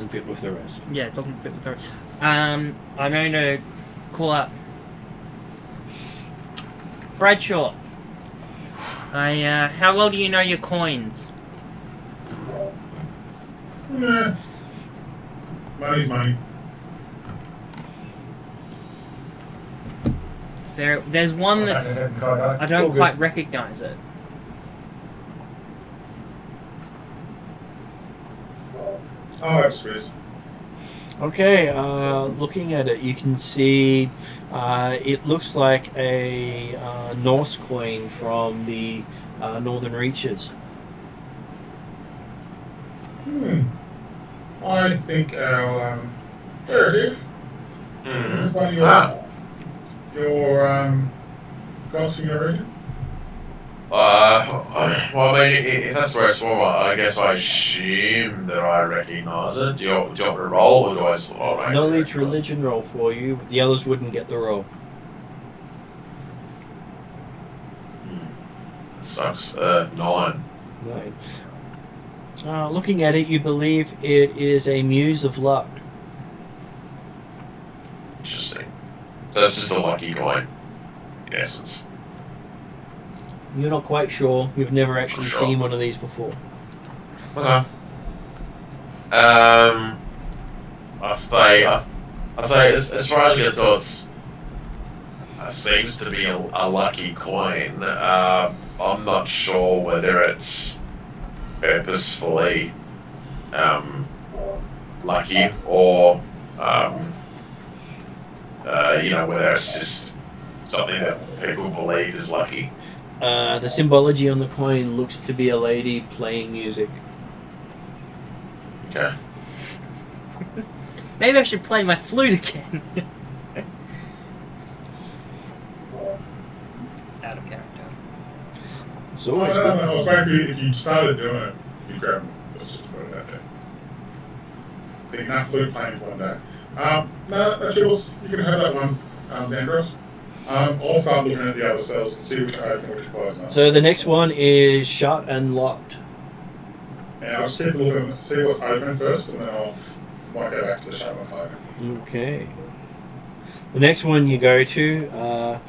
S1: fit with the rest.
S2: Yeah, it doesn't fit with the rest. I'm going to call up Bradshaw. How well do you know your coins?
S5: Nah. Money's money.
S2: There's one that's I don't quite recognize it.
S5: Oh, that's Chris.
S1: Okay, looking at it, you can see it looks like a Norse coin from the Northern Reaches.
S5: I think our Heritage is one of your gods from your region.
S3: Well, I mean, if that's where it's from, I guess I assume that I recognise it. Do you want me to roll, or do I just
S1: Knowledge religion roll for you. The others wouldn't get the roll.
S3: Sucks. 9.
S1: 9. Looking at it, you believe it is a muse of luck.
S3: Interesting. So this is a lucky coin, in essence.
S1: You're not quite sure. You've never actually
S3: Sure.
S1: seen one of these before.
S3: Okay. I say as far as I can tell, it seems to be a lucky coin. I'm not sure whether it's purposefully lucky or whether it's just something that people believe is lucky.
S1: The symbology on the coin looks to be a lady playing music.
S3: Okay.
S2: Maybe I should play my flute again. It's out of character.
S1: It's always
S5: I
S1: good.
S5: was waiting for you, if you started doing it, you grab them. Let's just put it out there. The enough flute playing for one day. No, that's yours. You can have that one, Dandros. I'll start looking at the other cells and see which are open and which are closed now.
S1: So the next one is shut and locked.
S5: And I'll just keep a look and see what's open first, and then might go back to the shut and closing.
S1: Okay. The next one you go to,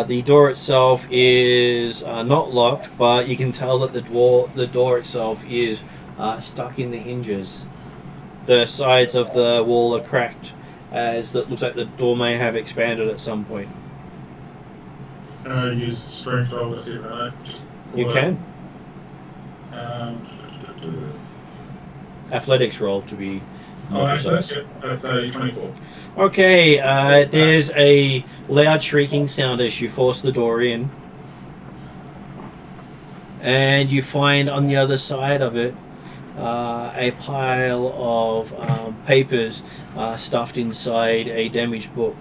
S1: the door itself is not locked, but you can tell that the door itself is stuck in the hinges. The sides of the wall are cracked, as that looks like the door may have expanded at some point.
S5: Use strength roll to see if I
S1: You can. Athletics roll to be more precise.
S5: That's a 24.
S1: Okay, there's a loud shrieking sound as you force the door in. And you find on the other side of it a pile of papers stuffed inside a damaged book.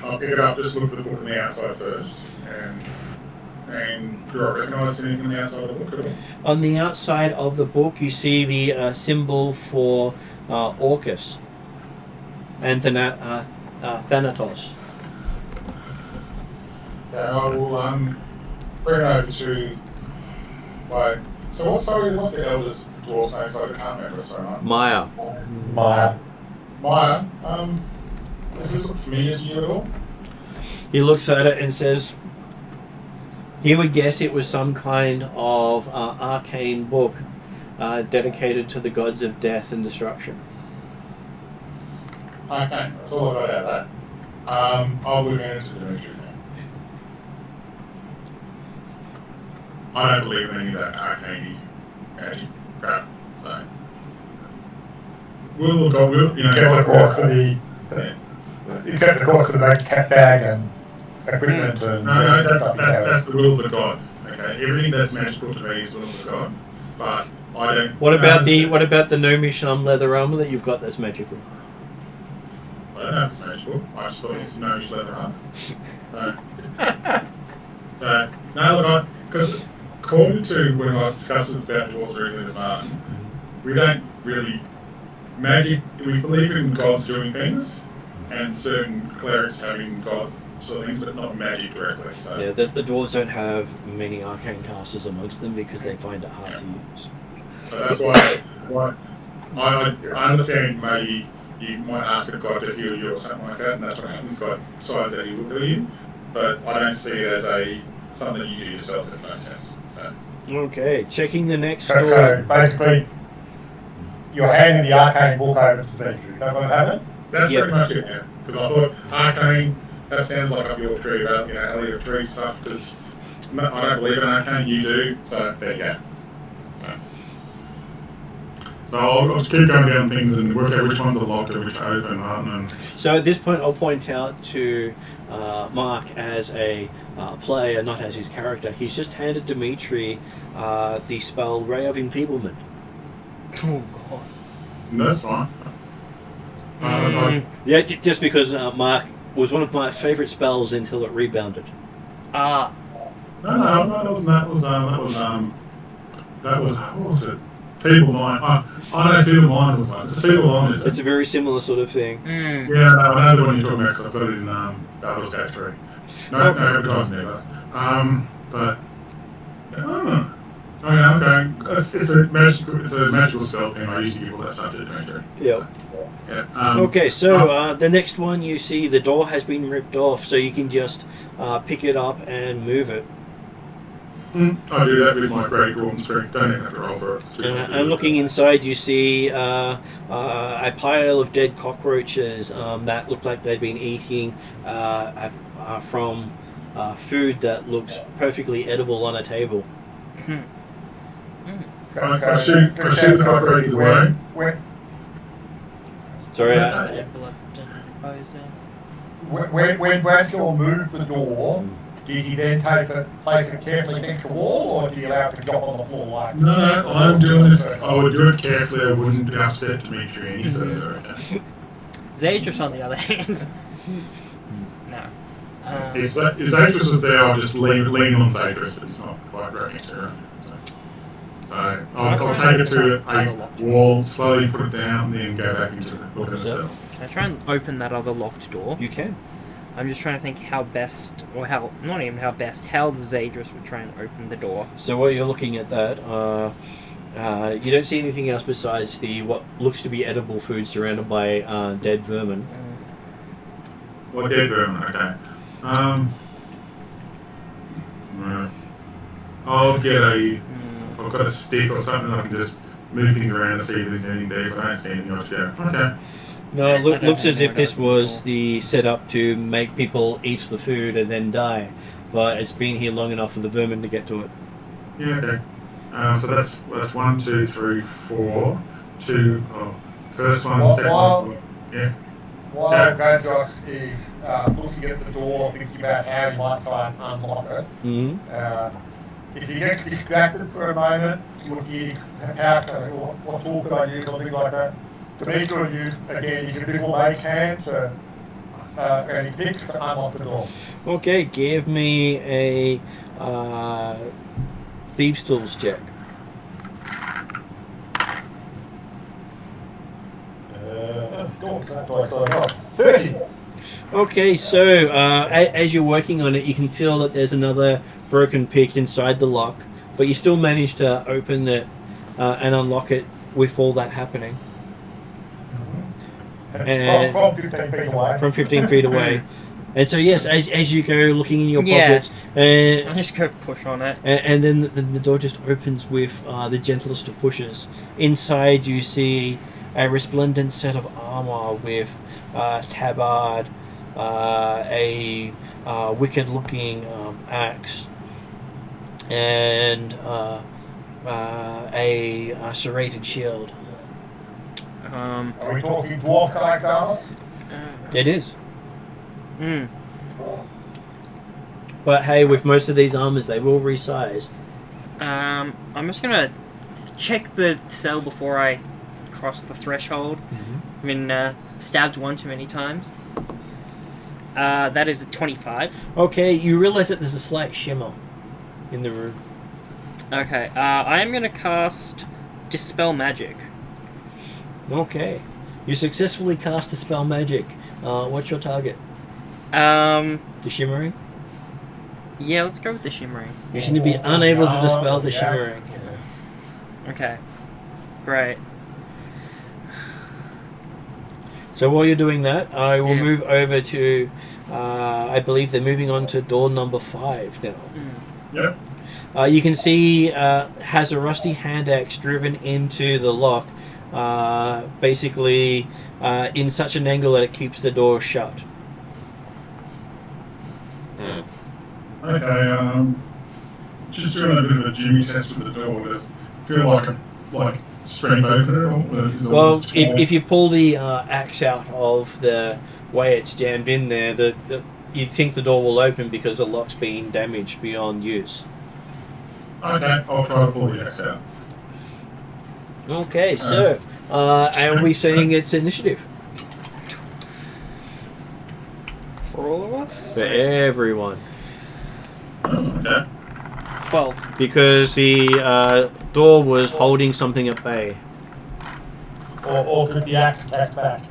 S5: I'll pick it up, just look at the book on the outside first, and do I recognise anything on the outside of the book at all?
S1: On the outside of the book, you see the symbol for Orcus and Thanatos.
S5: Yeah, I will bring it over to my... So what's the eldest dwarf's name? So I can't remember, sorry, mate.
S1: Maya.
S4: Maya.
S5: Maya, does this look familiar to you at all?
S1: He looks at it and says, he would guess it was some kind of arcane book dedicated to the gods of death and destruction.
S5: Okay, that's all I got out of that. I'll bring it to Dimitri now. I don't believe in any of that arcane magic crap, so will of God, will, you know,
S4: Except of course for the,
S5: yeah.
S4: except of course for the cat bag and equipment and
S5: No,
S4: stuff you
S5: that's
S4: carry.
S5: the will of the God. Okay, everything that's magical to me is the will of the God, but I don't.
S1: What about the gnomish leather armor that you've got that's magical?
S5: I don't know if it's magical. I just thought it's gnomish leather armor. So no, look, because according to when I discussed this about dwarves regularly in the barn, we don't really magic. We believe in gods doing things, and certain clerics having god sort of things, but not magic directly. So
S1: Yeah, the dwarves don't have many arcane casters amongst them because they find it hard to use.
S5: so that's why I understand maybe you might ask a god to heal you or something like that, and that's what happens. God decides that he will heal you, but I don't see it as something you do yourself, if that makes sense. So.
S1: Okay, checking the next
S4: So
S1: door.
S4: basically, you're handing the arcane book over to Demetrius. Is that what happened?
S5: That's
S1: Yeah.
S5: pretty much it, yeah. Because I thought arcane, that sounds like up your tree, about Elliot tree stuff. Because I don't believe in arcane, you do. So there you go. So I'll just keep going down things and work out which ones are locked and which are open, and
S1: So at this point, I'll point out to Mark as a player, not as his character. He's just handed Dimitri the spell Ray of Enfeeblement.
S2: Oh god.
S5: that's fine.
S1: Yeah, just because Mark was one of Mark's favourite spells until it rebounded.
S2: Ah.
S5: No, that was what was it? Feeble mind. I know feeble mind was one. It's a feeble mind, is
S1: It's
S5: it?
S1: a very similar sort of thing.
S2: Mm.
S5: Yeah, no, I know the one you're talking about because I've got it in Baldur's Gate 3. No, advertising there, but okay. It's a magical spell thing. I used to give all that stuff to Dimitri.
S1: Yeah.
S5: Yeah.
S1: Okay, so the next one you see, the door has been ripped off, so you can just pick it up and move it.
S5: I do that with my great dwarven strength. Don't even have to roll for it.
S1: And looking inside, you see a pile of dead cockroaches that look like they've been eating from food that looks perfectly edible on a table.
S5: I shoot the cockroaches away.
S1: Sorry.
S4: When Bradshaw moved the door, did he then place it carefully against the wall, or did he allow it to drop on the floor like?
S5: No, I'm doing this. I would do it carefully. I wouldn't upset Dimitri any further. Okay?
S2: Zadris, on the other hand. No.
S5: If Zadris is there, I'll just lean on Zadris, but it's not quite right next to her. So I'll take it to a wall, slowly put it down, then go back into the book itself.
S2: Can I try and open that other locked door?
S1: You can.
S2: I'm just trying to think how best, or how, not even how best, how Zadris would try and open the door.
S1: So while you're looking at that, you don't see anything else besides what looks to be edible food surrounded by dead vermin.
S5: Well, dead vermin, okay. Right. I'll get if I've got a stick or something, I can just move things around and see if there's anything there. If I don't see anything, I'll just go, okay.
S1: No, it looks as if this was the setup to make people eat the food and then die, but it's been here long enough for the vermin to get to it.
S5: Yeah, okay. So that's 1, 2, 3, 4. First one, second one. Yeah.
S4: While Zadros is looking at the door, thinking about how he might try and unlock it, if he gets distracted for a moment, looking at what tool could I use or things like that, Dimitri will use, again, he can do what they can to, and he picks to unlock the door.
S1: Okay, give me a Thieves' Tools check. Okay, so as you're working on it, you can feel that there's another broken pick inside the lock, but you still manage to open it and unlock it with all that happening. And
S4: From 15 feet away.
S1: From 15 feet away. And so yes, as you go looking in your
S2: Yeah.
S1: pockets,
S2: I'll just go push on it.
S1: and then the door just opens with the gentlest of pushes. Inside you see a resplendent set of armor with tabard, a wicked-looking axe, and a serrated shield.
S4: Are we talking dwarf size armor?
S1: It is.
S2: Hmm.
S1: But hey, with most of these armors, they will resize.
S2: I'm just gonna check the cell before I cross the threshold. I've been stabbed one too many times. That is a 25.
S1: Okay, you realize that there's a slight shimmer in the room.
S2: Okay, I am gonna cast Dispel Magic.
S1: Okay. You successfully cast a spell magic. What's your target?
S2: The
S1: The shimmering?
S2: Yeah, let's go with the Shimmering.
S1: You seem to be unable to dispel the shimmering.
S2: Okay, great.
S1: So while you're doing that, I will
S2: Yeah.
S1: move over to, I believe they're moving on to door number 5 now.
S5: Yep.
S1: You can see has a rusty hand axe driven into the lock, basically in such an angle that it keeps the door shut.
S5: Okay, just doing a bit of a Jimmy test with the door. Does it feel like strength opener? Or is it
S1: Well,
S5: just
S1: if you pull the axe out of the way it's jammed in there, you'd think the door will open because the lock's been damaged beyond use.
S5: Okay, I'll try to pull the axe out.
S1: Okay, so are we saying it's initiative?
S2: For all of us?
S1: For everyone.
S5: Oh, okay.
S2: 12.
S1: Because the door was holding something at bay.
S4: Or could the axe attack back?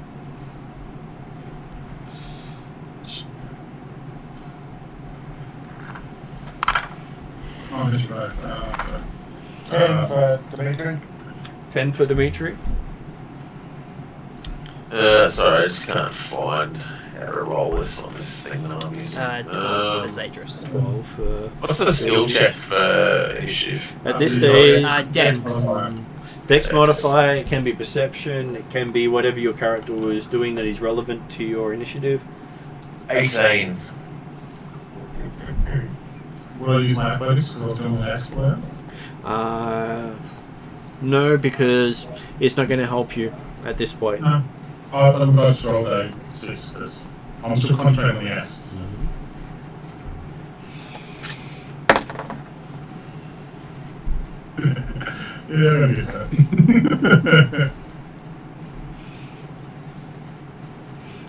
S5: Oh, that's right.
S4: 10 for Dimitri.
S1: 10 for Dimitri.
S3: Sorry, I just can't find how to roll this on this thing that I'm using.
S2: 12 for Zadris.
S1: 12 for...
S3: What's the skill check for initiative?
S1: At this stage,
S2: Dex.
S1: Dex modifier, it can be perception, it can be whatever your character was doing that is relevant to your initiative.
S3: 18.
S5: Will I use my athletics because I was doing my axe player?
S1: No, because it's not going to help you at this point.
S5: No. I'm going to roll a 6 because I'm still concentrating on the axe. So. Yeah, I get that.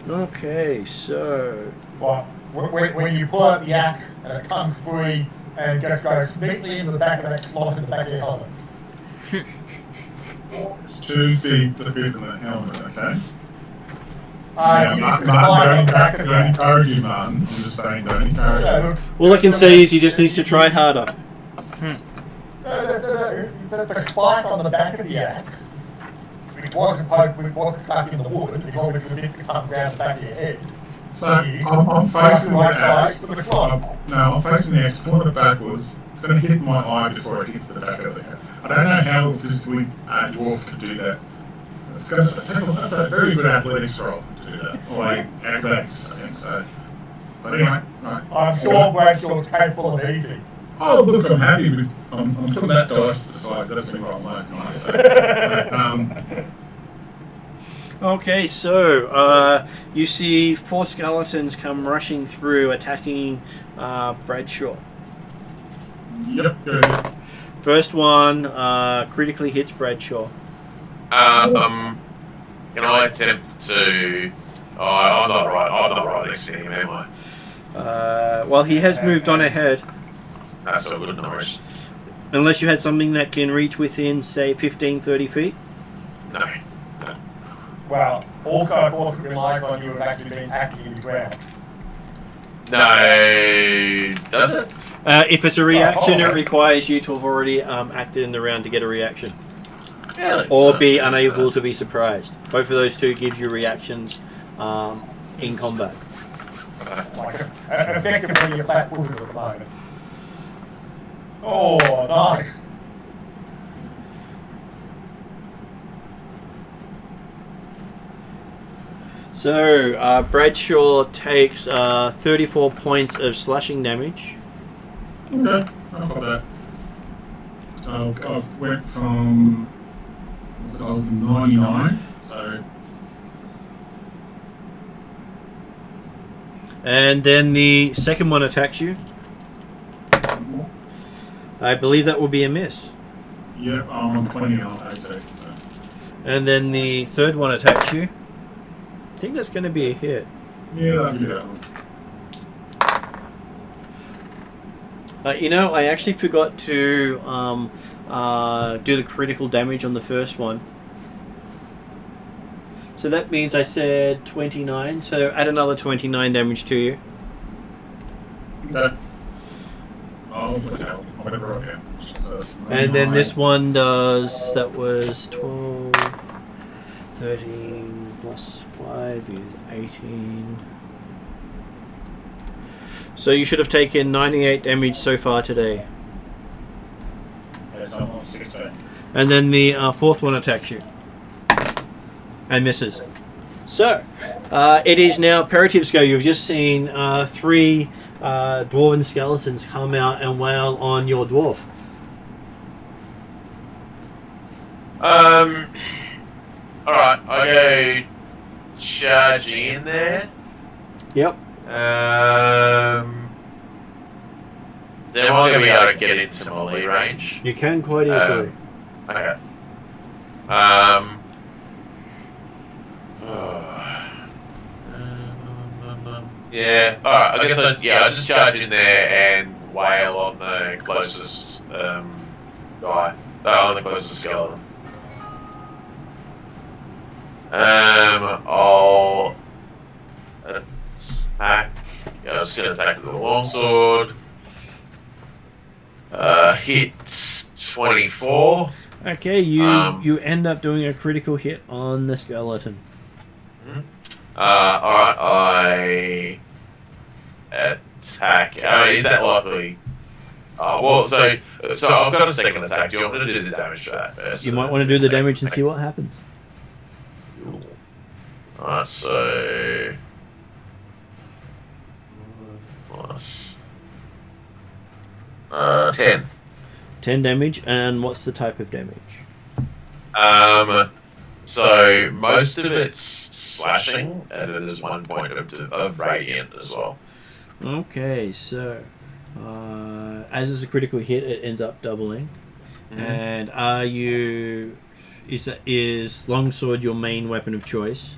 S1: Okay, so...
S4: Well, when you pull out the axe and it comes free and just goes neatly into the back of that slot in the back of your helmet.
S5: It's too big to fit in the helmet, okay? Don't encourage you, Martin. I'm just saying, don't encourage you.
S1: All I can say is he just needs to try harder.
S4: The spike on the back of the axe, which wasn't stuck in the wood, it obviously didn't come down the back of your head.
S5: So I'm facing the axe.
S4: To the slot.
S5: No, I'm facing the axe, pulling it backwards. It's going to hit my eye before it hits the back of the head. I don't know how physically a dwarf could do that. That's a very good athletics roll to do that. Or acrobatics, I think so. But anyway, right.
S4: I'm sure Bradshaw's capable of anything.
S5: Oh, look, I'm happy with... I'm putting that dice to the side. That's going to roll most nice. So,
S1: Okay, so you see 4 skeletons come rushing through, attacking Bradshaw.
S5: yep, go ahead.
S1: First one critically hits Bradshaw.
S3: Can I attempt to... Oh, I'm not right next to him, am I?
S1: Well, he has moved on ahead.
S3: That's all good, Norris.
S1: Unless you had something that can reach within, say, 15, 30 feet.
S3: No.
S4: Well, also, of course, it relies on you actually being active in the ground.
S3: No, does it?
S1: If it's a reaction, it requires you to have already acted in the round to get a reaction.
S3: Really?
S1: Or be unable to be surprised. Both of those two give you reactions in combat.
S4: Like, effectively, you're flat-footed at the moment. Oh, nice.
S1: So, Bradshaw takes 34 points of slashing damage.
S5: Okay, I've got that. So I went from... I was 99, So,
S1: And then the second one attacks you. I believe that will be a miss.
S5: yep, I'm on 20 on AC. So.
S1: And then the third one attacks you. I think that's going to be a hit.
S5: Yeah, I'll do that one.
S1: I actually forgot to do the critical damage on the first one. So that means I said 29, so add another 29 damage to you.
S5: Okay. Oh, okay. Whatever, okay. So,
S1: And then this one does, that was 12, 13 plus 5 is 18. So you should have taken 98 damage so far today.
S5: Okay, so I'm on 16.
S1: And then the fourth one attacks you. And misses. So, it is now Peritive's go. You've just seen 3 dwarven skeletons come out and wail on your dwarf.
S3: Alright, I go charging in there.
S1: Yep.
S3: Then am I going to be able to get into melee range?
S1: You can quite easily.
S3: Okay. Yeah, alright, I guess I'll just charge in there and wail on the closest guy. On the closest skeleton. I'll attack. Yeah, I'm just going to attack with the longsword. Hit 24.
S1: Okay, you end up doing a critical hit on the skeleton.
S3: Alright, I attack. Is that likely? Well, so I've got a second attack. Do you want me to do the damage for that first?
S1: You might want to do the damage and see what happens.
S3: Alright, so plus 10.
S1: 10 damage, and what's the type of damage?
S3: So most of it's slashing, and it is 1 point of radiant as well.
S1: Okay, so as it's a critical hit, it ends up doubling. And is longsword your main weapon of choice?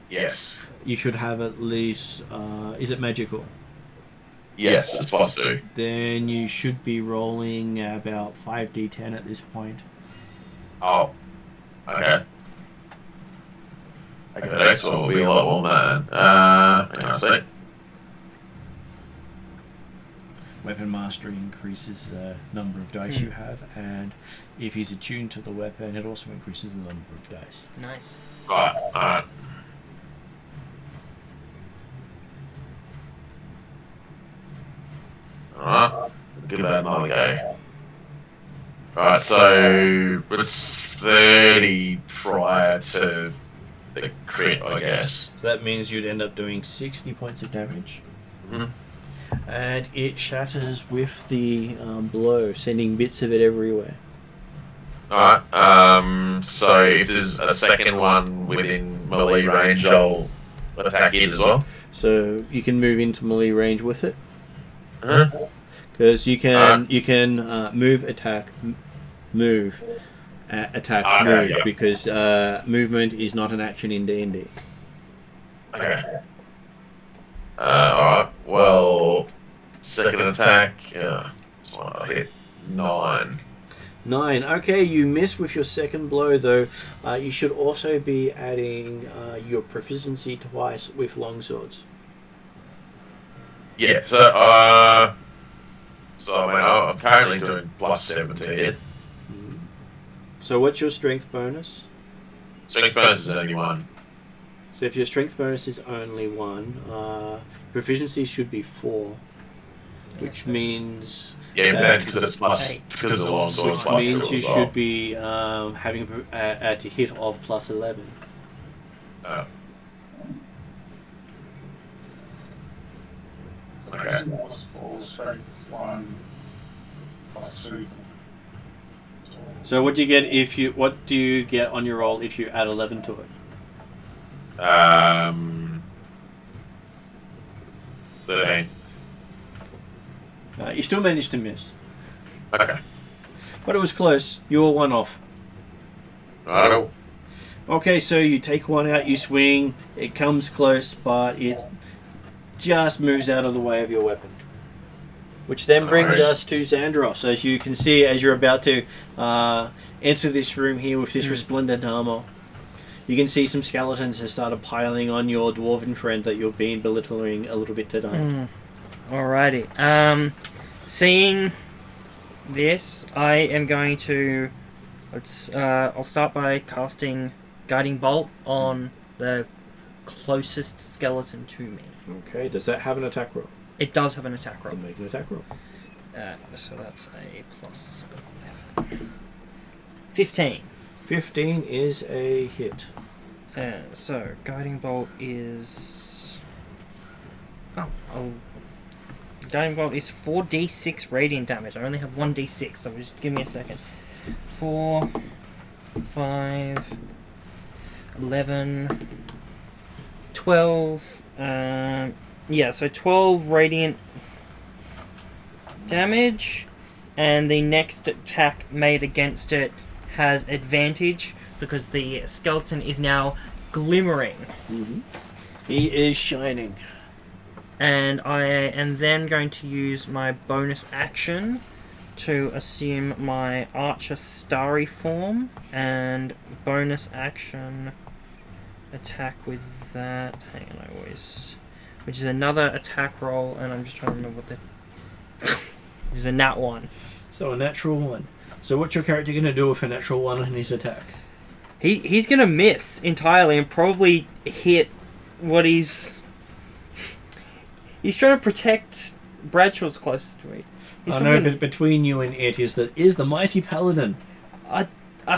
S3: Yes.
S1: You should have at least. Is it magical?
S3: Yes, it's +2.
S1: Then you should be rolling about 5d10 at this point.
S3: Oh. Okay. Okay, the next one will be a lot more, man. Hang on a sec.
S1: Weapon mastery increases the number of dice you have, and if he's attuned to the weapon, it also increases the number of dice.
S2: Nice.
S3: Alright. Alright, give that another go. Alright, so it's 30 prior to the crit, I guess.
S1: So that means you'd end up doing 60 points of damage. And it shatters with the blow, sending bits of it everywhere.
S3: Alright, so if there's a second one within melee range, I'll attack it as well.
S1: So you can move into melee range with it.
S3: Uh-huh.
S1: Because you can move, attack, move, attack, move.
S3: Yeah.
S1: Because movement is not an action in D&D.
S3: Okay. Alright, well, second attack, that's one I hit. 9.
S1: 9. Okay, you miss with your second blow, though. You should also be adding your proficiency twice with longswords.
S3: Yeah, so I'm currently doing +7 to hit.
S1: So what's your strength bonus?
S3: Strength bonus is only 1.
S1: So if your strength bonus is only 1, proficiency should be 4, which means...
S3: Yeah, because it's because of the long sword,
S1: which
S3: +2
S1: means you
S3: as well.
S1: should be having a to hit of +11.
S3: Okay.
S5: +4, strength 1, +2.
S1: So what do you get if you? What do you get on your roll if you add 11 to it?
S3: 13.
S1: You still managed to miss.
S3: Okay.
S1: But it was close. You were one off.
S3: Righto.
S1: Okay, so you take one out, you swing. It comes close, but it just moves out of the way of your weapon. Which then brings us to Xandros. As you can see, as you're about to enter this room here with this resplendent armor, you can see some skeletons have started piling on your dwarven friend that you've been belittling a little bit today.
S2: Alrighty. Seeing this, I am going to... I'll start by casting Guiding Bolt on the closest skeleton to me.
S1: Okay, does that have an attack roll?
S2: It does have an attack roll.
S1: Then make an attack roll.
S2: So that's a plus 11. 15.
S1: 15 is a hit.
S2: So, Guiding Bolt is... Guiding Bolt is 4d6 radiant damage. I only have 1d6, so just give me a second. 4, 5, 11, 12... so 12 radiant damage, and the next attack made against it has advantage because the skeleton is now glimmering.
S1: Mm-hmm. He is shining.
S2: And I am then going to use my bonus action to assume my Archer Starry form and bonus action attack with that. Hang on, I always... Which is another attack roll, and I'm just trying to remember what the... Which is a nat 1.
S1: So a natural 1. So what's your character going to do with a natural 1 in his attack?
S2: He's going to miss entirely and probably hit what he's... He's trying to protect Bradshaw's closest to me.
S1: I know, but between you and it is the mighty paladin.
S2: I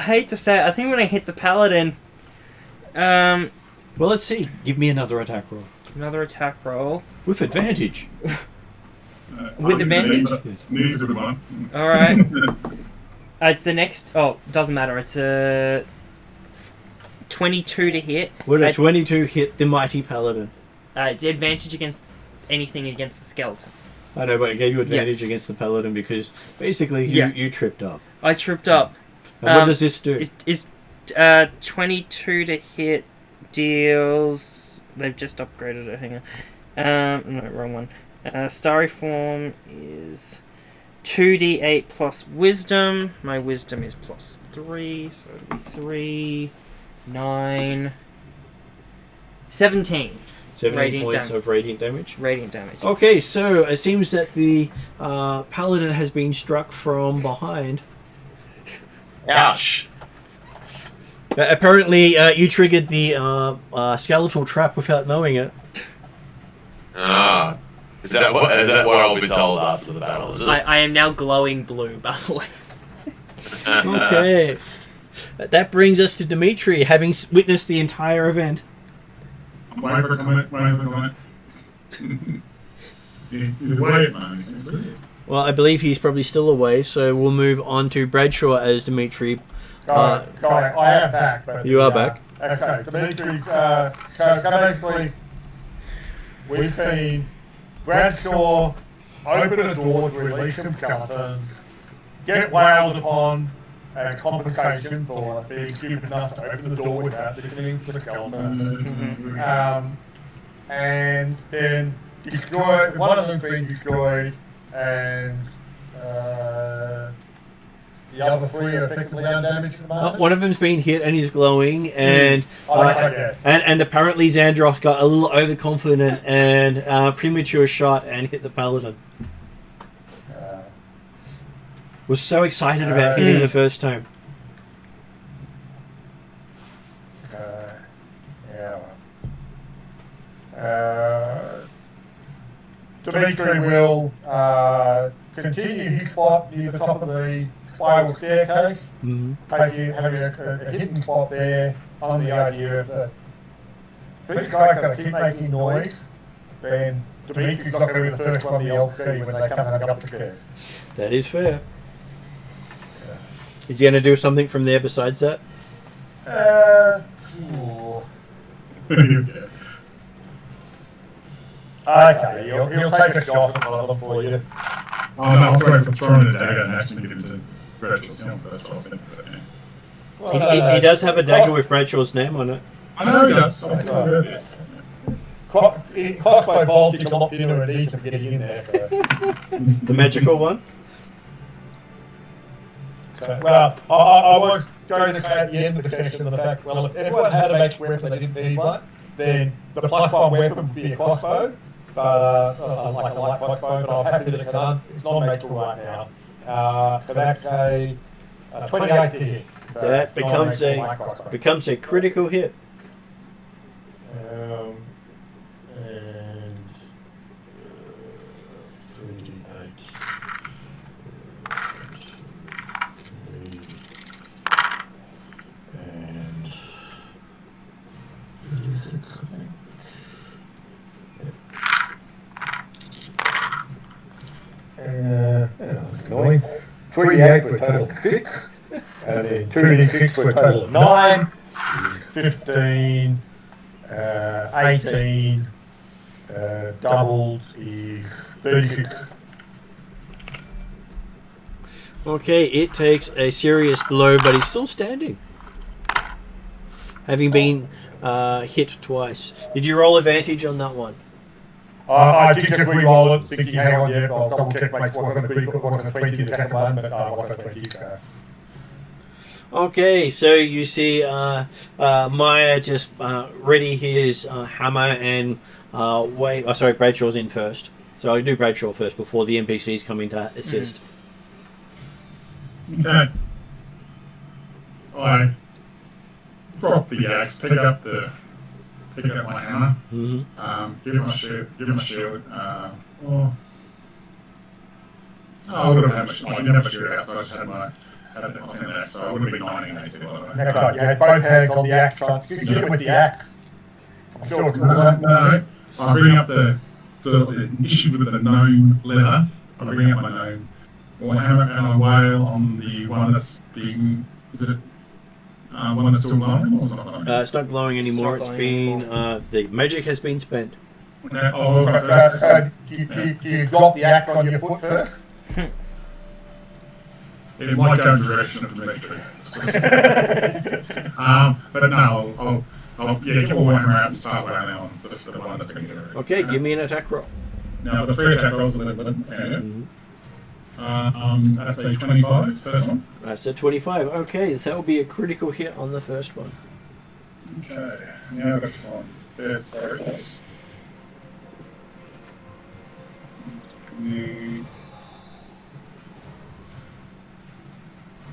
S2: hate to say it, I think when I hit the paladin...
S1: Well, let's see. Give me another attack roll.
S2: Another attack roll.
S1: With advantage.
S2: With advantage?
S5: This is a good one.
S2: Alright. It's the next... Oh, doesn't matter. It's a 22 to hit.
S1: Would a 22 hit the mighty paladin?
S2: It's advantage against anything against the skeleton.
S1: I know, but it gave you advantage against the paladin because basically you tripped up.
S2: I tripped up.
S1: And what does this do?
S2: Is 22 to hit deals... They've just upgraded it, hang on. No, wrong one. Starry form is 2d8 plus wisdom. My wisdom is plus 3, so it'll be 3, 9, 17.
S1: 17 points of radiant damage?
S2: Radiant damage.
S1: Okay, so it seems that the paladin has been struck from behind.
S3: Ouch.
S1: Apparently, you triggered the skeletal trap without knowing it.
S3: Ah. Is that what I'll be told after the battle, is it?
S2: I am now glowing blue, by the way.
S1: Okay. That brings us to Dimitri, having witnessed the entire event.
S5: Why for comment? He's away at the moment.
S1: Well, I believe he's probably still away, so we'll move on to Bradshaw as Dimitri.
S4: Sorry, I am back. But
S1: you are back.
S4: Okay, Dimitri's, so basically, we've seen Bradshaw open a door to release some skeletons, get wailed upon as compensation for being stupid enough to open the door without listening to the skeletons, and then destroy, one of them being destroyed, and the other three are effectively undamaged at the moment.
S1: One of them's been hit and he's glowing, and and apparently Xandros got a little overconfident and premature shot and hit the paladin. Was so excited about hitting the first time.
S4: Dimitri will continue his spot near the top of the spiral staircase, having a hidden spot there on the idea of the these guys got to keep making noise, then Dimitri's not going to be the first one the LC when they come up the stairs.
S1: That is fair. Is he going to do something from there besides that?
S5: Okay.
S4: Okay, he'll take a shot at one of them for you.
S5: Oh no, I was waiting for throwing a dagger and actually get into Bradshaw's helmet. That's what I was thinking. But, yeah.
S1: He does have a dagger with Bradshaw's name on it.
S5: I know he does. I thought about it.
S4: Crossbow bolt is a lot thinner and easier for getting in there. So.
S1: The magical one?
S4: So, well, I was going to say at the end of the session the fact, well, if everyone had a magic weapon they didn't need one, then the +1 weapon would be a crossbow, but like a light crossbow, but I'm happy that it's non-magical right now. So that's a 28 to hit.
S1: That becomes a critical hit.
S4: And 3d8. And 36, I think. Annoying. 3d8 for a total of 6, and then 2d6 for a total of 9, 15, 18, doubled is 36.
S1: Okay, it takes a serious blow, but he's still standing. Having been hit twice. Did you roll advantage on that one?
S4: I did just re-roll it, thinking, hang on, yeah, I'll double check my score. Wasn't a 20 the second one, but I wasn't a 20, so.
S1: Okay, so you see Maya just ready his hammer and Bradshaw's in first. So I'll do Bradshaw first before the NPCs come in to assist.
S5: Okay. I drop the axe, pick up my hammer, give him a shield. I would have had I didn't have a shield out, so I just had my axe, so I would have been 19 AC, by the way.
S4: That's right, you had both hands on the axe front. You hit it with the axe. I'm sure it's
S5: No. I bring up the issue with the gnome leather. I bring up my gnome hammer and I wail on the one that's being. Is it one that's still glowing or is it not glowing?
S1: It's not glowing anymore. It's been the magic has been spent.
S5: Okay.
S4: So do you drop the axe on your foot first?
S5: It might go in the direction of the military. But no, I'll get my hammer out and start wailing on the one that's been doing it.
S1: Okay, give me an attack roll.
S5: Now the 3 attack rolls are that's a 25, first one.
S1: That's a 25. Okay, so that will be a critical hit on the first one.
S5: Okay, now that's fine. Very close.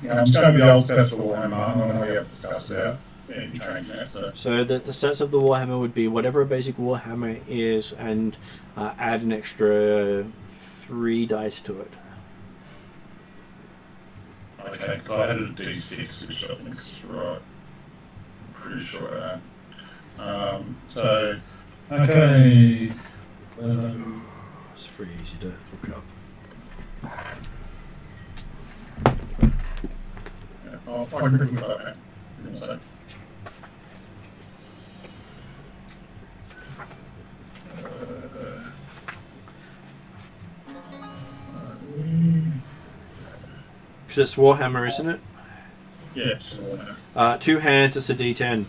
S5: Yeah, I'm just going to the old stats for Warhammer. I don't know we have discussed about any change there.
S1: So the stats of the Warhammer would be whatever a basic Warhammer is and add an extra 3 dice to it.
S5: Okay, because I added a D6, which I think is right. I'm pretty sure of that. So, okay.
S1: It's pretty easy to look up.
S5: I can quickly look at that. Give me a sec.
S1: Because it's Warhammer, isn't it?
S5: Yeah, it's Warhammer.
S1: 2 hands, it's a D10.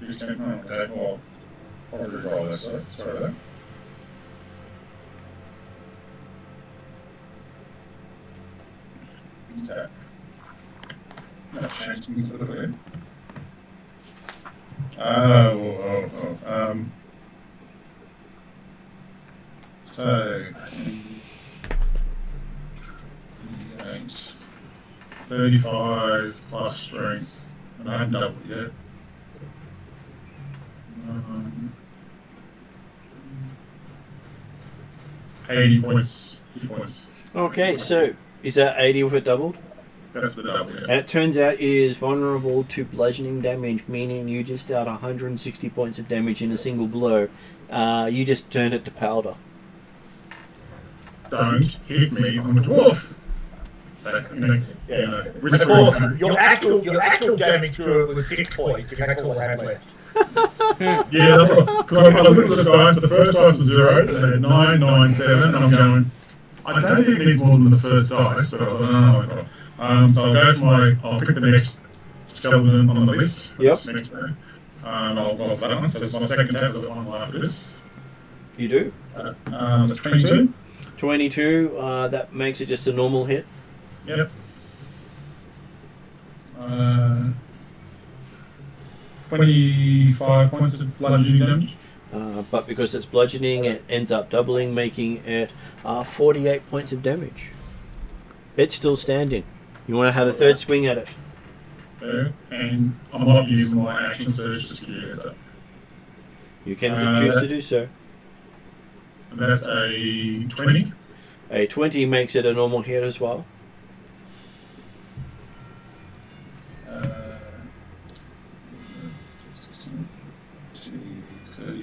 S5: D10, okay, well, I'll re-roll that, sorry about that. Okay. That changed things a little bit. So, 35 plus strength, and I haven't doubled yet. 80 points.
S1: Okay, so is that 80 with it doubled?
S5: That's the double, yeah.
S1: And it turns out it is vulnerable to bludgeoning damage, meaning you just dealt 160 points of damage in a single blow. You just turned it to powder.
S5: Don't hit me on the dwarf. So,
S4: Your actual damage to it was 6 points, because that's all I had left.
S5: Yeah, that's what. Because I looked at the dice. The first dice was 0, and they had 9, 9, 7, and I'm going. I don't think it needs more than the first dice, but I thought, so I'll go for I'll pick the next skeleton on the list.
S1: Yep.
S5: Next there. I'll go for that one. So it's my second tab. I've got one after this.
S1: You do.
S5: That's 22.
S1: 22. That makes it just a normal hit.
S5: Yep. 25 points of bludgeoning damage.
S1: But because it's bludgeoning, it ends up doubling, making it 48 points of damage. It's still standing. You want to have a third swing at it?
S5: Yeah, and I'm not using my action surge to give you a heads up.
S1: You can choose to do so.
S5: And that's a 20.
S1: A 20 makes it a normal hit as well.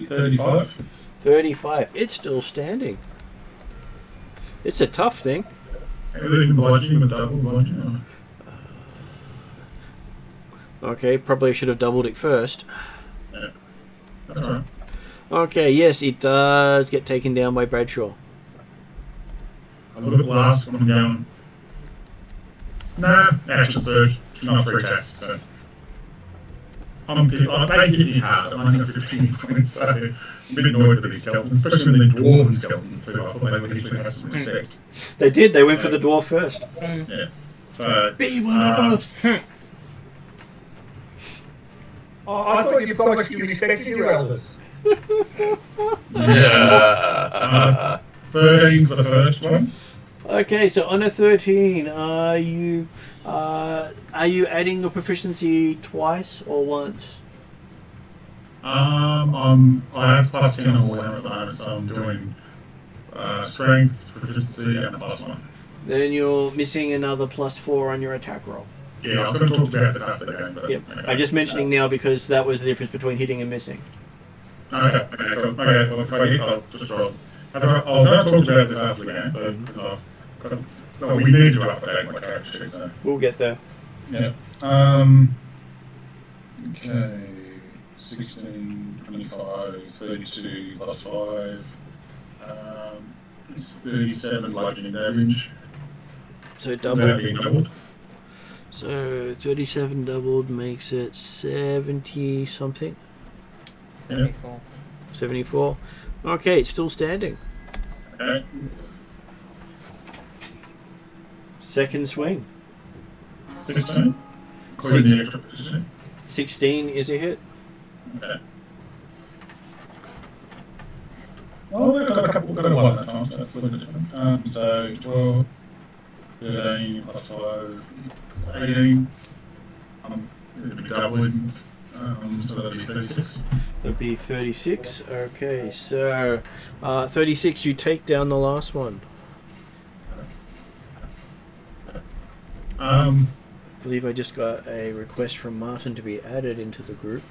S5: 35.
S1: 35. It's still standing. It's a tough thing.
S5: Everything bludgeoning with double bludgeoning.
S1: Okay, probably should have doubled it first.
S5: Yeah, that's alright.
S1: Okay, yes, it does get taken down by Bradshaw.
S5: I look at the last one and going, nah, action surge, not free attacks, so. They hit me hard, I'm only got 15 points, so I'm a bit annoyed with these skeletons, especially when they're dwarven skeletons too. I thought they would actually have some respect.
S1: They did, they went for the dwarf first.
S5: Yeah. So,
S1: Be one of us!
S4: I thought you promised you respected your elders.
S3: Yeah.
S5: 13 for the first one.
S1: Okay, so on a 13, are you adding your proficiency twice or once?
S5: I have plus 10 on all at the moment, so I'm doing strength, proficiency, and a plus 1.
S1: Then you're missing another +4 on your attack roll.
S5: Yeah, I was going to talk about this after the game, but...
S1: Yep.
S5: Okay.
S1: I'm just mentioning now because that was the difference between hitting and missing.
S5: Okay, cool. Okay, well, if I hit, I'll just roll. I was going to talk about this after the game, but because we need to update my character sheet, so...
S1: We'll get there.
S5: Yeah. Okay... 16, 25, 32, plus 5... it's 37 bludgeoning damage.
S1: So
S5: That'll
S1: double.
S5: be doubled.
S1: So 37 doubled makes it 70 something.
S2: 74.
S1: 74. Okay, it's still standing.
S5: Okay.
S1: Second swing.
S5: 16. Including the extra position.
S1: 16 is a hit.
S5: Okay. Oh, they've got a couple, got a 1 that time, so that's a little bit different. So 12, 13, plus 5, 18. It'll be doubling, so that'll be 36.
S1: That'd be 36. Okay, so 36, you take down the last one. I believe I just got a request from Martin to be added into the group.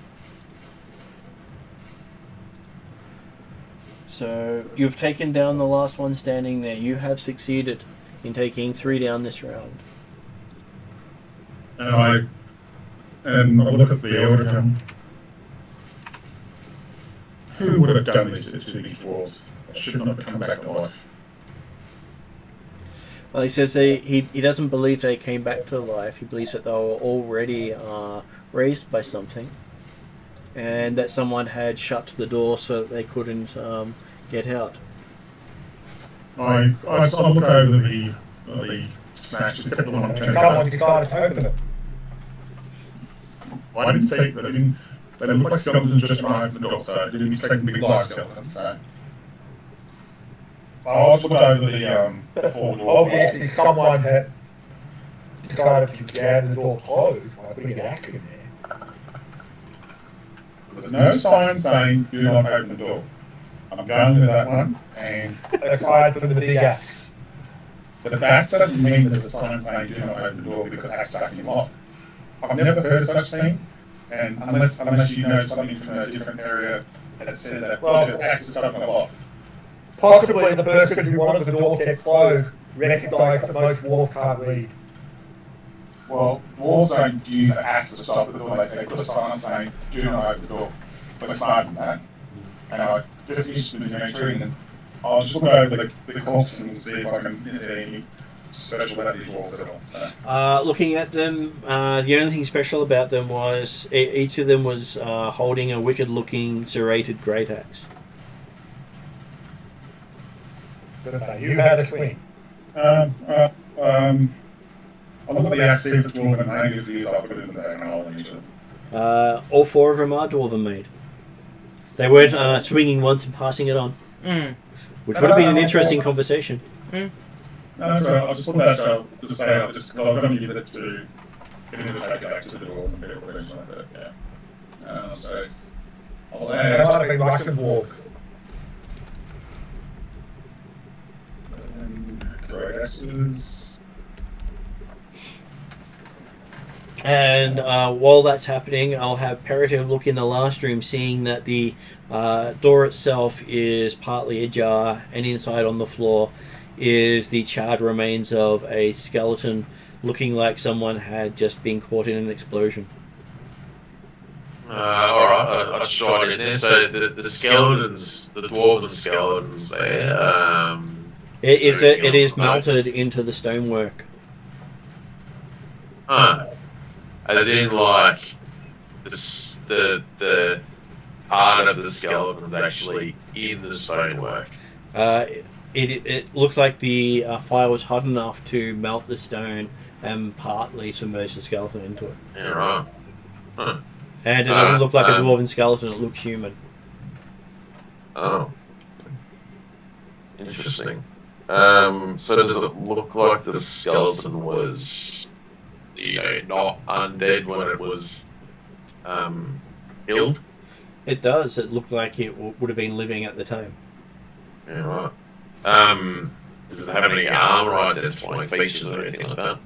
S1: So you've taken down the last one standing there. You have succeeded in taking 3 down this round.
S5: And I look at the elder gun. Who would have done this to these dwarves? They should not have come back to life.
S1: Well, he says he doesn't believe they came back to life. He believes that they were already raised by something, and that someone had shut the door so that they couldn't get out.
S5: I look over the snatch, except the one I'm turning
S4: Someone
S5: around.
S4: decided to open it.
S5: I didn't see they didn't. They looked like skeletons just trying to open the door, so I didn't expect them to be live skeletons. So I'll look over the forward door.
S4: Obviously, someone had decided to get the door closed by putting an axe in there.
S5: There's no sign saying do not open the door. I'm going with that one, and
S4: Aside from the big axe.
S5: but the axe doesn't mean there's a sign saying do not open the door because axe stuck in lock. I've never heard of such thing, and unless you know something from a different area that says that the axe is stuck in a lock.
S4: Possibly the person who wanted the door kept closed recognised that most dwarves can't read.
S5: Well, dwarves don't use an axe to stop the door. They say put a sign saying do not open the door. was smarter than that. And I just interested in nature, and I'll just look over the corpses and see if I can see any special about these dwarves at all.
S1: Looking at them, the only thing special about them was each of them was holding a wicked-looking serrated great axe.
S4: You had a swing.
S5: I'll look at the axe, see if it's dwarven, and maybe if it is, I'll put it in the bag and I'll use it.
S1: All 4 of them are dwarven made. They weren't swinging once and passing it on, which would have been an interesting conversation.
S5: No, that's right. I'll just put that just say I'll got to give it to get into the take it back to the dwarf and get it eventually. But yeah. So I'll
S4: That
S5: add.
S4: might have been Russian dwarf.
S5: Great axes.
S1: And while that's happening, I'll have Peritive look in the last room, seeing that the door itself is partly ajar, and inside on the floor is the charred remains of a skeleton, looking like someone had just been caught in an explosion.
S3: Alright, I'll try it in there. So the skeletons, the dwarven skeletons there,
S1: It is melted into the stonework.
S3: As in, like, the part of the skeleton is actually in the stonework.
S1: It looked like the fire was hot enough to melt the stone and partly submerge the skeleton into it.
S3: Yeah, right. Huh.
S1: And it doesn't look like a dwarven skeleton, it looks human.
S3: Oh. Interesting. So does it look like the skeleton was, not undead when it was killed?
S1: It does. It looked like it would have been living at the time.
S3: Yeah, right. Does it have any armor or identifying features or anything like that?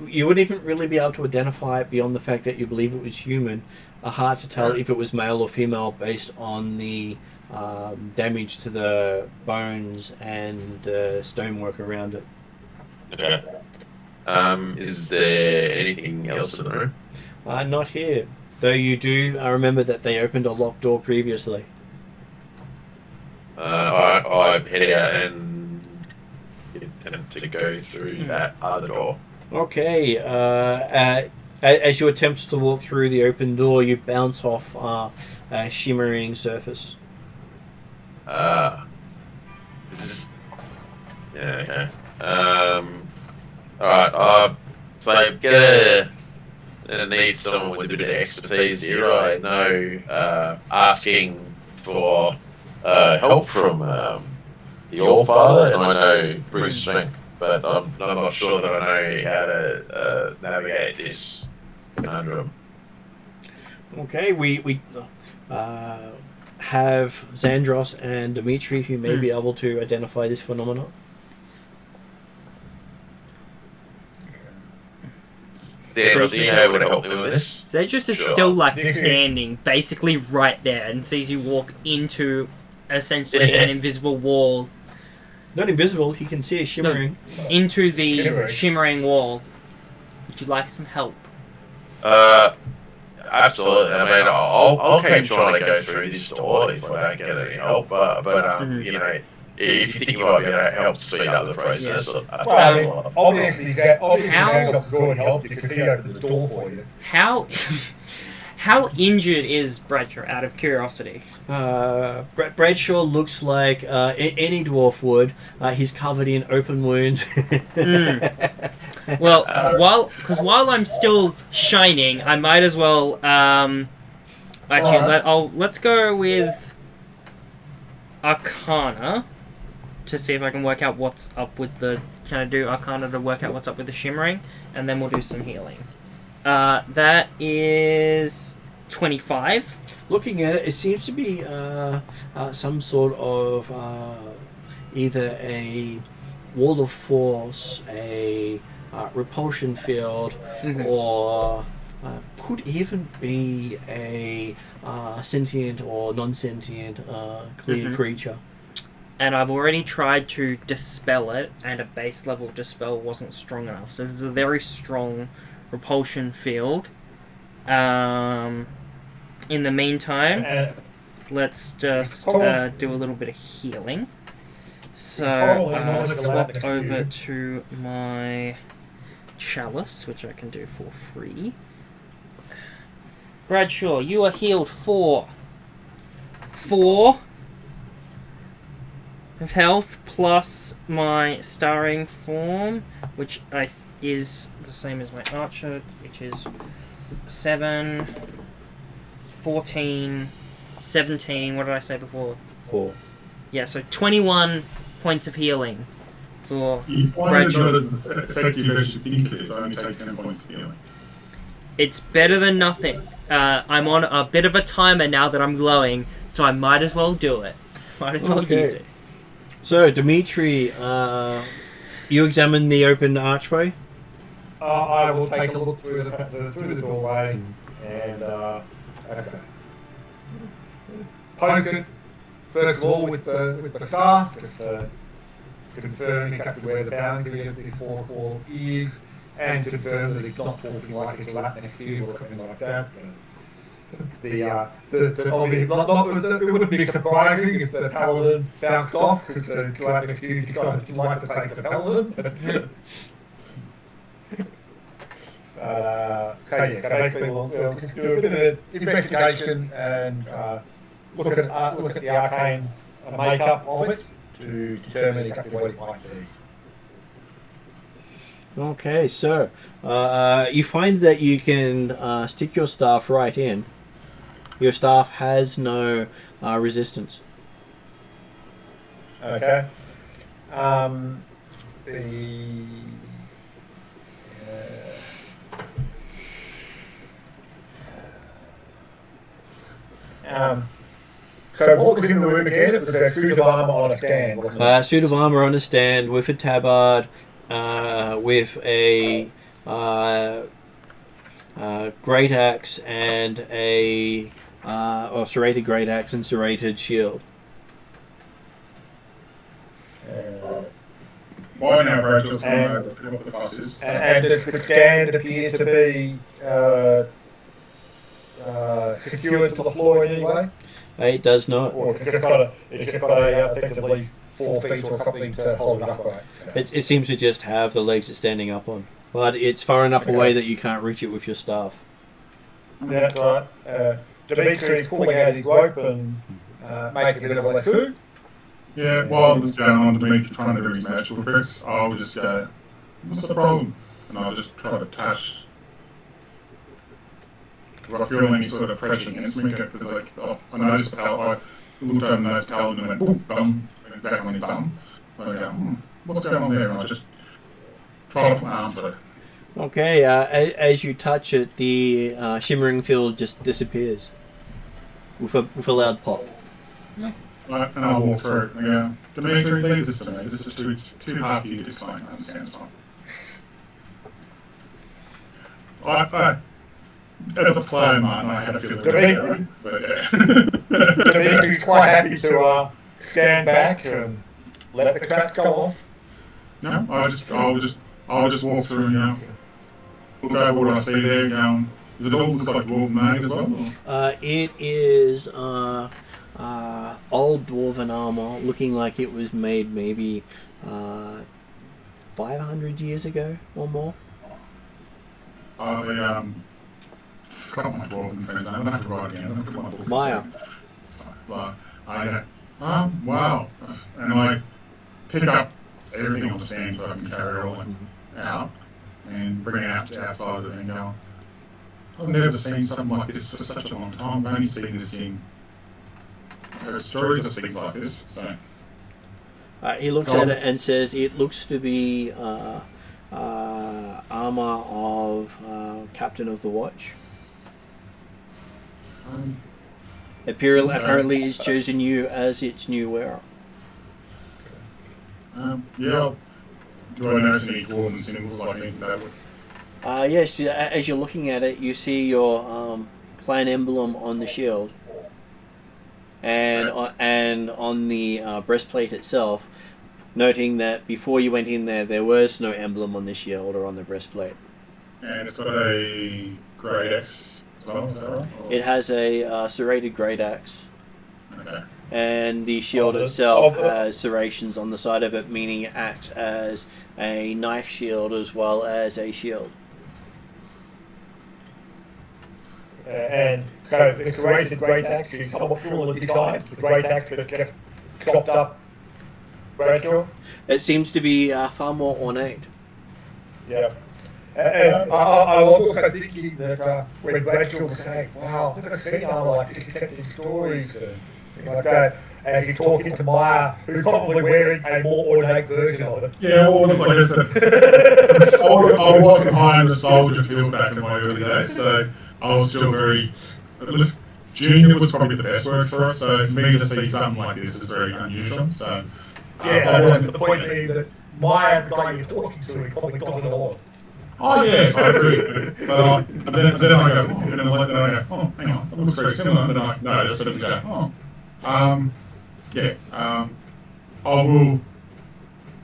S1: You wouldn't even really be able to identify it beyond the fact that you believe it was human. Hard to tell if it was male or female based on the damage to the bones and the stonework around it.
S3: Okay. Is there anything else in the room?
S1: Not here. Though you do remember that they opened a locked door previously.
S3: I head out and attempt to go through that other door.
S1: Okay. As you attempt to walk through the open door, you bounce off a shimmering surface.
S3: This is... Yeah, okay. Alright, so I need someone with a bit of expertise here. I know asking for help from the All-Father, and I know brute strength, but I'm not sure that I know how to navigate this conundrum.
S1: Okay, we have Xandros and Dimitri who may be able to identify this phenomenon.
S3: Dan, do you know able to help me with this?
S2: Zedrus is
S3: Sure.
S2: still standing, basically right there, and sees you walk into essentially an invisible wall,
S1: Not invisible, he can see it shimmering.
S2: into the shimmering wall. Would you like some help?
S3: Absolutely. I mean, I'll keep trying to go through this door if I don't get any help. But if you think you might be able to help speed up the process,
S4: Well, I mean, obviously, Xandros could help because he opened the door for you.
S2: How injured is Bradshaw, out of curiosity?
S1: Bradshaw looks like any dwarf would. He's covered in open wounds.
S2: Well, while I'm still shining, I might as well let's go with Arcana to see if I can work out what's up with the. Can I do Arcana to work out what's up with the shimmering, and then we'll do some healing. That is 25.
S1: Looking at it, it seems to be some sort of either a wall of force, a repulsion field, or could even be a sentient or non-sentient clear creature.
S2: And I've already tried to dispel it, and a base level dispel wasn't strong enough. So this is a very strong repulsion field. In the meantime,
S4: And
S2: let's just
S4: Cool.
S2: do a little bit of healing. So,
S4: Probably not allowed
S2: swap
S4: to
S2: over
S4: cube.
S2: to my chalice, which I can do for free. Bradshaw, you are healed for 4 of health plus my starring form, which is the same as my archer, which is 7, 14, 17. What did I say before?
S1: 4.
S2: Yeah, so 21 points of healing for
S5: You find
S2: Bradshaw.
S5: it not as effective as you think it is. I only take 10 points of healing.
S2: It's better than nothing. I'm on a bit of a timer now that I'm glowing, so I might as well do it. Might as well
S1: Okay.
S2: use it.
S1: So, Dimitri, you examine the open archway.
S4: I will take a look through the doorway and poke it first of all with the staff, just confirm exactly where the boundary of this fourth wall is, and confirm that it's not talking like it's lap next cube or something like that. It wouldn't be surprising if the paladin bounced off because the lap next cube decided to like to take the paladin. So basically we'll just do a bit of investigation and look at the arcane makeup of it to determine exactly what it might be.
S1: Okay, so you find that you can stick your staff right in. Your staff has no resistance.
S4: Okay. So what was in the room again? It was a suit of armour on a stand, wasn't it?
S1: Suit of armor on a stand with a tabard, with a great axe and a serrated great axe and serrated shield.
S5: Why now, Rachel's coming over to see what the fuss is.
S4: And does the stand appear to be secured to the floor in any way?
S1: It does not.
S4: Or it's just got effectively 4 feet or something to hold it upright?
S1: It seems to just have the legs it's standing up on, but it's far enough away that you can't reach it with your staff.
S4: That's right. Dimitri's pulling out his rope and making a bit of a lasso.
S5: Yeah, while this is going on, Dimitri trying to do his magical tricks, I'll just go, what's the problem? And I'll just try to touch. If I feel any sort of pressure against me, because like, I noticed I looked over and noticed Paladin and went, boom, bum, went back on his bum. I go, what's going on there? And I just try to put my arms on it.
S1: Okay, as you touch it, the shimmering field just disappears with a loud pop.
S5: And I'll walk through and go, Dimitri, leave this to me. This is too hard for you to explain. I understand it's fine. As a player, Martin, I had a feeling
S4: Dimitri,
S5: but yeah.
S4: Dimitri's quite happy to stand back and let the crap go off.
S5: No, I'll just walk through and look over what I see there. Does it all look like dwarven made as well? Or?
S1: It is old dwarven armor, looking like it was made maybe 500 years ago or more.
S5: I forgot my dwarven friend's name. I don't have to write it again. I don't put my book.
S1: Maya.
S5: Wow. And I pick up everything on the stand so I can carry it all out and bring it out to outside the thing. Go, I've never seen something like this for such a long time. I've only seen this in stories of things like this. So
S1: He looks at it and says it looks to be armor of Captain of the Watch. Apparently it's chosen you as its new wearer.
S5: yeah. Do I notice any dwarven symbols like anything that would?
S1: Yes, as you're looking at it, you see your clan emblem on the shield, and on the breastplate itself. Noting that before you went in there was no emblem on the shield or on the breastplate.
S5: And it's got a great X as well, is that right? Or-
S1: It has a serrated great axe,
S5: Okay.
S1: and the shield itself has serrations on the side of it, meaning it acts as a knife shield as well as a shield.
S4: And so the serrated great axe is somewhat similar design to the great axe that gets chopped up Bradshaw.
S1: It seems to be far more ornate.
S4: Yeah. And I was also thinking that when Bradshaw was saying, wow, I've never seen armor like this except in stories and things like that, and he's talking to Maya, who's probably wearing a more ornate version of it.
S5: Yeah, well, like I said, I wasn't high in the soldier field back in my early days, so I was still very, at least junior was probably the best word for it, so for me to see something like this is very unusual, so...
S4: Yeah, and the point being that Maya, the guy you're talking to, he probably got it all.
S5: Oh yeah, I agree. But then I go, oh, and then I go, oh, hang on, that looks very similar. And then I just sort of go, I will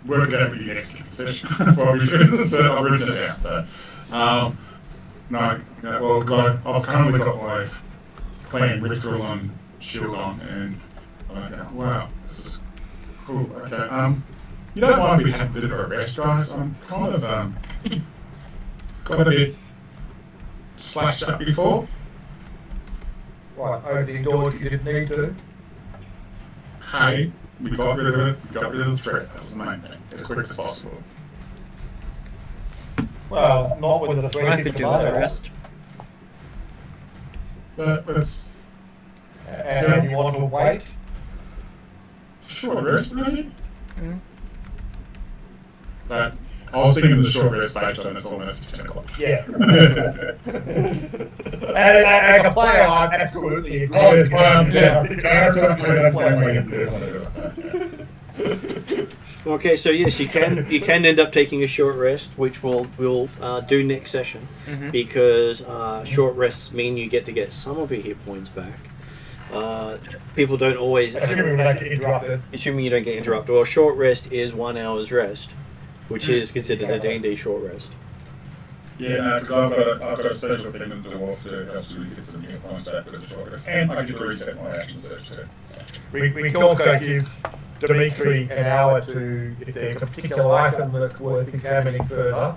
S5: work it out with you next session for obvious reasons. So I've written it out. So, I've currently got my clan ritual on shield on, and I go, wow, this is cool. Okay, you don't mind we have a bit of a rest, guys? I'm kind of got a bit slashed up before.
S4: Right, opening doors you didn't need to.
S5: Hey, we got rid of it, we got rid of the threat, that was the main thing, as quick as possible.
S4: Well, not with the
S2: I
S4: threat
S2: could
S4: is
S2: do the
S4: tomato.
S2: rest.
S5: But it's
S4: And you want to wait?
S5: short rest, maybe?
S2: Mm.
S5: But I was thinking the short rest based on it's almost 10 o'clock.
S4: Yeah. and as a player, I'm absolutely agree.
S5: Oh, it's fine.
S1: Okay, so yes, you can end up taking a short rest, which we'll do next session, because short rests mean you get to get some of your hit points back. People don't always...
S4: Assuming we don't get interrupted.
S1: Assuming you don't get interrupted. Well, short rest is 1 hour's rest, which is considered a D&D short rest.
S5: Yeah, no, because I've got a special thing to do off to help you get some hit points back with the short rest, and I get to reset my action search too.
S4: We can also give Dimitri an hour to, if there's a particular item that's worth examining further,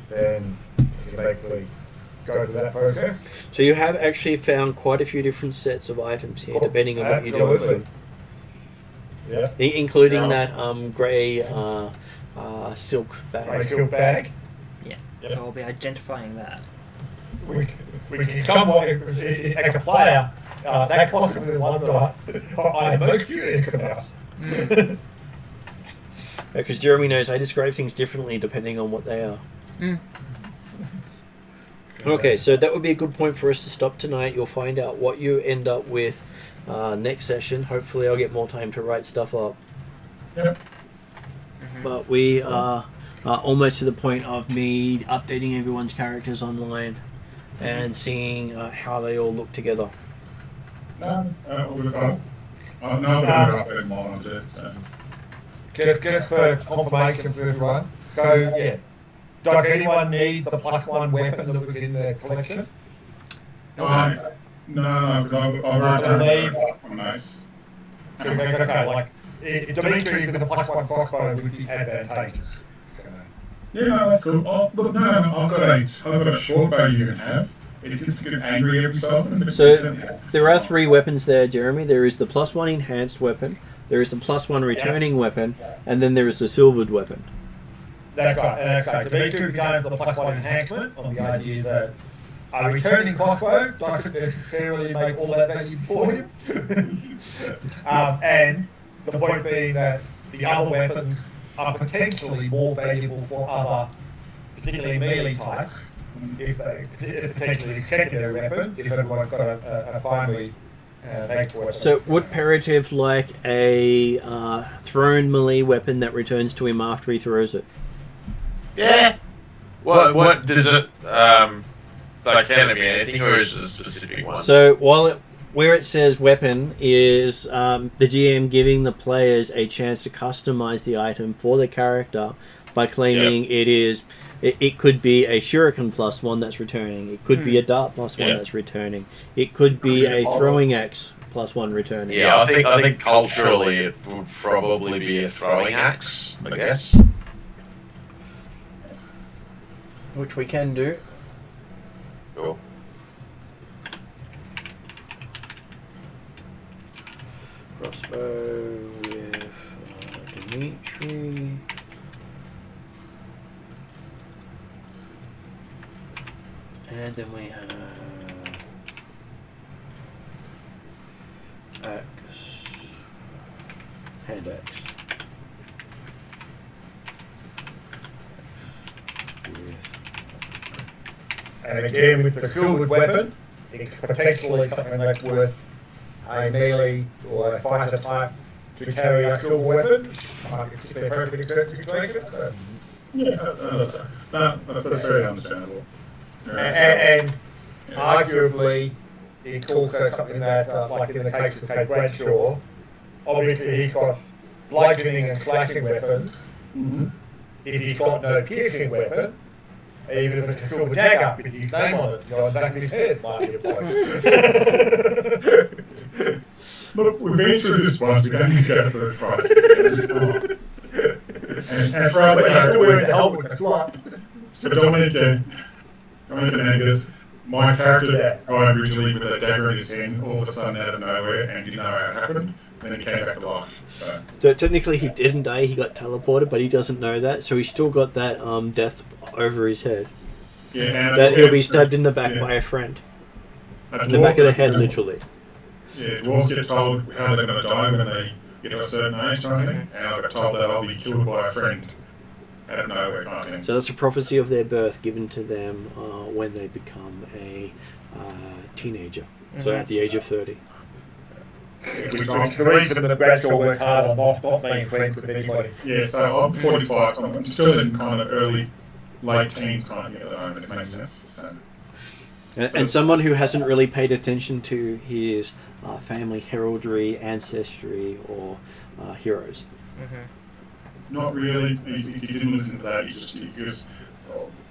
S4: then you can basically go through that process.
S1: So you have actually found quite a few different sets of items here, depending on what you do with them.
S4: Yeah.
S1: Including that grey silk bag.
S4: Grey silk bag.
S2: Yeah,
S4: Yep.
S2: so I'll be identifying that.
S4: We can somewhat, as a player, that's possibly the one that I'm most curious about.
S1: Because Jeremy knows I describe things differently depending on what they are. Okay, so that would be a good point for us to stop tonight. You'll find out what you end up with next session. Hopefully I'll get more time to write stuff up.
S5: Yep.
S1: But we are almost to the point of me updating everyone's characters online and seeing how they all look together.
S5: No, we're going to update more on it. So.
S4: Get us for confirmation for everyone. So, yeah. Does anyone need the +1 weapon that was in the collection?
S5: No, because I've
S4: leave.
S5: Nice.
S4: Okay, like, Dimitri with the +1 crossbow would be advantageous.
S5: Yeah, no, that's cool. Oh, look, no, I've got a short bow you can have. It gets to get angry every so often.
S1: So there are 3 weapons there, Jeremy. There is the +1 enhanced weapon, there is the +1 returning weapon, and then there is the silvered weapon.
S4: That's right, and that's right. Dimitri began with the +1 enhancement on the idea that a returning crossbow doesn't necessarily make all that value for him. And the point being that the other weapons are potentially more valuable for other, particularly melee types, if they potentially secondary weapon, if everyone's got a primary next weapon.
S1: So would Parative like a thrown melee weapon that returns to him after he throws it?
S3: Yeah. What does it? Like, can it be anything, or is it a specific one?
S1: So where it says weapon is the GM giving the players a chance to customize the item for the character by claiming it is It could be a Shuriken +1 that's returning. It could be a Dart +1 that's returning. It could be a Throwing Axe +1 returning.
S3: Yeah, I think culturally it would probably be a throwing axe, I guess.
S1: Which we can do.
S3: Cool.
S1: Crossbow with Dimitri. And then we have axe, hand axe.
S4: And again, with the shielded weapon, it's potentially something that's worth a melee or a fighter type to carry a shielded weapon. If they're perfect in certain situations.
S5: Yeah, that's very understandable.
S4: And arguably, it's also something that, like in the case of, say, Bradshaw, obviously he's got bludgeoning and slashing weapons.
S5: Mm-hmm.
S4: If he's got no piercing weapon, even if it's a silver dagger with his name on it, you know, on the back of his head might be a point.
S5: Look, we've been through this once, we don't need to go through it twice. And for other characters,
S4: that's right.
S5: so Dominic and Angus, my character died originally with a dagger in his hand, all of a sudden out of nowhere, and didn't know how it happened. Then he came back to life.
S1: So technically he didn't die, he got teleported, but he doesn't know that, so he's still got that death over his head.
S5: Yeah, and
S1: that he'll be stabbed in the back by a friend. In the back of the head, literally.
S5: Yeah, dwarves get told how they're going to die when they get to a certain age, kind of thing, and I got told that I'll be killed by a friend out of nowhere, kind of thing.
S1: So that's a prophecy of their birth given to them when they become a teenager. So at the age of 30.
S4: Which is the reason that Bradshaw worked hard on not being friends with anybody.
S5: Yeah, so I'm 45, so I'm still in kind of late teens kind of thing at the moment, if it makes sense. So.
S1: And someone who hasn't really paid attention to his family heraldry, ancestry, or heroes.
S2: Mm-hmm.
S5: Not really. He didn't listen to that. He just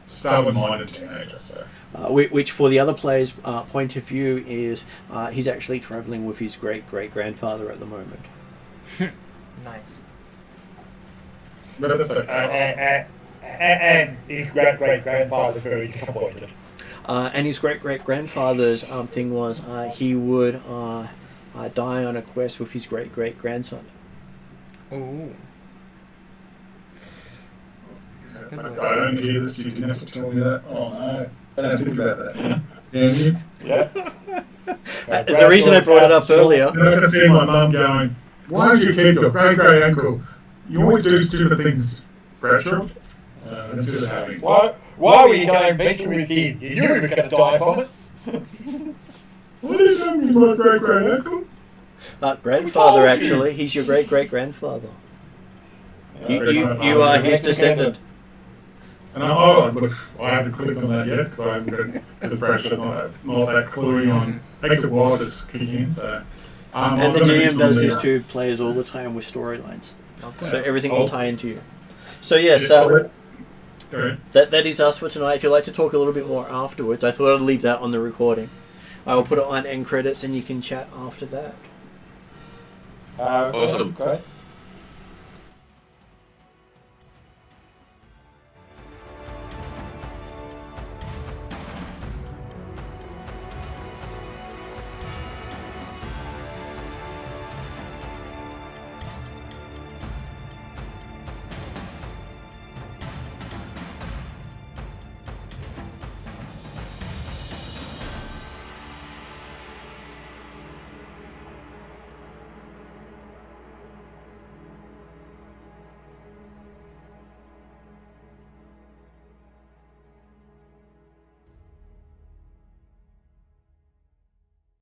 S5: stubborn-minded teenager. So.
S1: Which, for the other player's point of view, is he's actually travelling with his great-great-grandfather at the moment.
S2: Nice.
S5: But that's okay.
S4: And his great-great-grandfather's very disappointed.
S1: And his great-great-grandfather's thing was he would die on a quest with his great-great-grandson.
S2: Ooh.
S5: I don't hear this, you didn't have to tell me that. Oh no, I don't think about that. Yeah.
S1: Yeah. There's a reason I brought it up earlier.
S5: You're not going to see my mum going, why did you keep your great-great-uncle? You always do stupid things, Bradshaw. That's what's happening.
S4: Why were you going venturing with him? You knew he was going to die from it.
S5: What is happening to my great-great-uncle?
S1: Grandfather, actually. He's your great-great-grandfather. You are his descendant.
S5: And look, I haven't clicked on that yet because I haven't got because Bradshaw's not that cluey on. Takes a while to kick in, so.
S1: And the GM does this to players all the time with storylines, so everything will tie into you. So yes, that is us for tonight. If you'd like to talk a little bit more afterwards, I thought I'd leave that on the recording. I will put it on end credits, and you can chat after that.
S3: Awesome.
S4: Okay.